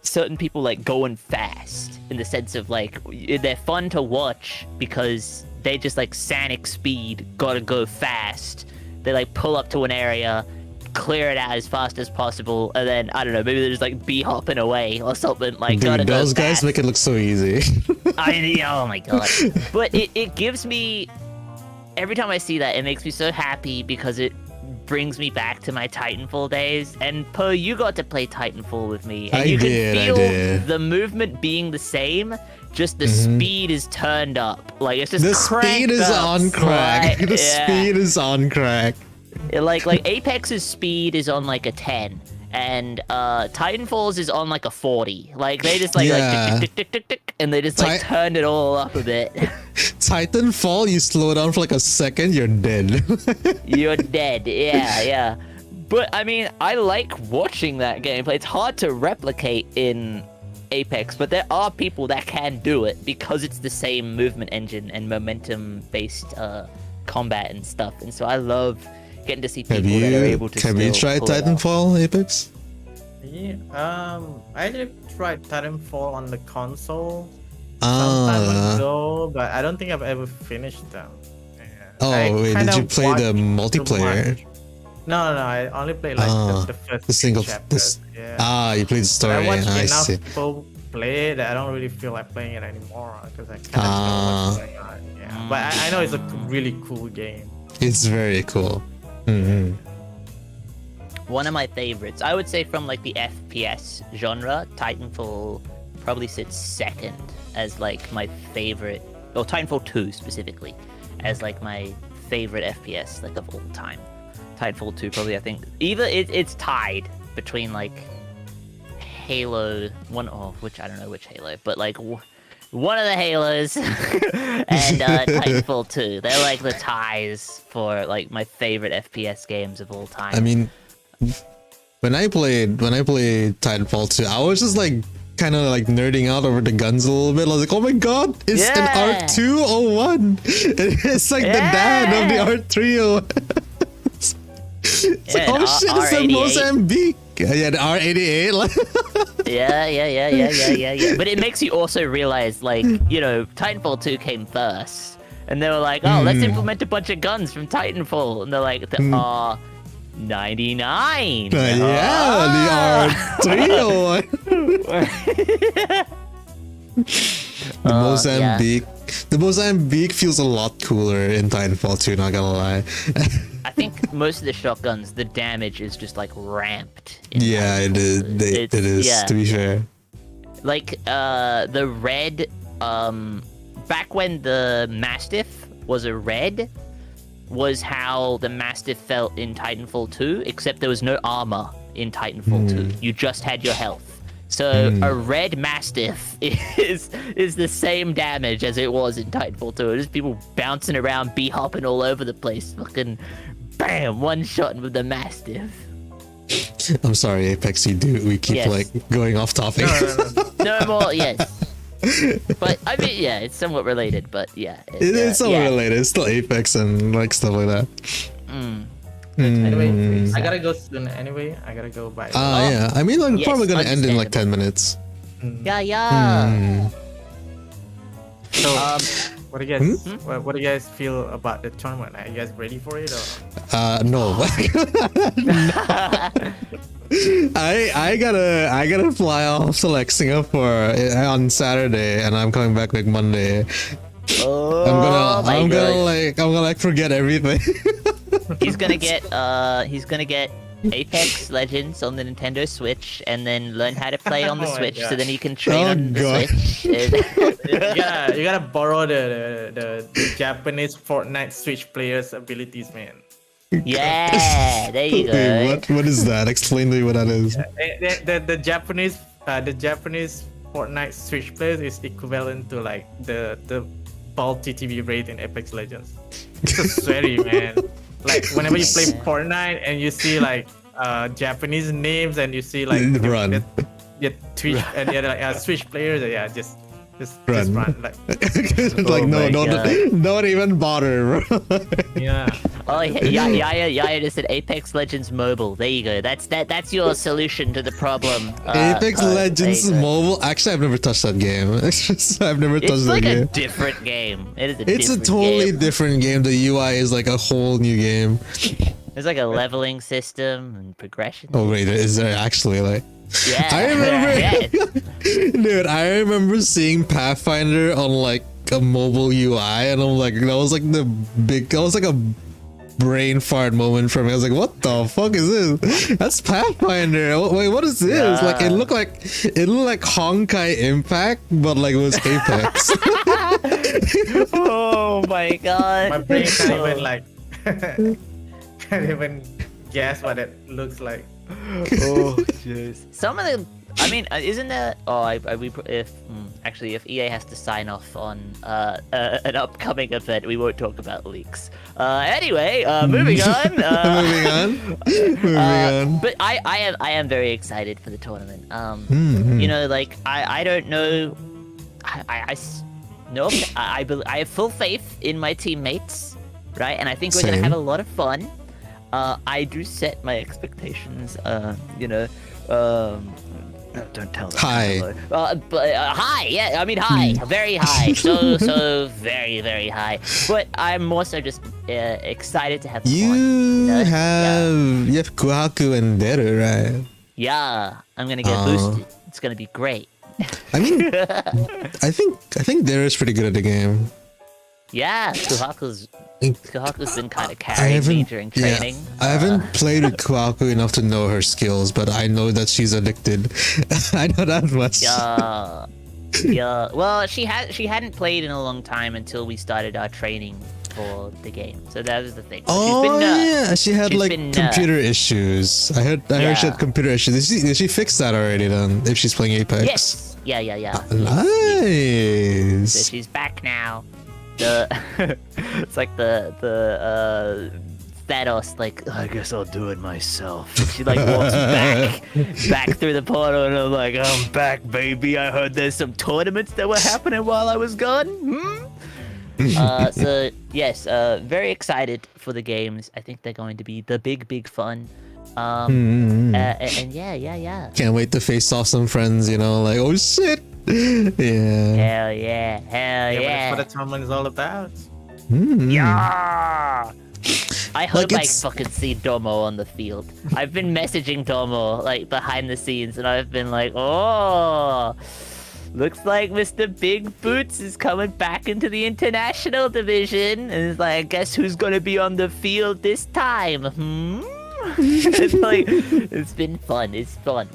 [SPEAKER 1] certain people like going fast in the sense of like they're fun to watch because they just like Sonic speed, gotta go fast. They like pull up to an area, clear it out as fast as possible, and then I don't know, maybe they're just like bee hopping away or something. Like gotta
[SPEAKER 2] Dude,
[SPEAKER 1] go
[SPEAKER 2] those guys
[SPEAKER 1] fast.
[SPEAKER 2] make it look so easy.
[SPEAKER 1] Oh my god. But it gives me, every time I see that, it makes me so happy because it brings me back to my Titanfall days. And Poe, you got to play Titanfall with me, and
[SPEAKER 2] I
[SPEAKER 1] you can
[SPEAKER 2] did, I
[SPEAKER 1] feel
[SPEAKER 2] did.
[SPEAKER 1] the movement being the same, just the speed is turned up. Like it's just
[SPEAKER 2] The
[SPEAKER 1] cranked
[SPEAKER 2] speed is
[SPEAKER 1] up
[SPEAKER 2] on crack.
[SPEAKER 1] slight-
[SPEAKER 2] The
[SPEAKER 1] yeah.
[SPEAKER 2] speed is on crack.
[SPEAKER 1] Like Apex's speed is on like a 10, and Titanfall's is on like a 40. Like they just like tick, tick, tick, tick, tick, and they just like turned it all up a bit.
[SPEAKER 2] Titanfall, you slow down for like a second, you're dead.
[SPEAKER 1] You're dead. Yeah. But I mean, I like watching that gameplay. It's hard to replicate in Apex, but there are people that can do it because it's the same movement engine and momentum-based combat and stuff. And so I love getting to see people that are able to.
[SPEAKER 2] Have you tried Titanfall, Apex?
[SPEAKER 3] Yeah, I actually tried Titanfall on the console some time ago, but I don't think I've ever finished them. Yeah.
[SPEAKER 2] Oh, wait, did you play the multiplayer?
[SPEAKER 3] No, I only played like the first
[SPEAKER 2] the single
[SPEAKER 3] chapters.
[SPEAKER 2] You played the story.
[SPEAKER 3] I watched enough
[SPEAKER 2] see.
[SPEAKER 3] people play it that I don't really feel like playing it anymore because I kind of know what's going on. Yeah, but I know it's a really cool game.
[SPEAKER 2] It's very cool. Mm-hmm.
[SPEAKER 1] One of my favorites, I would say, from like the FPS genre, Titanfall probably sits second as like my favorite, or Titanfall 2 specifically, as like my favorite FPS like of all time. Titanfall 2 probably, I think, either it's tied between like Halo which I don't know which Halo, but like one of the Halos and Titanfall 2. They're like the ties for like my favorite FPS games of all time.
[SPEAKER 2] I mean, when I played Titanfall 2, I was just like kind of like nerding out over the guns a little bit. I was like, oh my god, it's an R201. It's like the dad of the R301. It's like, oh shit, it's the Mozambique. Yeah, the R88.
[SPEAKER 1] Yeah. But it makes you also realize, like, you know, Titanfall 2 came first. And they were like, oh, let's implement a bunch of guns from Titanfall. And they're like, the R99.
[SPEAKER 2] The R301. The Mozambique. The Mozambique feels a lot cooler in Titanfall 2, not gonna lie.
[SPEAKER 1] I think most of the shotguns, the damage is just like ramped.
[SPEAKER 2] Yeah, it is. It is,
[SPEAKER 1] yeah.
[SPEAKER 2] To be fair.
[SPEAKER 1] Like the red, back when the Mastiff was a red, was how the Mastiff felt in Titanfall 2, except there was no armor in Titanfall 2. You just had your health. So a red Mastiff is the same damage as it was in Titanfall 2. It's just people bouncing around, bee-hopping all over the place. Fucking bam, one shot with the Mastiff.
[SPEAKER 2] I'm sorry, Apex, we keep like going off topic.
[SPEAKER 1] No more, yes. But I mean, yeah, it's somewhat related, but yeah.
[SPEAKER 2] It's somewhat related. It's still Apex and like stuff like that.
[SPEAKER 3] Anyway, I gotta go soon. Anyway, I gotta go by.
[SPEAKER 2] Yeah. I mean, I'm probably gonna end in like 10 minutes.
[SPEAKER 1] Yeah.
[SPEAKER 3] So, what do you guys? What do you guys feel about the tournament? Are you guys ready for it? Or?
[SPEAKER 2] No. I gotta fly off to like Singapore on Saturday, and I'm coming back like Monday. I'm gonna forget everything.
[SPEAKER 1] He's gonna get Apex Legends on the Nintendo Switch, and then learn how to play on the Switch, so then he can train on the Switch.
[SPEAKER 3] You gotta borrow the Japanese Fortnite Switch players' abilities, man.
[SPEAKER 1] Yeah, there you go.
[SPEAKER 2] What is that? Explain to me what that is.
[SPEAKER 3] The Japanese Fortnite Switch players is equivalent to like the ball TTV rate in Apex Legends. It's just sweaty, man. Like whenever you play Fortnite and you see like Japanese names and you see like
[SPEAKER 2] run.
[SPEAKER 3] Twitch and like Switch players, just run. Like,
[SPEAKER 2] don't even bother, bro.
[SPEAKER 3] Yeah.
[SPEAKER 1] Oh, Yaya just said Apex Legends Mobile. There you go. That's your solution to the problem.
[SPEAKER 2] Apex Legends Mobile. Actually, I've never touched that game. I've never touched that game.
[SPEAKER 1] It's like a different game.
[SPEAKER 2] It's a totally different game. The UI is like a whole new game.
[SPEAKER 1] There's like a leveling system and progression.
[SPEAKER 2] Oh wait, is there actually like?
[SPEAKER 1] Yeah.
[SPEAKER 2] I remember, dude. I remember seeing Pathfinder on like a mobile UI, and I'm like, that was like a brain fart moment for me. I was like, what the fuck is this? That's Pathfinder. Wait, what is this? Like it looked like Honkai Impact, but like it was Apex.
[SPEAKER 1] Oh my god.
[SPEAKER 3] My brain can't even like can't even guess what it looks like.
[SPEAKER 1] Oh, jeez. Some of them. I mean, isn't there? Oh, actually, if EA has to sign off on an upcoming event, we won't talk about leaks. Anyway, moving on.
[SPEAKER 2] Moving on.
[SPEAKER 1] But I am very excited for the tournament. You know, like I don't know. I have full faith in my teammates, right? And I think we're gonna
[SPEAKER 2] Same.
[SPEAKER 1] have a lot of fun. I do set my expectations. You know. No, don't tell them.
[SPEAKER 2] High.
[SPEAKER 1] But high, yeah. I mean high, very high. So very, very high. But I'm more so just excited to have fun.
[SPEAKER 2] You
[SPEAKER 1] know?
[SPEAKER 2] have Kuhaku and Deru, right?
[SPEAKER 1] Yeah, I'm gonna get boosted. It's gonna be great.
[SPEAKER 2] I mean, I think Deru's pretty good at the game.
[SPEAKER 1] Yeah, Kuhaku's been kind of carrying me during training.
[SPEAKER 2] I haven't played with Kuhaku enough to know her skills, but I know that she's addicted. I know that much.
[SPEAKER 1] Yeah. Well, she hadn't played in a long time until we started our training for the game. So that was the thing. So
[SPEAKER 2] She had like computer issues. I heard she had computer issues. Did she fix that already then? If she's playing Apex?
[SPEAKER 1] Yes. Yeah.
[SPEAKER 2] Nice.
[SPEAKER 1] So she's back now. It's like the Thanos, like, I guess I'll do it myself. And she like walks back through the portal, and I'm like, I'm back, baby. I heard there's some tournaments that were happening while I was gone. So yes, very excited for the games. I think they're going to be the big fun. And yeah.
[SPEAKER 2] Can't wait to face off some friends, you know, like, oh shit. Yeah.
[SPEAKER 1] Hell yeah.
[SPEAKER 3] But that's what the tournament is all about.
[SPEAKER 1] Yeah. I hope
[SPEAKER 2] Like,
[SPEAKER 1] I fucking see Domo on the field. I've been messaging Domo like behind the scenes, and I've been like, oh, looks like Mr. Big Boots is coming back into the international division, and it's like, guess who's gonna be on the field this time? It's like, it's been fun. It's fun.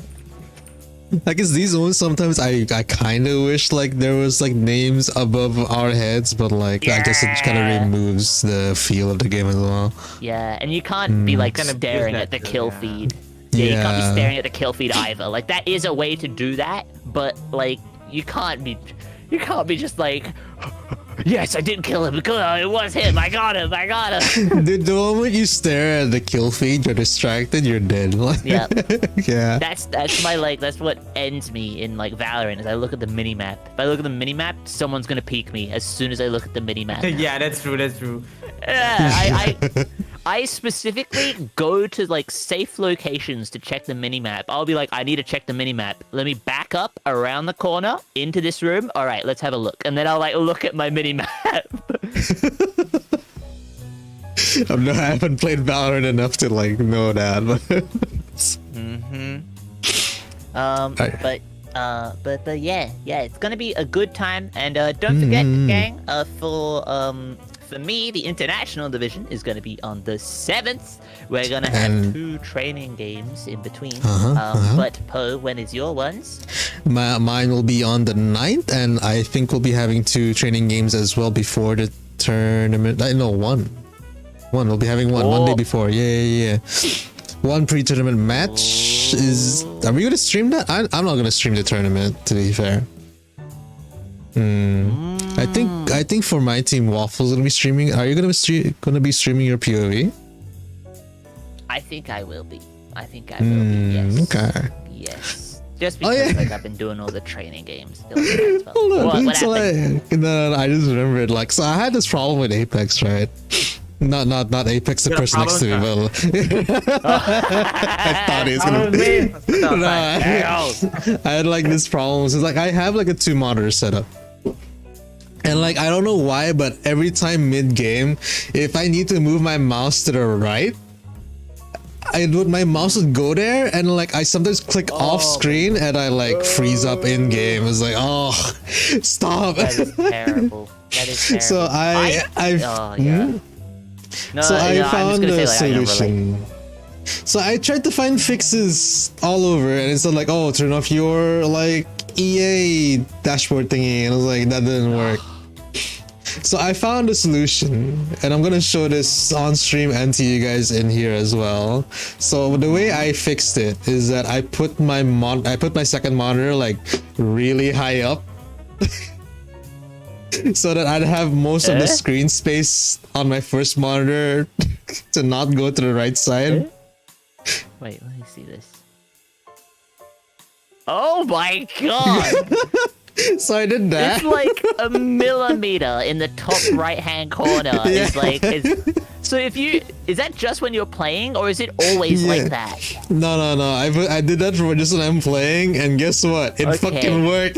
[SPEAKER 2] I guess these ones sometimes I kind of wish like there was like names above our heads, but like I guess it kind of removes the feel of the game as well.
[SPEAKER 1] Yeah, and you can't be like staring at the kill feed. Yeah, you can't be staring at the kill feed either. Like that is a way to do that, but like you can't be just like, yes, I did kill him because it was him. I got him.
[SPEAKER 2] Dude, the moment you stare at the kill feed, you're distracted, you're dead.
[SPEAKER 1] Yeah.
[SPEAKER 2] Yeah.
[SPEAKER 1] That's what ends me in like Valorant is I look at the minimap. If I look at the minimap, someone's gonna peek me as soon as I look at the minimap.
[SPEAKER 3] Yeah, that's true.
[SPEAKER 1] Yeah, I specifically go to like safe locations to check the minimap. I'll be like, I need to check the minimap. Let me back up around the corner into this room. All right, let's have a look. And then I'll like look at my minimap.
[SPEAKER 2] I haven't played Valorant enough to like know that.
[SPEAKER 1] But yeah, it's gonna be a good time. And don't forget, gang, for me, the international division is going to be on the 7th. We're going to have 2 training games in between. But Poe, when is your ones?
[SPEAKER 2] Mine will be on the 9th, and I think we'll be having 2 training games as well before the tournament. No, one. We'll be having one day before. Yeah. One pre-tournament match is... Are we going to stream that? I'm not going to stream the tournament, to be fair. I think for my team, Waffle's gonna be streaming. Are you gonna be streaming your POV?
[SPEAKER 1] I think I will be. Yes.
[SPEAKER 2] Okay.
[SPEAKER 1] Yes. Just because like I've been doing all the training games.
[SPEAKER 2] What happened? No, I just remembered. Like, so I had this problem with Apex, right? Not Apex, the person next to me, but I thought he was gonna. I had like this problem. So like I have like a 2 monitor setup. And like I don't know why, but every time mid-game, if I need to move my mouse to the right, my mouse would go there, and like I sometimes click off screen and I like freeze up in game. It's like, oh, stop.
[SPEAKER 1] That is terrible.
[SPEAKER 2] So I found a solution. So I tried to find fixes all over, and it's like, oh, turn off your like EA dashboard thingy, and I was like, that didn't work. So I found a solution, and I'm gonna show this on stream and to you guys in here as well. So the way I fixed it is that I put my second monitor like really high up, so that I'd have most of the screen space on my first monitor to not go to the right side.
[SPEAKER 1] Wait, let me see this. Oh my god!
[SPEAKER 2] So I did that.
[SPEAKER 1] It's like a millimeter in the top right-hand corner.
[SPEAKER 2] Yeah.
[SPEAKER 1] So if you, is that just when you're playing, or is it always like that?
[SPEAKER 2] No. I did that for just when I'm playing, and guess what? It fucking worked.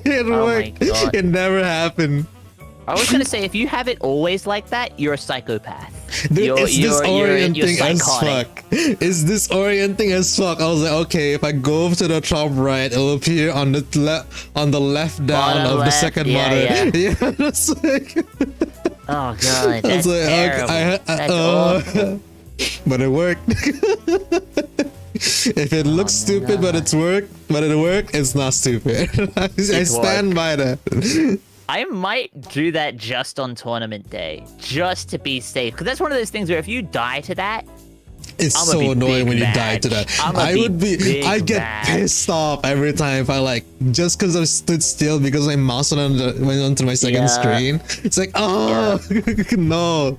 [SPEAKER 2] It worked.
[SPEAKER 1] My God.
[SPEAKER 2] It never happened.
[SPEAKER 1] I was gonna say, if you have it always like that, you're a psychopath.
[SPEAKER 2] Dude, it's disorienting
[SPEAKER 1] you're
[SPEAKER 2] as
[SPEAKER 1] psychotic.
[SPEAKER 2] fuck. It's disorienting as fuck. I was like, okay, if I go to the top right, it'll appear on the left down
[SPEAKER 1] Bottom
[SPEAKER 2] of the
[SPEAKER 1] left,
[SPEAKER 2] second
[SPEAKER 1] yeah,
[SPEAKER 2] monitor.
[SPEAKER 1] yeah.
[SPEAKER 2] Yeah, that's like.
[SPEAKER 1] Oh god,
[SPEAKER 2] I was
[SPEAKER 1] that's
[SPEAKER 2] like,
[SPEAKER 1] terrible. That's awful.
[SPEAKER 2] But it worked. If it looks stupid, but it worked, it's not stupid. I stand by that.
[SPEAKER 1] I might do that just on tournament day, just to be safe. Because that's one of those things where if you die to that,
[SPEAKER 2] It's
[SPEAKER 1] I'ma
[SPEAKER 2] so
[SPEAKER 1] be
[SPEAKER 2] annoying
[SPEAKER 1] big
[SPEAKER 2] when you
[SPEAKER 1] mad.
[SPEAKER 2] die to that.
[SPEAKER 1] I'ma
[SPEAKER 2] I get
[SPEAKER 1] mad.
[SPEAKER 2] pissed off every time if I like just because I stood still because my mouse went onto my second
[SPEAKER 1] Yeah.
[SPEAKER 2] screen. It's like, oh no.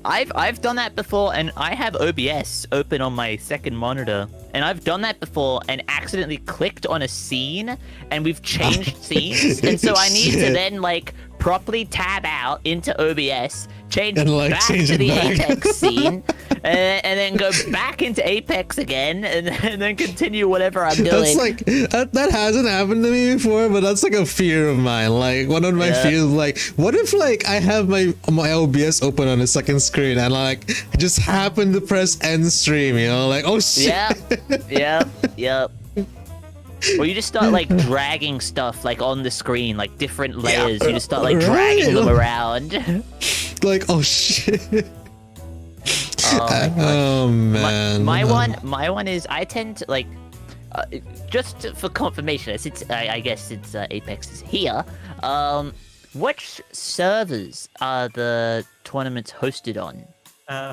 [SPEAKER 1] I've done that before, and I have OBS open on my second monitor, and I've done that before and accidentally clicked on a scene, and we've changed scenes, and so I need to
[SPEAKER 2] Shit.
[SPEAKER 1] then like properly tab out into OBS, change
[SPEAKER 2] And, like,
[SPEAKER 1] back
[SPEAKER 2] change
[SPEAKER 1] to
[SPEAKER 2] it
[SPEAKER 1] the
[SPEAKER 2] back.
[SPEAKER 1] Apex scene, and then go back into Apex again, and then continue whatever I'm doing.
[SPEAKER 2] That's like that hasn't happened to me before, but that's like a fear of mine. Like one of my
[SPEAKER 1] Yeah.
[SPEAKER 2] fears, like what if like I have my OBS open on the second screen and like I just happen to press end stream, you know, like oh shit.
[SPEAKER 1] Yep. Or you just start like dragging stuff like on the screen, like different layers. You just start like dragging them around.
[SPEAKER 2] Like oh shit.
[SPEAKER 1] Oh my god.
[SPEAKER 2] Oh man.
[SPEAKER 1] My one is I tend to like, just for confirmation, since I guess since Apex is here, which servers are the tournaments hosted on?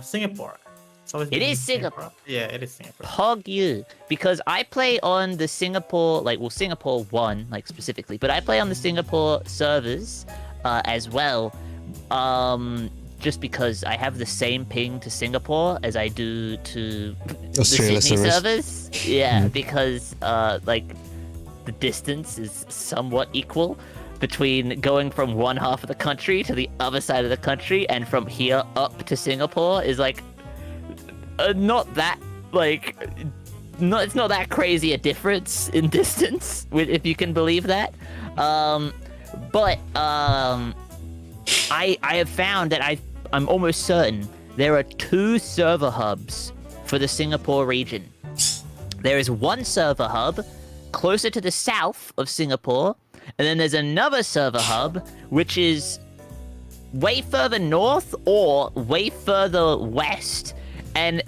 [SPEAKER 3] Singapore. So
[SPEAKER 1] It is Singapore.
[SPEAKER 3] Yeah, it is Singapore.
[SPEAKER 1] Pog you, because I play on the Singapore, Singapore 1, like specifically, but I play on the Singapore servers as well, just because I have the same ping to Singapore as I do to
[SPEAKER 2] Australia
[SPEAKER 1] the Sydney
[SPEAKER 2] servers.
[SPEAKER 1] servers. Yeah, because like the distance is somewhat equal between going from one half of the country to the other side of the country, and from here up to Singapore is like not that it's not that crazy a difference in distance, if you can believe that. But I have found that I'm almost certain there are 2 server hubs for the Singapore region. There is one server hub closer to the south of Singapore, and then there's another server hub which is way further north or way further west. And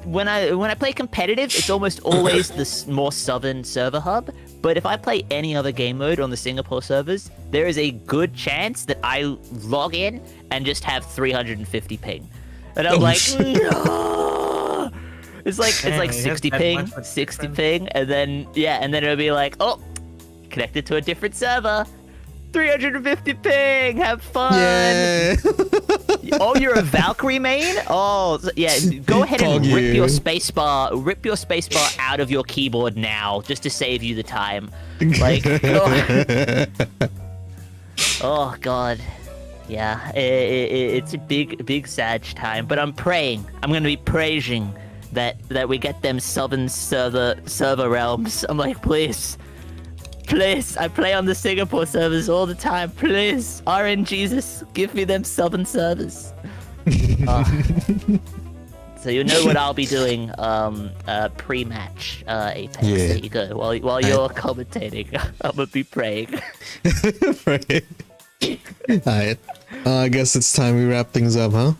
[SPEAKER 1] when I play competitive, it's almost always the more southern server hub. But if I play any other game mode on the Singapore servers, there is a good chance that I log in and just have 350 ping, and I'm like, no. It's like 60 ping, 60 ping, and then it'll be like, oh, connected to a different server. 350 ping, have fun.
[SPEAKER 2] Yeah.
[SPEAKER 1] Oh, you're a Valkyrie main? Oh, yeah. Go ahead and
[SPEAKER 2] Pog
[SPEAKER 1] rip
[SPEAKER 2] you.
[SPEAKER 1] your spacebar out of your keyboard now, just to save you the time. Like, oh god, yeah. It's a big sad time. But I'm praying. I'm gonna be praising that we get them southern server realms. I'm like, please. Please, I play on the Singapore servers all the time. Please, RNGesus, give me them southern servers. So you know what I'll be doing pre-match Apex.
[SPEAKER 2] Yeah.
[SPEAKER 1] There you go. While you're commentating, I'm gonna be praying.
[SPEAKER 2] Right. Alright. I guess it's time we wrap things up, huh?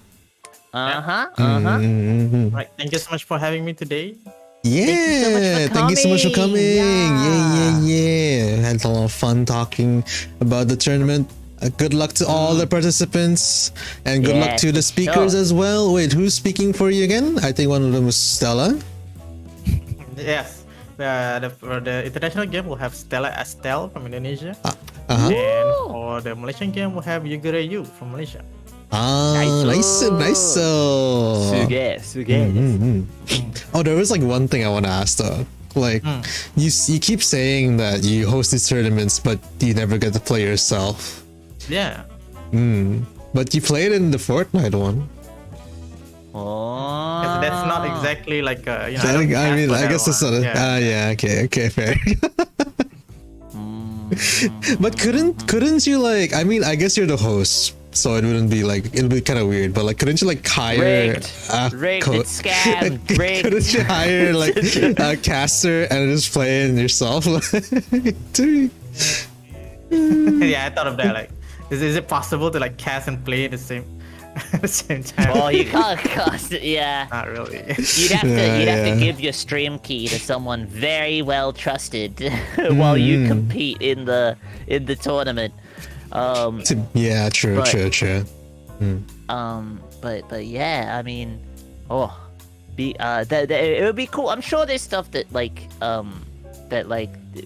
[SPEAKER 3] Right. Thank you so much for having me today.
[SPEAKER 2] Yeah, thank you so much for coming. Yeah. Had a lot of fun talking about the tournament. Good luck to all the participants, and good luck
[SPEAKER 1] Yeah,
[SPEAKER 2] to the
[SPEAKER 1] for
[SPEAKER 2] speakers
[SPEAKER 1] sure.
[SPEAKER 2] as well. Wait, who's speaking for you again? I think one of them was Stella.
[SPEAKER 3] Yes. For the international game, we'll have Stella Estel from Indonesia.
[SPEAKER 2] Uh-huh.
[SPEAKER 3] And for the Malaysian game, we'll have Yugure Yu from Malaysia.
[SPEAKER 2] Ah, nice.
[SPEAKER 1] Suge.
[SPEAKER 2] Oh, there was like one thing I want to ask though. Like, you keep saying that you host these tournaments, but you never get to play yourself.
[SPEAKER 3] Yeah.
[SPEAKER 2] But you played in the Fortnite one.
[SPEAKER 1] Oh.
[SPEAKER 3] That's not exactly like I
[SPEAKER 2] guess that's not. Yeah. Okay, fair. But couldn't you like? I mean, I guess you're the host, so it wouldn't be like it'll be kind of weird. But like, couldn't you like hire
[SPEAKER 1] Rigged. It's scam. Rigged.
[SPEAKER 2] Couldn't you hire like a caster and just play it yourself? Dude.
[SPEAKER 3] Yeah, I thought of that. Like, is it possible to like cast and play at the same time?
[SPEAKER 1] Oh, you can't cast it. Yeah.
[SPEAKER 3] Not really.
[SPEAKER 1] You'd have to give your stream key to someone very well trusted while you compete in the tournament.
[SPEAKER 2] Yeah, true.
[SPEAKER 1] But yeah, I mean, it would be cool. I'm sure there's stuff that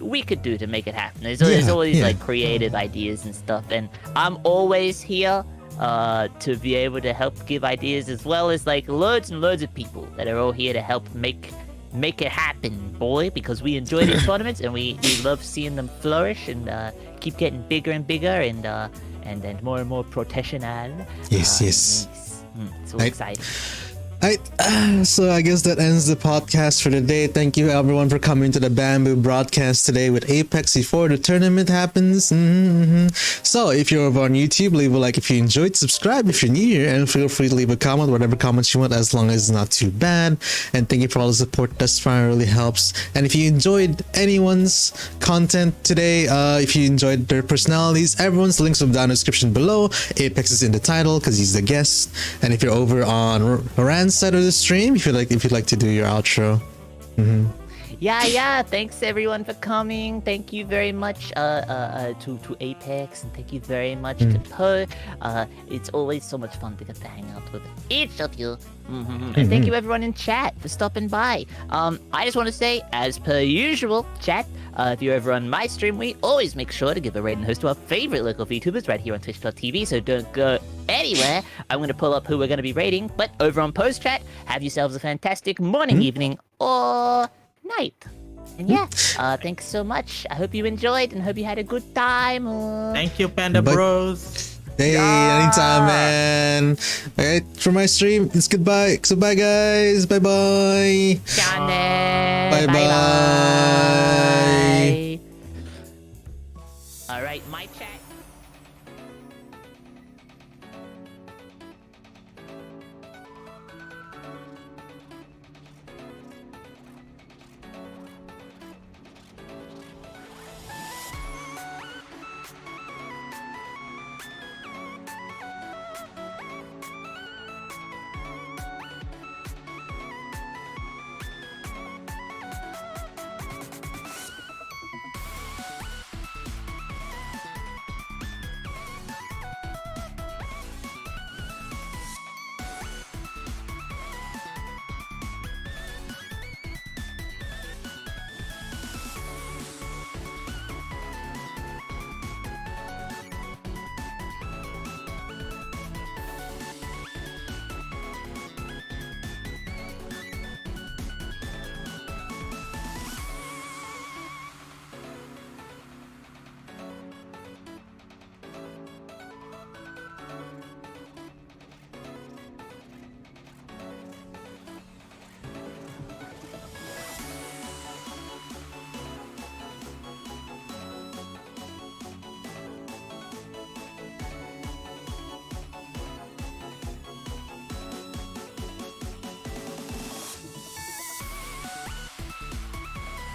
[SPEAKER 1] we could do to make it happen. There's always like creative ideas and stuff, and I'm always here to be able to help give ideas, as well as like loads and loads of people that are all here to help make it happen, boy, because we enjoy these tournaments and we love seeing them flourish and keep getting bigger and bigger and more and more professional.
[SPEAKER 2] Yes.
[SPEAKER 1] So exciting.
[SPEAKER 2] So I guess that ends the podcast for today. Thank you everyone for coming to the Bamboo broadcast today with Apex before the tournament happens. So if you're over on YouTube, leave a like if you enjoyed, subscribe if you're new here, and feel free to leave a comment, whatever comments you want, as long as it's not too bad. And thank you for all the support thus far, it really helps. And if you enjoyed anyone's content today, if you enjoyed their personalities, everyone's links will be down in the description below. Apex is in the title because he's the guest. And if you're over on Rand's side of the stream, if you'd like to do your outro.
[SPEAKER 1] Yeah. Thanks everyone for coming. Thank you very much to Apex, and thank you very much to Poe. It's always so much fun to get to hang out with each of you. And thank you everyone in chat for stopping by. I just want to say, as per usual, chat, if you're ever on my stream, we always make sure to give a raid and host to our favorite local VTubers right here on twitch.tv, so don't go anywhere. I'm going to pull up who we're going to be raiding, but over on post chat, have yourselves a fantastic morning, evening, or night. And yeah, thanks so much. I hope you enjoyed and hope you had a good time.
[SPEAKER 3] Thank you, Panda Bros.
[SPEAKER 2] Hey, anytime, man. Alright, for my stream, it's goodbye. So bye, guys. Bye-bye.
[SPEAKER 1] Bye.
[SPEAKER 2] Bye-bye.